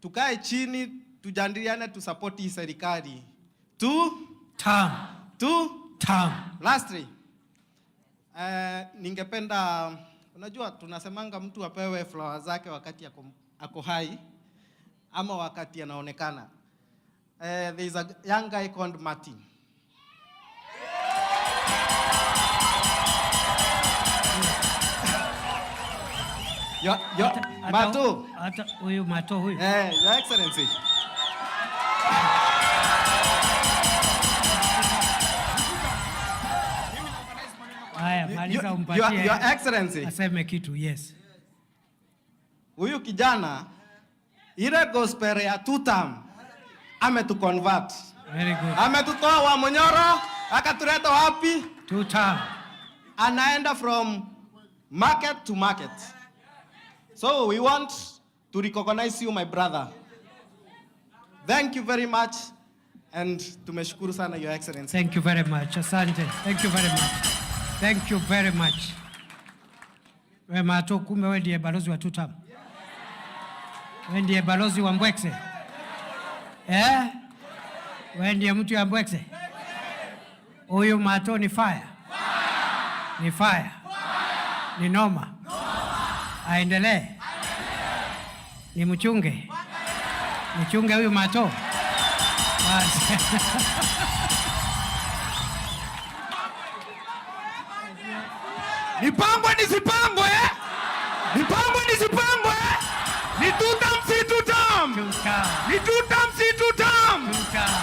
tukae chini tujadiliane tu support hii serikali. Lastly, ningependa, unajua tunasemanga mtu apewe flowers zake wakati ako hai ama wakati anaonekana. There is a young guy called Martin. Mato. Huyu Mato huyu. Your Excellency. Haya, maliza umpatie. Your Excellency. Aseme kitu, yes. Huyu kijana ile gospel ya 2 term ametuconvert. Very good. Ametutoa wa Manyora akatuleta wapi? 2 term. Anaenda from market to market. So we want to recognize you, my brother. Thank you very much, and tumeshukuru sana, Your Excellency. Thank you very much. Asante. Thank you very much. Thank you very much. Wewe Mato, kumbe wewe ndiye balozi wa 2 term. Wewe ndiye balozi wa Mbwekse. Wewe ndiye mtu ya Mbwekse. Huyu Mato ni fire. Ni fire. Ni noma. Aendelee. Ni mchunge. Mchunge huyu Mato. Nipangwe nisipangwe? Nipangwe nisipangwe? Ni tutam si tutam. Ni tutam si tutam.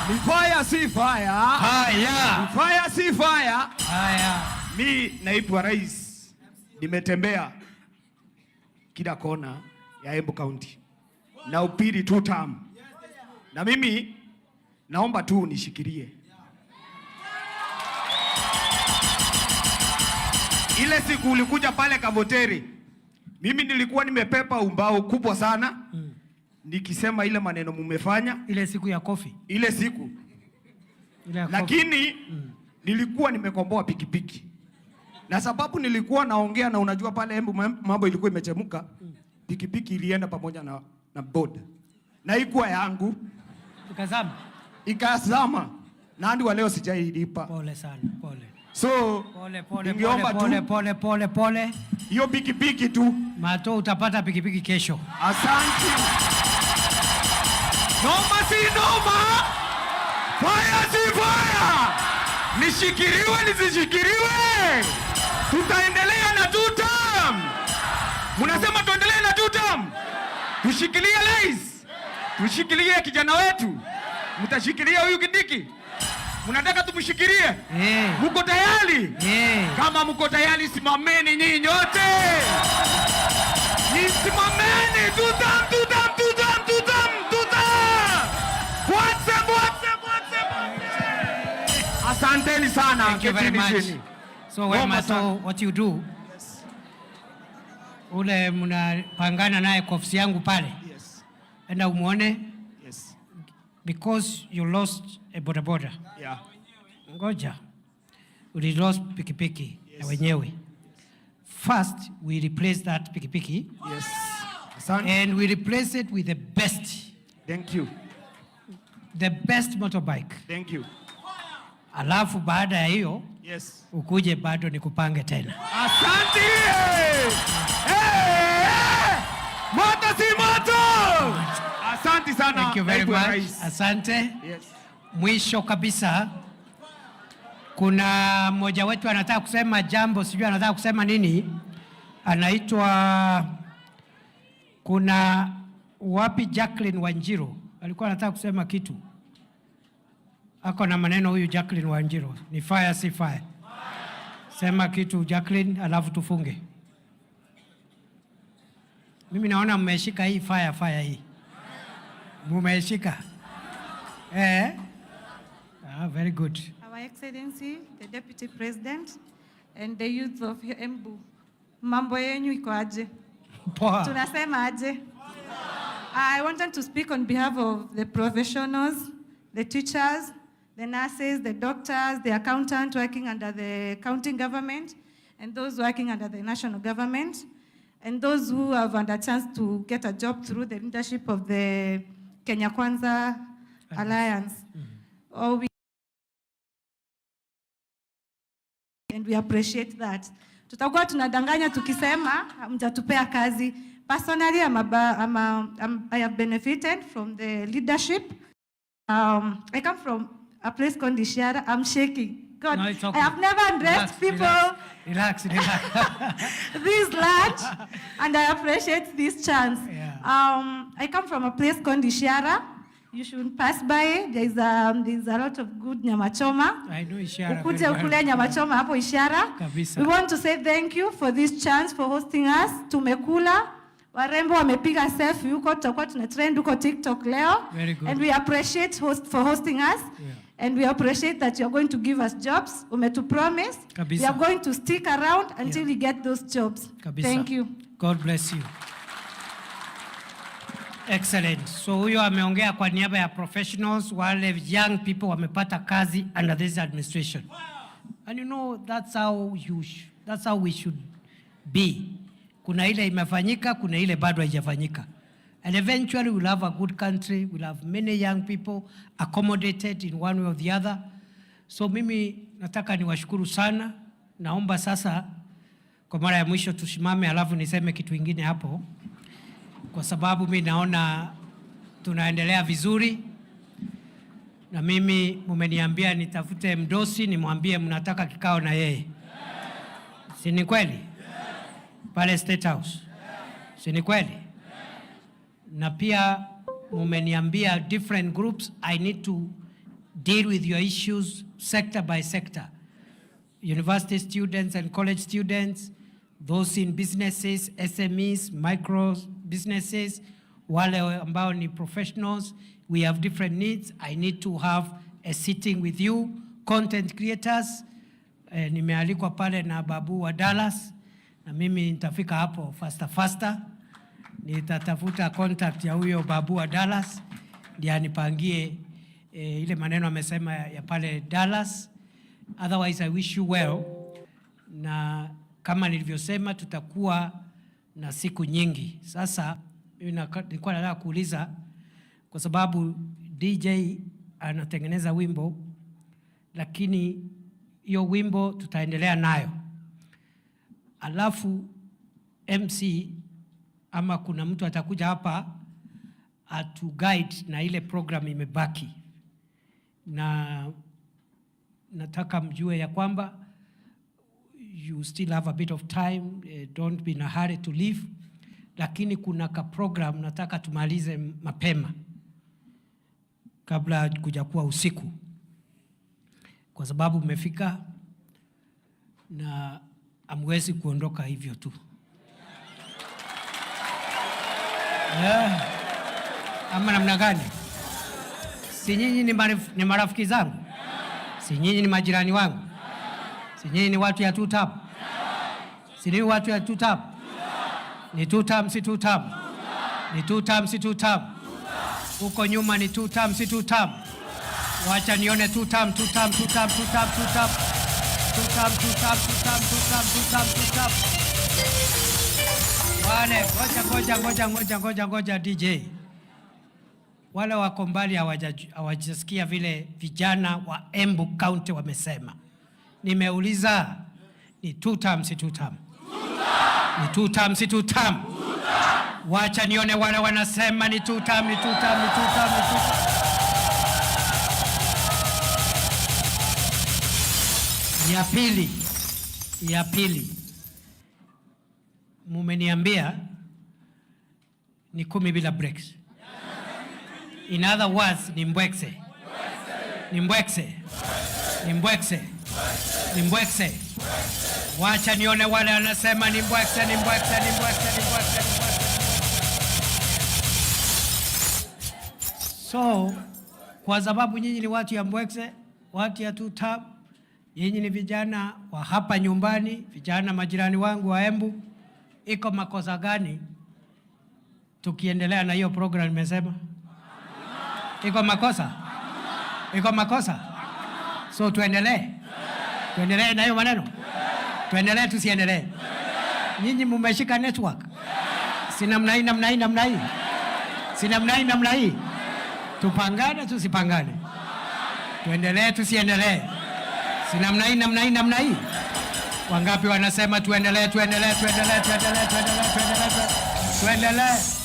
Ni fire si fire. Haya. Ni fire si fire. Haya. Mi naibu wa rais nimetembea kila kona ya Embu County na upiri tutam. Na mimi naomba tu nishikilie. Ile siku ulikuja pale Kaboteri, mimi nilikuwa nimepepa umbao kubwa sana. Nikisema ile maneno mumefanya. Ile siku ya kofi. Ile siku. Lakini nilikuwa nimekomboa pikipiki. Na sababu nilikuwa naongea na unajua pale Embu mambo ilikuwa imechemuka. Pikipiki ilienda pamoja na boda. Na ikuwa yangu. Ikazama. Ikazama. Na hadi wa leo sijailipa. Pole sana, pole. So, pole. Hiyo pikipiki tu. Mato utapata pikipiki kesho. Asante. Noma si noma. Fire si fire. Nishikiriwe nisishikiriwe. Tutaendelea na tutam. Munasema tuendelee na tutam. Tushikilie rais. Tushikilie kijana wetu. Mtashikilia huyu Kindiki. Munataka tumshikilie? Muko tayari? Kama muko tayari simameni nyinyi nyote. Simameni tutam. WhatsApp. Asanteni sana. Thank you very much. So Mato, what you do? Yes. Ule mnapangana naye kwa ofisi yangu pale. Yes. Enda umuone. Yes. Because you lost a bodaboda. Yeah. Ngoja. We lost pikipiki ya wenyewe. First, we replace that pikipiki. Yes. And we replace it with the best. Thank you. The best motorbike. Thank you. Alafu baada ya hiyo, yes, ukuje bado nikupange tena. Asante! Moto si moto! Asante sana. Thank you very much. Asante. Yes. Mwisho kabisa, kuna mmoja wetu anataka kusema jambo, sijui anataka kusema nini. Anaitwa, kuna wapi Jacqueline Wanjiro. Alikuwa anataka kusema kitu. Ako na maneno huyu Jacqueline Wanjiro. Ni fire si fire. Sema kitu Jacqueline, alafu tufunge. Mimi naona mmeshika hii fire hii. Mmeshika. Very good. Our Excellency, the Deputy President, and the youth of Embu. Mambo yenu iko aje? Poa. Tunasema aje? I wanted to speak on behalf of the professionals, the teachers, the nurses, the doctors, the accountants working under the county government, and those working under the national government, and those who have had a chance to get a job through the leadership of the Kenya Kwanza Alliance. And we appreciate that. Tutakuwa tunadanganya tukisema mtatupea kazi. Personally, I have benefited from the leadership. I come from a place called Ishara. I'm shaking. God, no, okay. I have never addressed people relax. this large, and I appreciate this chance. Yeah. I come from a place called Ishara. You should pass by. There's a lot of good nyama choma. I know Ishara. Ukuje ukule nyama choma hapo Ishara. Kabisa. We want to say thank you for this chance for hosting us. Tumekula. Warembo wamepiga selfie huko, tutakuwa tuna trend huko TikTok leo. Very good. And we appreciate for hosting us. Yeah. And we appreciate that you're going to give us jobs. Umetu promise. Kabisa. We are going to stick around until we get those jobs. Kabisa. Thank you. God bless you. Excellent. So huyo ameongea kwa niaba ya professionals, wale young people wamepata kazi under this administration. And you know, that's how we should be. Kuna ile imefanyika, kuna ile bado haijafanyika. And eventually we'll have a good country, we'll have many young people accommodated in one way or the other. So mimi nataka niwashukuru sana. Naomba sasa kwa mara ya mwisho tusimame, alafu niseme kitu kingine hapo, kwa sababu mimi naona tunaendelea vizuri. Na mimi mumeniambia nitafute mdosi nimwambie mnataka kikao na yeye. Si ni kweli? Pale State House. Si ni kweli? Na pia mumeniambia different groups, I need to deal with your issues sector by sector. University students and college students, those in businesses, SMEs, micro businesses, wale ambao ni professionals, we have different needs. I need to have a sitting with you. Content creators, nimealikwa pale na Babu wa Dallas, na mimi nitafika hapo faster. Nitatafuta contact ya huyo Babu wa Dallas, ndiye anipangie ile maneno amesema ya pale Dallas. Otherwise, I wish you well. Na kama nilivyosema, tutakuwa na siku nyingi. Sasa nilikuwa nataka kuuliza, kwa sababu DJ anatengeneza wimbo, lakini hiyo wimbo tutaendelea nayo. Alafu MC ama kuna mtu atakuja hapa atu guide na ile program imebaki. Na nataka mjue ya kwamba you still have a bit of time, don't be in a hurry to leave. Lakini kuna ka program nataka tumalize mapema kabla kuja kuwa usiku, kwa sababu umefika na amwezi kuondoka hivyo tu. Ama namna gani? Si nyinyi ni marafiki zangu? Si nyinyi ni majirani wangu? Si nyinyi ni watu ya tutam? Si ni watu ya tutam? Ni tutam si tutam? Ni tutam si tutam? Huko nyuma ni tutam si tutam? Wacha nione tutam. Wale, ngoja DJ. Wale wako mbali hawajasikia vile vijana wa Embu County wamesema. Nimeuliza, ni tutam si tutam? Ni tutam si tutam? Wacha nione wale wanasema ni tutam. Ya pili. Mumeniambia ni 10 bila breaks. In other words, ni mbwekse. Wacha nione wale wanasema ni mbwekse. So, kwa sababu nyinyi ni watu ya mbwekse, watu ya tutam, nyinyi ni vijana wa hapa nyumbani, vijana majirani wangu wa Embu, iko makosa gani tukiendelea na hiyo program nimesema? Iko makosa? So tuendelee na hiyo maneno? Tuendelee tusiendelee? Nyinyi mumeshika network? Si namna hii? Si namna hii? Tupangane tusipangane? Tuendelee tusiendelee? Si namna hii? Wangapi wanasema tuendelee?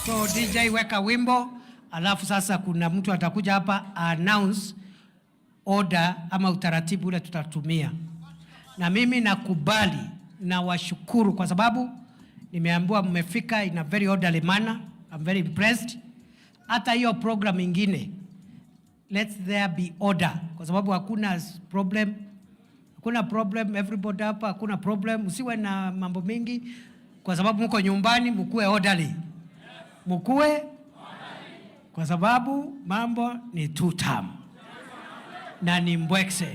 So DJ weka wimbo, alafu sasa kuna mtu atakuja hapa announce order ama utaratibu ule tutatumia. Na mimi nakubali na washukuru kwa sababu nimeambiwa mmefika in a very orderly manner. I'm very impressed. Hata hiyo program ingine, let there be order, kwa sababu hakuna problem, everybody hapa hakuna problem. Usiwe na mambo mingi, kwa sababu mko nyumbani, mkuwe orderly. Kwa sababu mambo ni tutam. Na ni mbwekse.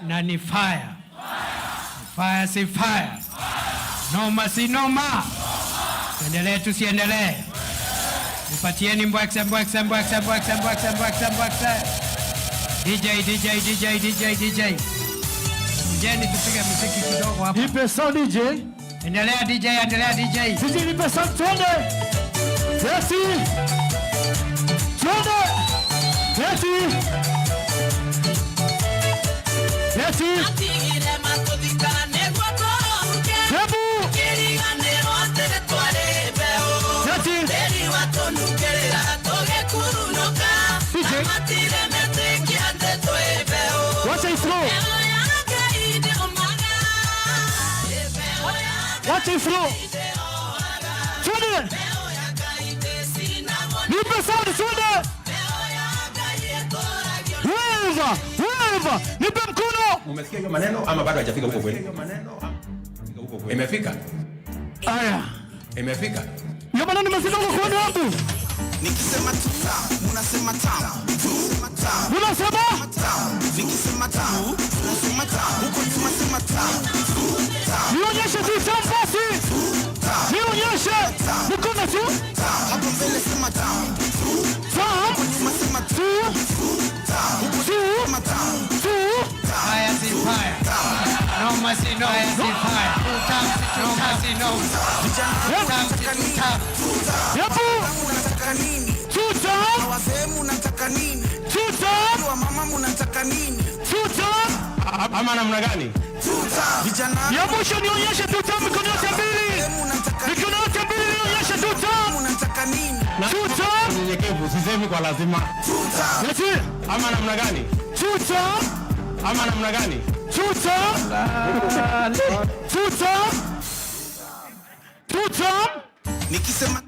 Na ni fire. Fire si fire. Noma si noma. Endelee tusiendelee? Nipatieni mbwekse. DJ. Mjeni tupige muziki kidogo hapa. Nipe sound DJ. Endelea DJ. Sisi nipe sound tuende. Yes. Tuende. Yes. atigire matũthikana nĩguo tũhũke kĩriganĩro atĩ twarĩ mbeũ tĩri watũnungĩrĩra tũgĩkurunũka na matire metĩkia atĩ twĩ mbeũ mbeũ ya Ngai ndĩomaga Wacha iflow. Twende. Nipe sound twende. Weva. Nipe mkono. Umesikia hiyo maneno ama bado hajafika huko kweli? Imefika? Aya. Imefika? Hiyo maneno imefika huko kwani wapi? Nikisema tuta, munasema tamu. Munasema? Nikisema tamu, munasema tamu. Huko tunasema tamu. Nionyeshe tu champasi. Nionyeshe. Mkono tu. Hapo mbele sema tamu. Tamu. Tunasema tamu. Fire si fire. No mercy, no fire. No mercy, no. Unataka nini? Wazee munataka nini? Mama munataka nini? Ama namna gani? Vijana. Ya mwisho nionyeshe tuta mikono yote mbili. Mikono yote mbili nionyeshe tuta. Munataka nini? Tuta. Unyenyekevu sisemi kwa lazima. Tuta. Ama namna gani? Tuta. Ama namna gani? Tuta. Tuta. Nikisema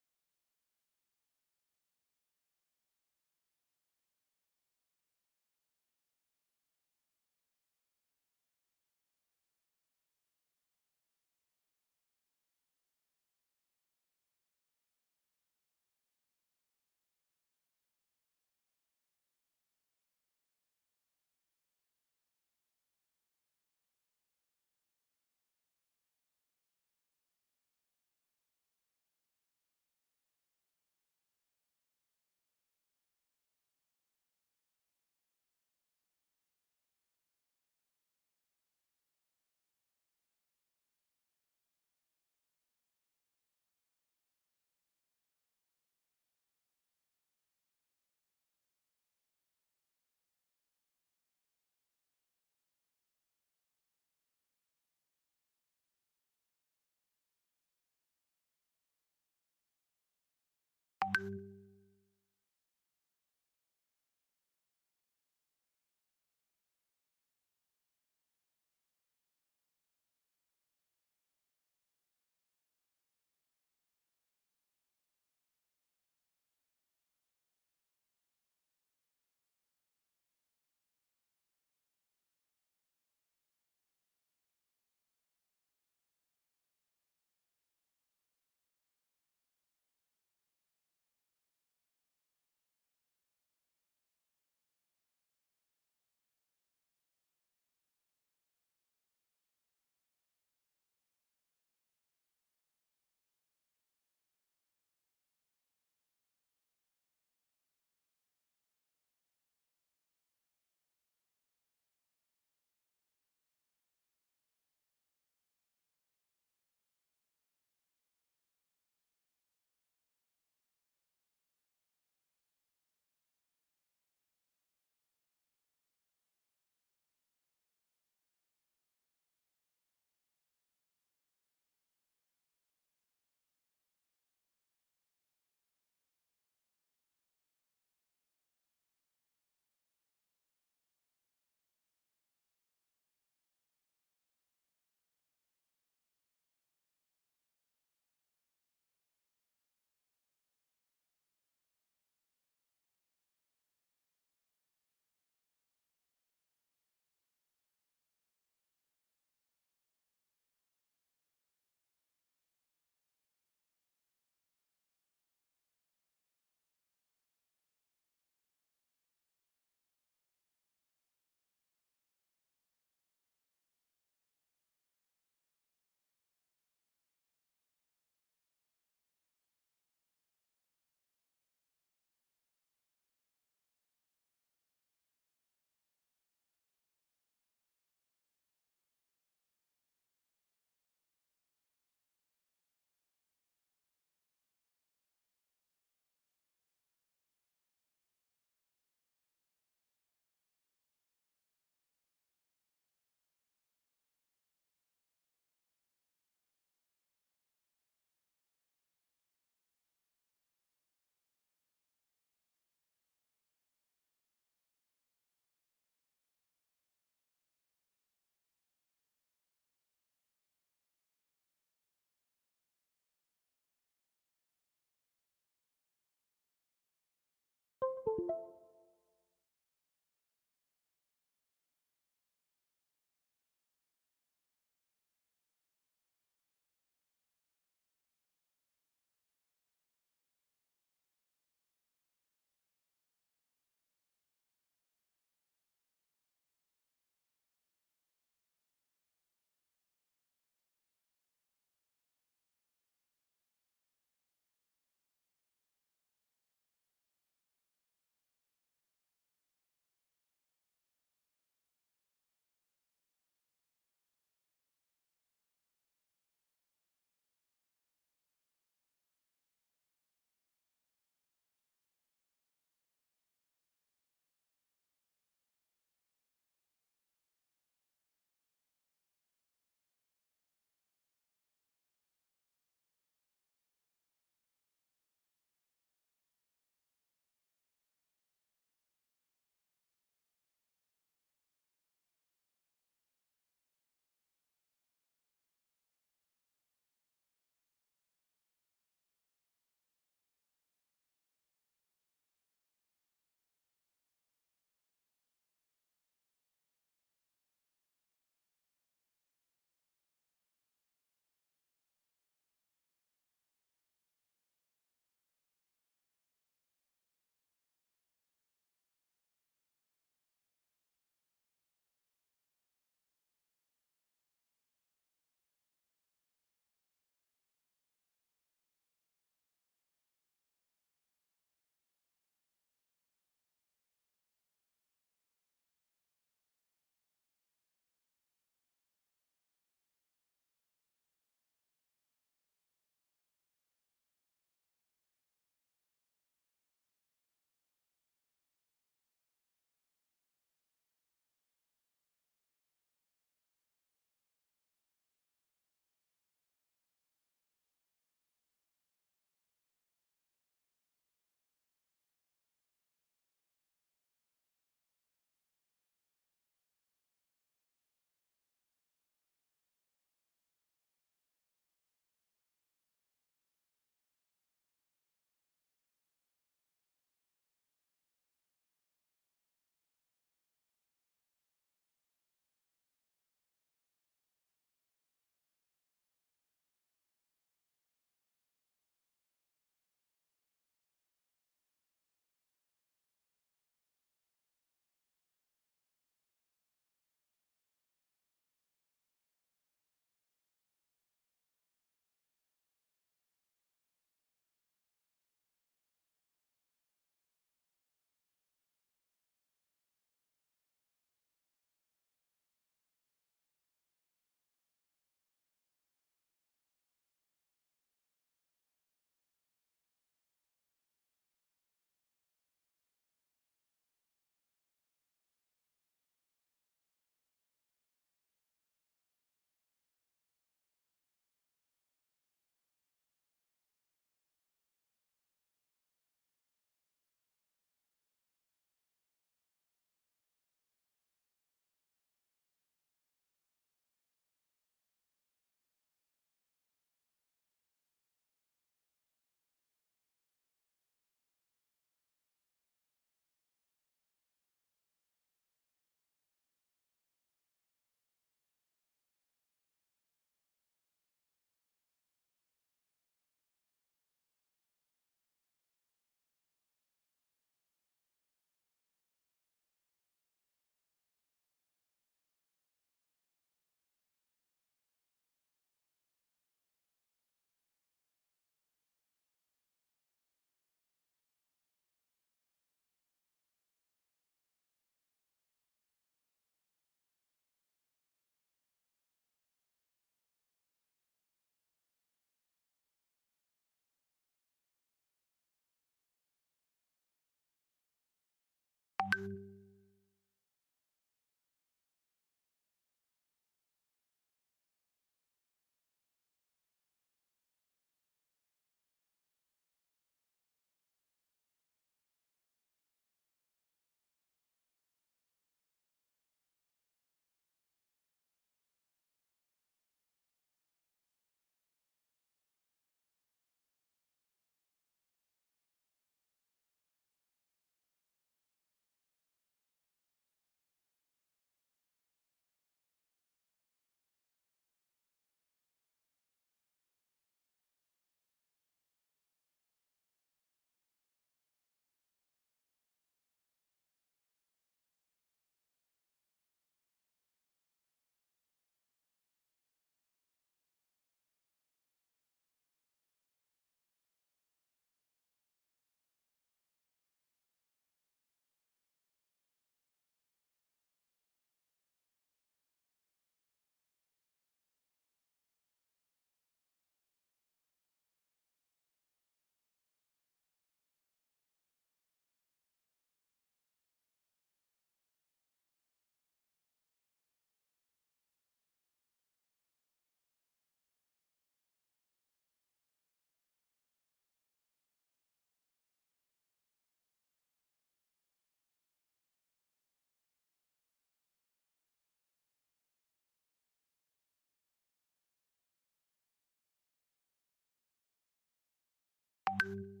you.